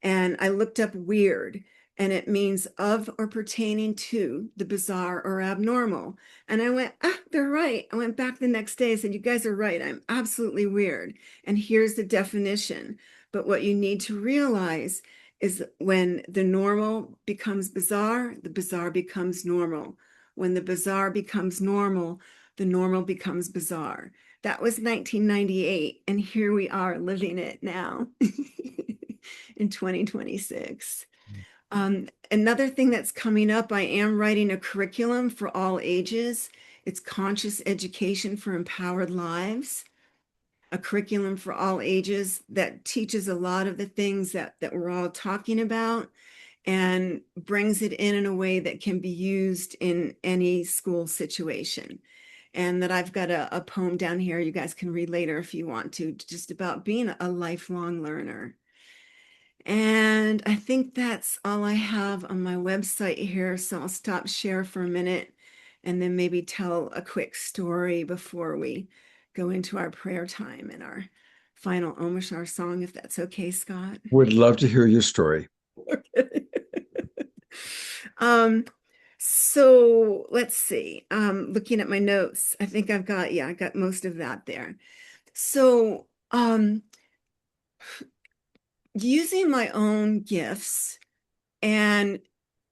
And I looked up weird, and it means of or pertaining to the bizarre or abnormal. And I went, they're right. I went back the next day and said, you guys are right. I'm absolutely weird. And here's the definition. But what you need to realize is when the normal becomes bizarre, the bizarre becomes normal. When the bizarre becomes normal, the normal becomes bizarre. That was 1998, and here we are living it now in 2026. Another thing that's coming up, I am writing a curriculum for all ages. It's conscious education for empowered lives. A curriculum for all ages that teaches a lot of the things that we're all talking about and brings it in a way that can be used in any school situation. And that I've got a poem down here you guys can read later if you want to, just about being a lifelong learner. And I think that's all I have on my website here. So I'll stop share for a minute and then maybe tell a quick story before we go into our prayer time and our final Omashar song, if that's okay, Scott. Would love to hear your story. Okay. So let's see. Looking at my notes, I think I got most of that there. So, using my own gifts and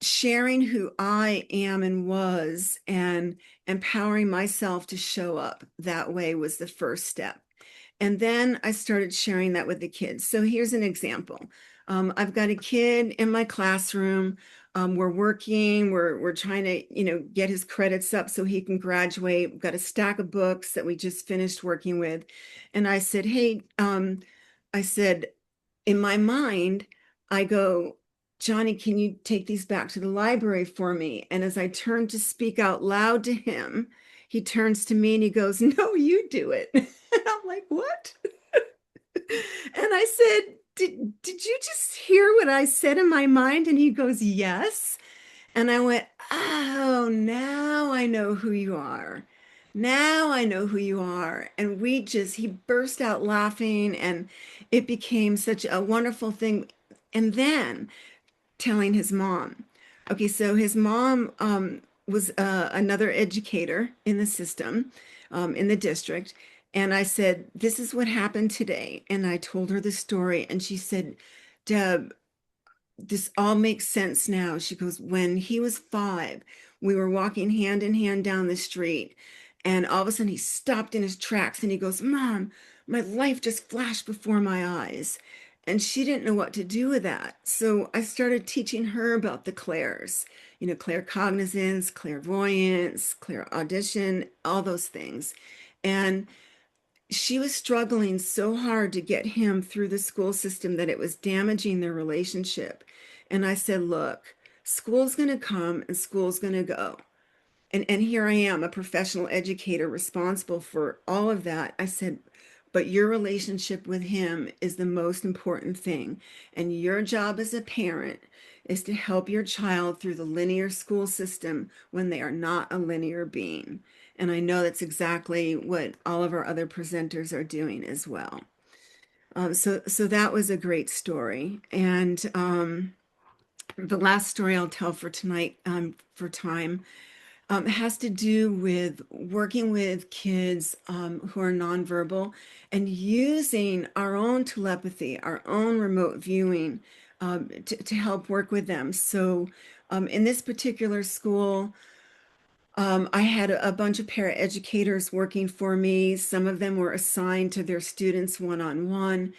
sharing who I am and was and empowering myself to show up that way was the first step. And then I started sharing that with the kids. So here's an example. I've got a kid in my classroom. We're working, we're trying to, get his credits up so he can graduate. We've got a stack of books that we just finished working with. And I said, hey, I said, in my mind, I go, Johnny, can you take these back to the library for me? And as I turn to speak out loud to him, he turns to me and he goes, no, you do it. And I'm like, what? And I said, did you just hear what I said in my mind? And he goes, yes. And I went, oh, now I know who you are. Now I know who you are. And he burst out laughing and it became such a wonderful thing. And then telling his mom. Okay, so his mom was another educator in the system, in the district. And I said, this is what happened today. And I told her the story. And she said, Deb, this all makes sense now. She goes, when he was 5, we were walking hand in hand down the street. And all of a sudden he stopped in his tracks and he goes, Mom, my life just flashed before my eyes. And she didn't know what to do with that. So I started teaching her about the clairs, claircognizance, clairvoyance, clairaudition, all those things. And she was struggling so hard to get him through the school system that it was damaging their relationship. And I said, look, school's going to come and school's going to go. And here I am, a professional educator responsible for all of that. I said, but your relationship with him is the most important thing. And your job as a parent is to help your child through the linear school system when they are not a linear being. And I know that's exactly what all of our other presenters are doing as well. So that was a great story. And the last story I'll tell for tonight, for time, has to do with working with kids who are nonverbal and using our own telepathy, our own remote viewing to help work with them. So in this particular school, I had a bunch of paraeducators working for me. Some of them were assigned to their students one-on-one.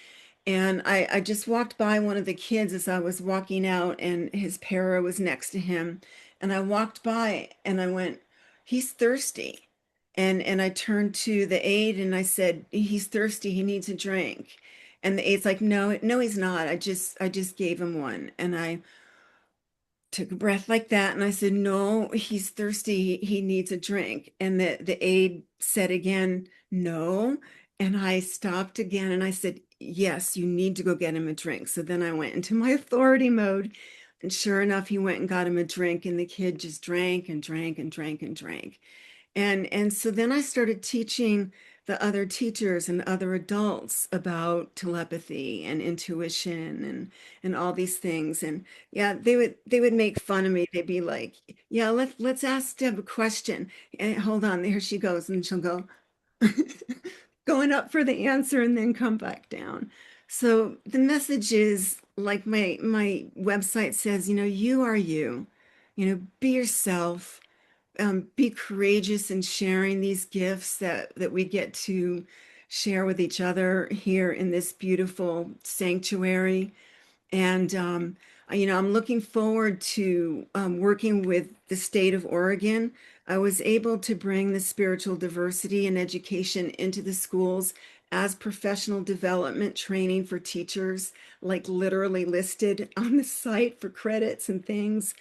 And I just walked by one of the kids as I was walking out, and his para was next to him. And I walked by and I went, he's thirsty. And I turned to the aide and I said, he's thirsty, he needs a drink. And the aide's like, no, he's not. I just gave him one. And I took a breath like that and I said, no, he's thirsty, he needs a drink. And the aide said again, no. And I stopped again and I said, yes, you need to go get him a drink. So then I went into my authority mode. And sure enough, he went and got him a drink, and the kid just drank and drank and drank and drank. And so then I started teaching the other teachers and other adults about telepathy and intuition and all these things. And yeah, they would make fun of me. They'd be like, yeah, let's ask Deb a question. And hold on, there she goes, and she'll go going up for the answer and then come back down. So the message is, like my website says, you are you, be yourself, be courageous in sharing these gifts that we get to share with each other here in this beautiful sanctuary. And, I'm looking forward to working with the state of Oregon. I was able to bring the spiritual diversity and education into the schools as professional development training for teachers, like literally listed on the site for credits and things.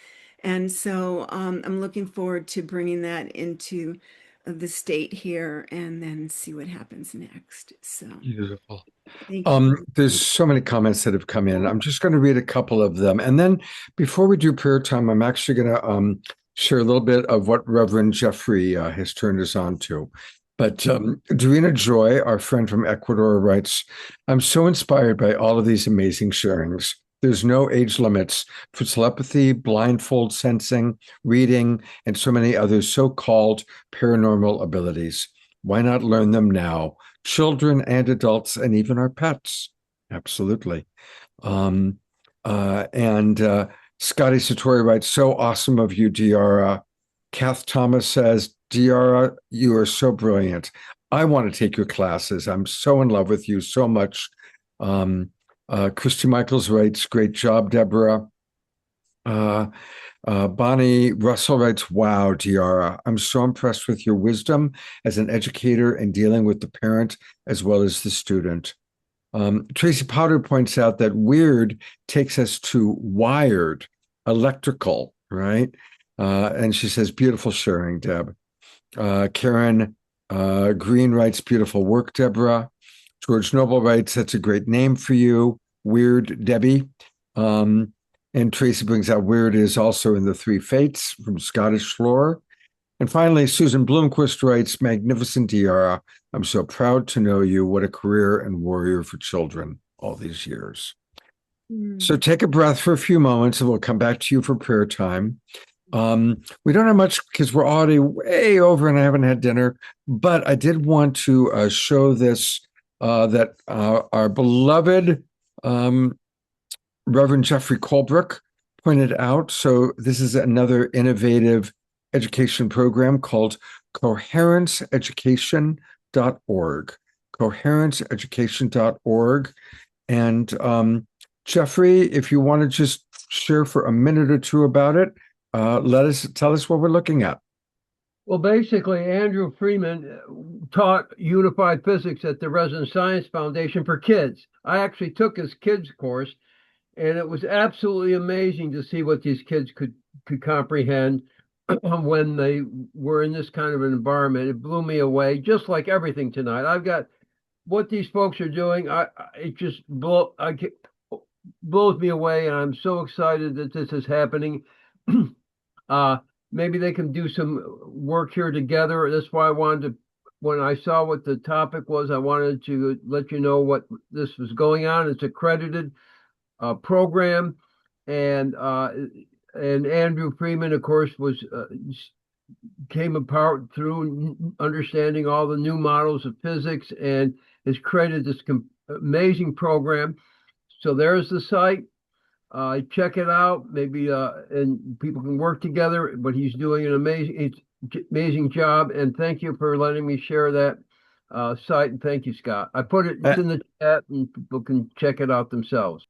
And so I'm looking forward to bringing that into the state here and then see what happens next. So beautiful. Thank you. There's so many comments that have come in. I'm just going to read a couple of them. And then before we do prayer time, I'm actually going to share a little bit of what Reverend Jeffrey has turned us on to. But Dorina Joy, our friend from Ecuador, writes, I'm so inspired by all of these amazing sharings. There's no age limits for telepathy, blindfold sensing, reading, and so many other so-called paranormal abilities. Why not learn them now? Children and adults, and even our pets. Absolutely. And Scotty Satori writes, so awesome of you, DeArah. Kath Thomas says, DeArah, you are so brilliant. I want to take your classes. I'm so in love with you so much. Christy Michaels writes, great job, Deborah. Bonnie Russell writes, wow, DeArah, I'm so impressed with your wisdom as an educator and dealing with the parent as well as the student. Tracy Powder points out that weird takes us to wired, electrical, right? And she says, beautiful sharing, Deb. Karen Green writes, beautiful work, Deborah. George Noble writes, that's a great name for you, Weird Debbie. And Tracy brings out weird is also in the Three Fates from Scottish lore. And finally, Susan Bloomquist writes, magnificent DeArah. I'm so proud to know you. What a career and warrior for children all these years. So take a breath for a few moments and we'll come back to you for prayer time. We don't have much because we're already way over and I haven't had dinner, but I did want to show this that our beloved Reverend Jeffrey Colebrook pointed out. So this is another innovative education program called coherenceeducation.org. Coherenceeducation.org. And Jeffrey, if you want to just share for a minute or two about it, tell us what we're looking at. Well, basically, Andrew Freeman taught unified physics at the Resonance Science Foundation for kids. I actually took his kids course, and it was absolutely amazing to see what these kids could comprehend when they were in this kind of an environment. It blew me away, just like everything tonight. I've got what these folks are doing. It just blows me away, and I'm so excited that this is happening. Maybe they can do some work here together. That's why I wanted to, when I saw what the topic was, I wanted to let you know what this was going on. It's accredited program, and Andrew Freeman, of course, came apart through understanding all the new models of physics and has created this amazing program. So there's the site. Check it out. Maybe and people can work together. But he's doing an amazing job. And thank you for letting me share that site. And thank you, Scott. I put it in the chat, and people can check it out themselves.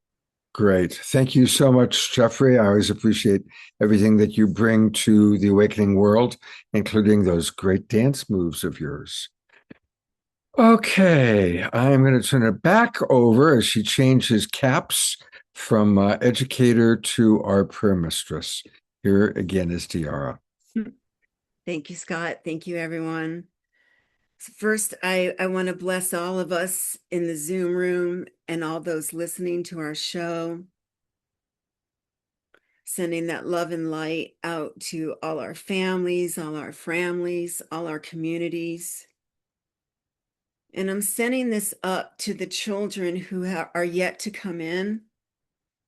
Great. Thank you so much, Jeffrey. I always appreciate everything that you bring to the awakening world, including those great dance moves of yours. Okay, I'm going to turn it back over as she changes caps from educator to our prayer mistress. Here again is DeArah. Thank you, Scott. Thank you, everyone. First, I want to bless all of us in the Zoom room and all those listening to our show, sending that love and light out to all our families, all our communities. And I'm sending this up to the children who are yet to come in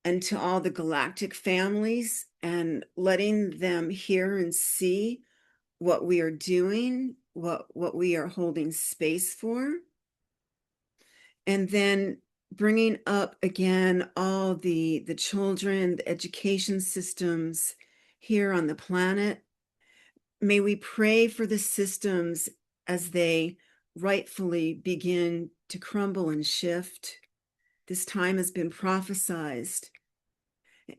and to all the galactic families, and letting them hear and see what we are doing, what we are holding space for. And then bringing up again all the children, the education systems here on the planet. May we pray for the systems as they rightfully begin to crumble and shift. This time has been prophesized.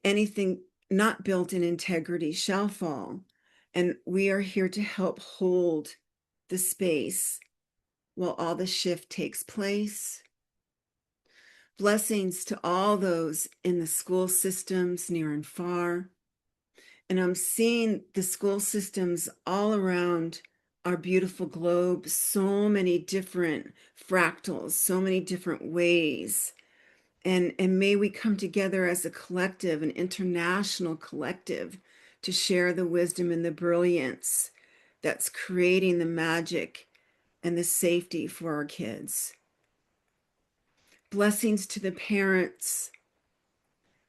Anything not built in integrity shall fall. And we are here to help hold the space while all the shift takes place. Blessings to all those in the school systems near and far. And I'm seeing the school systems all around our beautiful globe, so many different fractals, so many different ways. And may we come together as a collective, an international collective, to share the wisdom and the brilliance that's creating the magic and the safety for our kids. Blessings to the parents.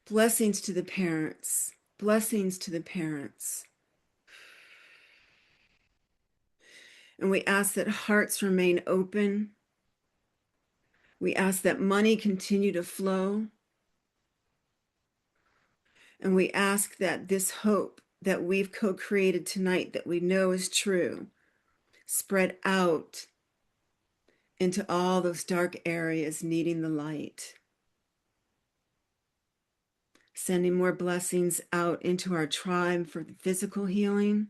Blessings to the parents. Blessings to the parents. And we ask that hearts remain open. We ask that money continue to flow. And we ask that this hope that we've co-created tonight, that we know is true, spread out into all those dark areas needing the light. Sending more blessings out into our tribe for physical healing,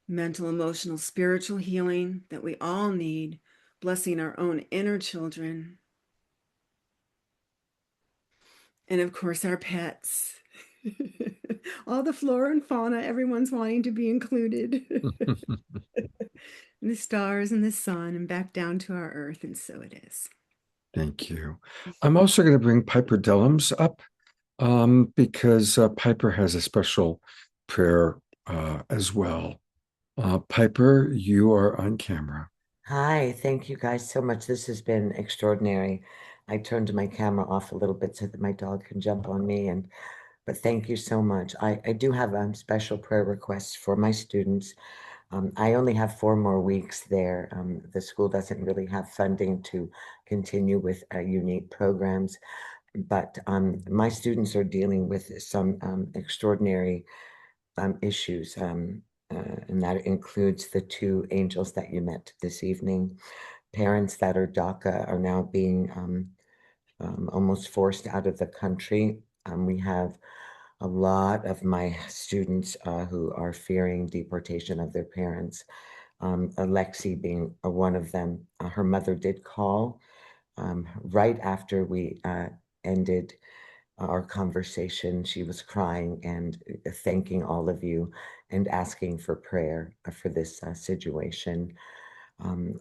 mental, emotional, spiritual healing that we all need, blessing our own inner children. And of course, our pets. All the flora and fauna, everyone's wanting to be included. And the stars and the sun and back down to our earth. And so it is. Thank you. I'm also going to bring Piper Dellums up because Piper has a special prayer as well. Piper, you are on camera. Hi, thank you guys so much. This has been extraordinary. I turned my camera off a little bit so that my dog can jump on me, but thank you so much. I do have special prayer requests for my students. I only have 4 more weeks there. The school doesn't really have funding to continue with unique programs, but my students are dealing with some extraordinary issues, and that includes the 2 angels that you met this evening. Parents that are DACA are now being almost forced out of the country. We have a lot of my students who are fearing deportation of their parents. Lexi being one of them. Her mother did call right after we ended our conversation. She was crying and thanking all of you and asking for prayer for this situation.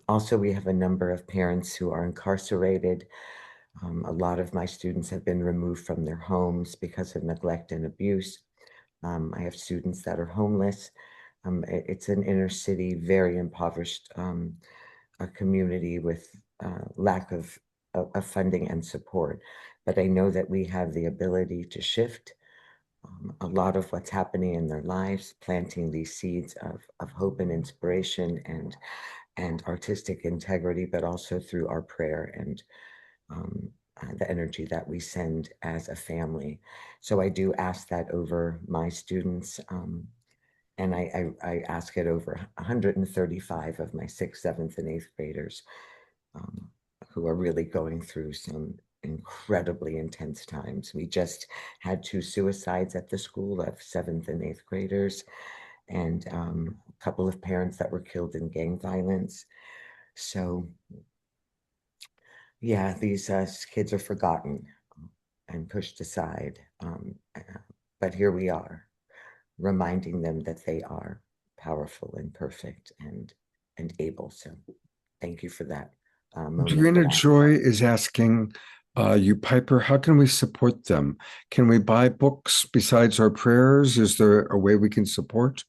Also, we have a number of parents who are incarcerated. A lot of my students have been removed from their homes because of neglect and abuse. I have students that are homeless. It's an inner city, very impoverished a community with lack of funding and support. But I know that we have the ability to shift a lot of what's happening in their lives, planting these seeds of hope and inspiration and artistic integrity, but also through our prayer and the energy that we send as a family. So I do ask that over my students, and I ask it over 135 of my 6th, 7th, and 8th graders who are really going through some incredibly intense times. We just had 2 suicides at the school of 7th and 8th graders, and a couple of parents that were killed in gang violence. So yeah, these kids are forgotten and pushed aside. But here we are, reminding them that they are powerful and perfect and able. So thank you for that moment. Adriana Joy is asking you, Piper, how can we support them? Can we buy books besides our prayers? Is there a way we can support?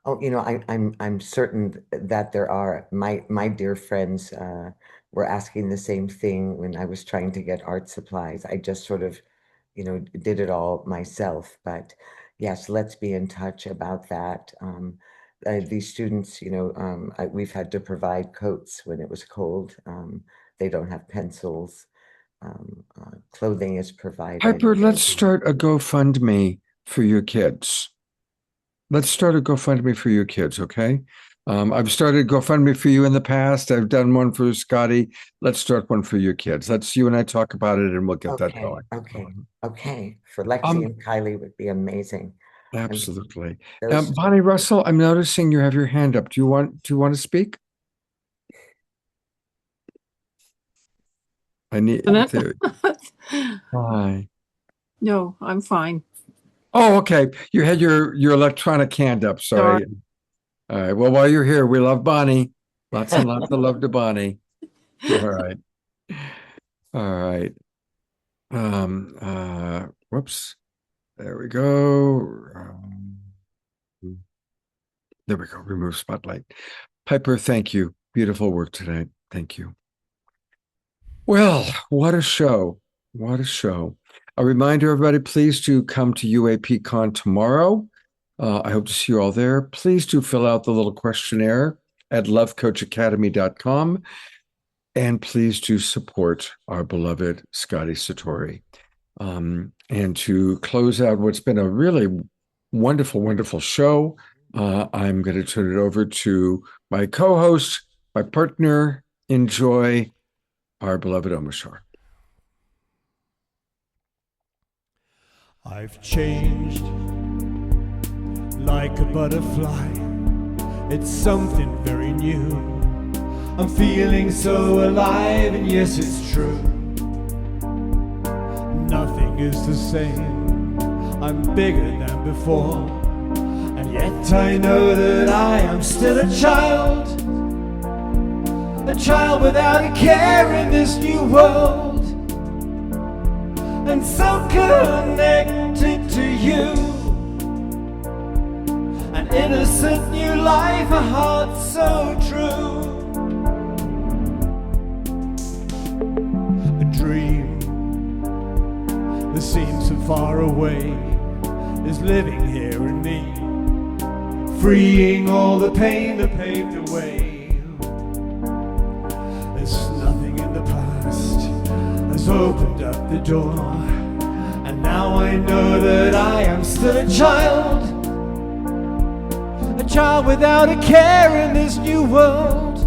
Oh, I'm certain that there are. My dear friends were asking the same thing when I was trying to get art supplies. I just sort of, did it all myself. But yes, let's be in touch about that. These students, we've had to provide coats when it was cold. They don't have pencils. Clothing is provided. Piper, let's start a GoFundMe for your kids. Let's start a GoFundMe for your kids, okay? I've started GoFundMe for you in the past. I've done one for Scotty. Let's start one for your kids. Let's you and I talk about it, and we'll get that going. Okay. For Lexi and Kylie would be amazing. Absolutely. Bonnie Russell, I'm noticing you have your hand up. Do you want to speak? I need to. Hi. No, I'm fine. Oh, okay. You had your electronic hand up. Sorry. All right. Well, while you're here, we love Bonnie. Lots and lots of love to Bonnie. All right. All right. Whoops. There we go. There we go. Remove spotlight. Piper, thank you. Beautiful work today. Thank you. Well, what a show. What a show. A reminder, everybody, please do come to UAPCon tomorrow. I hope to see you all there. Please do fill out the little questionnaire at lovecoachacademy.com. And please do support our beloved Scotty Satori. And to close out what's been a really wonderful, wonderful show, I'm going to turn it over to my co-host, my partner in joy, our beloved Omashar. I've changed like a butterfly. It's something very new. I'm feeling so alive, and yes, it's true. Nothing is the same. I'm bigger than before, and yet I know that I am still a child without a care in this new world, and so connected to you. An innocent new life, a heart so true. A dream that seems so far away is living here in me, freeing all the pain that paved the way. There's nothing in the past has opened up the door, and now I know that I am still a child without a care in this new world,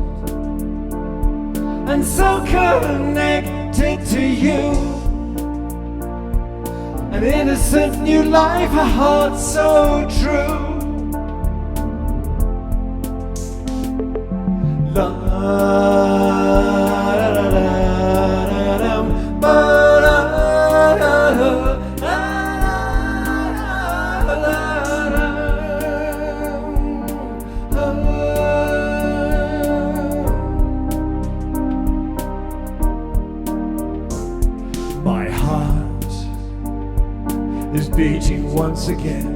and so connected to you. An innocent new life, a heart so true. La la la la dum, ba la la is beating once again.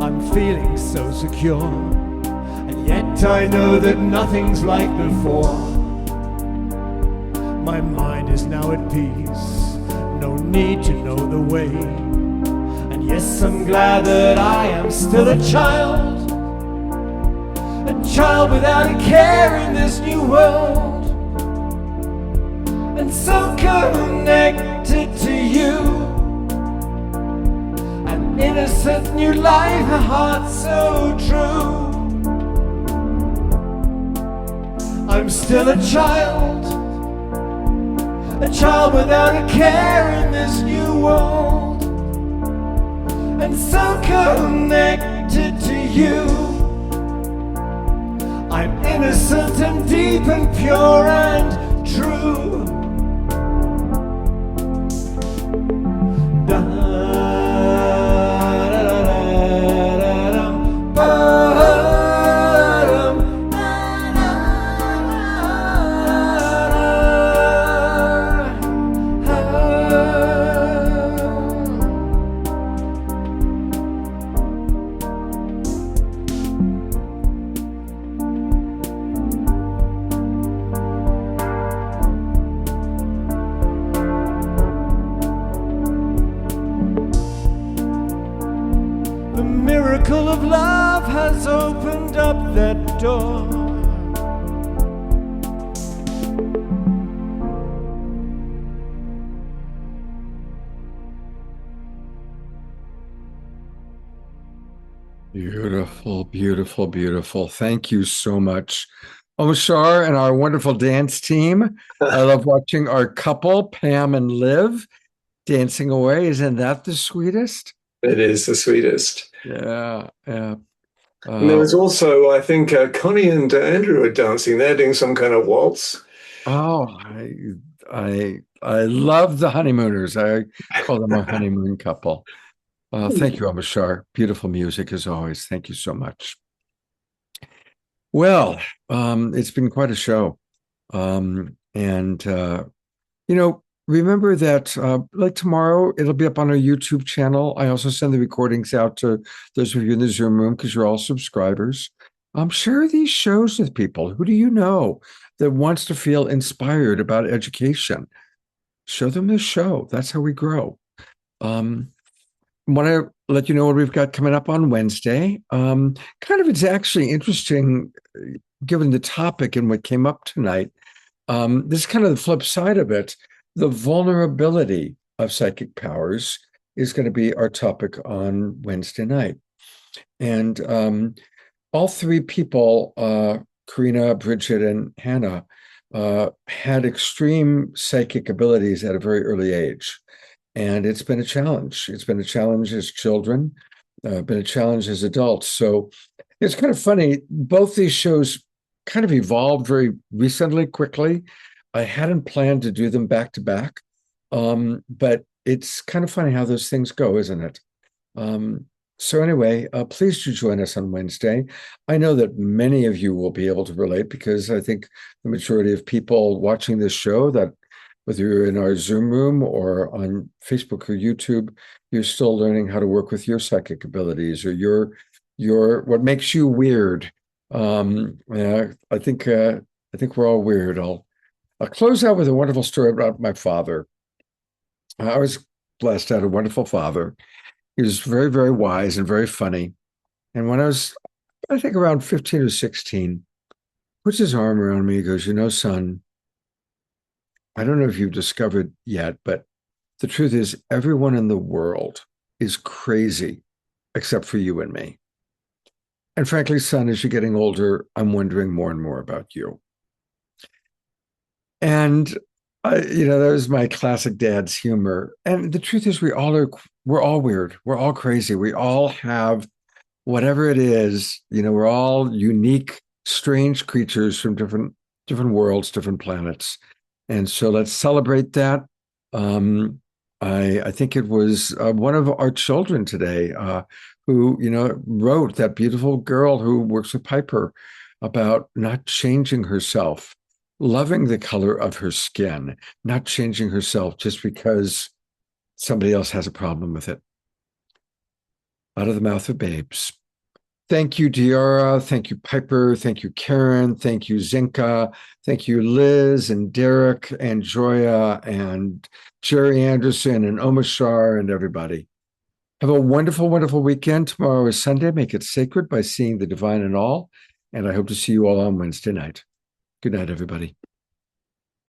I'm feeling so secure, and yet I know that nothing's like before. My mind is now at peace, no need to know the way. And yes, I'm glad that I am still a child without a care in this new world, and so connected to you. Innocent new life, a heart so true. I'm still a child without a care in this new world, and so connected to you. I'm innocent and deep and pure and true. Of love has opened up that door. Beautiful, beautiful, beautiful. Thank you so much, Omashar, and our wonderful dance team. I love watching our couple, Pam and Liv, dancing away. Isn't that the sweetest? It is the sweetest. Yeah, yeah. And there was also, I think, Connie and Andrew are dancing. They're doing some kind of waltz. Oh, I love the honeymooners. I call them a honeymoon couple. Thank you, Omashar. Beautiful music as always. Thank you so much. Well, it's been quite a show. Remember that like tomorrow, it'll be up on our YouTube channel. I also send the recordings out to those of you in the Zoom room because you're all subscribers. Share these shows with people. Who do you know that wants to feel inspired about education? Show them this show. That's how we grow. Want to let you know what we've got coming up on Wednesday. It's actually interesting given the topic and what came up tonight. This is kind of the flip side of it. The vulnerability of psychic powers is going to be our topic on Wednesday night. And all three people, Karina, Bridget, and Hannah, had extreme psychic abilities at a very early age. And it's been a challenge. It's been a challenge as children, been a challenge as adults. So it's kind of funny. Both these shows kind of evolved very recently, quickly. I hadn't planned to do them back to back. But it's kind of funny how those things go, isn't it? So anyway, please do join us on Wednesday. I know that many of you will be able to relate because I think the majority of people watching this show, that whether you're in our Zoom room or on Facebook or YouTube, you're still learning how to work with your psychic abilities or your what makes you weird. I think we're all weird. I'll close out with a wonderful story about my father. I was blessed. I had a wonderful father. He was very, very wise and very funny. And when I was, I think around 15 or 16, puts his arm around me. He goes, son, I don't know if you've discovered yet, but the truth is everyone in the world is crazy except for you and me. And frankly, son, as you're getting older, I'm wondering more and more about you. And that was my classic dad's humor. And the truth is we're all weird. We're all crazy. We all have whatever it is, we're all unique, strange creatures from different worlds, different planets. And so let's celebrate that. I think it was one of our children today who, wrote, that beautiful girl who works with Piper, about not changing herself, loving the color of her skin, not changing herself just because somebody else has a problem with it. Out of the mouth of babes. Thank you, DeArah. Thank you, Piper. Thank you, Karen. Thank you, Zenka. Thank you, Liz and Derek and Joia and Jerry Anderson and Omashar and everybody. Have a wonderful, wonderful weekend. Tomorrow is Sunday. Make it sacred by seeing the divine in all. And I hope to see you all on Wednesday night. Good night, everybody.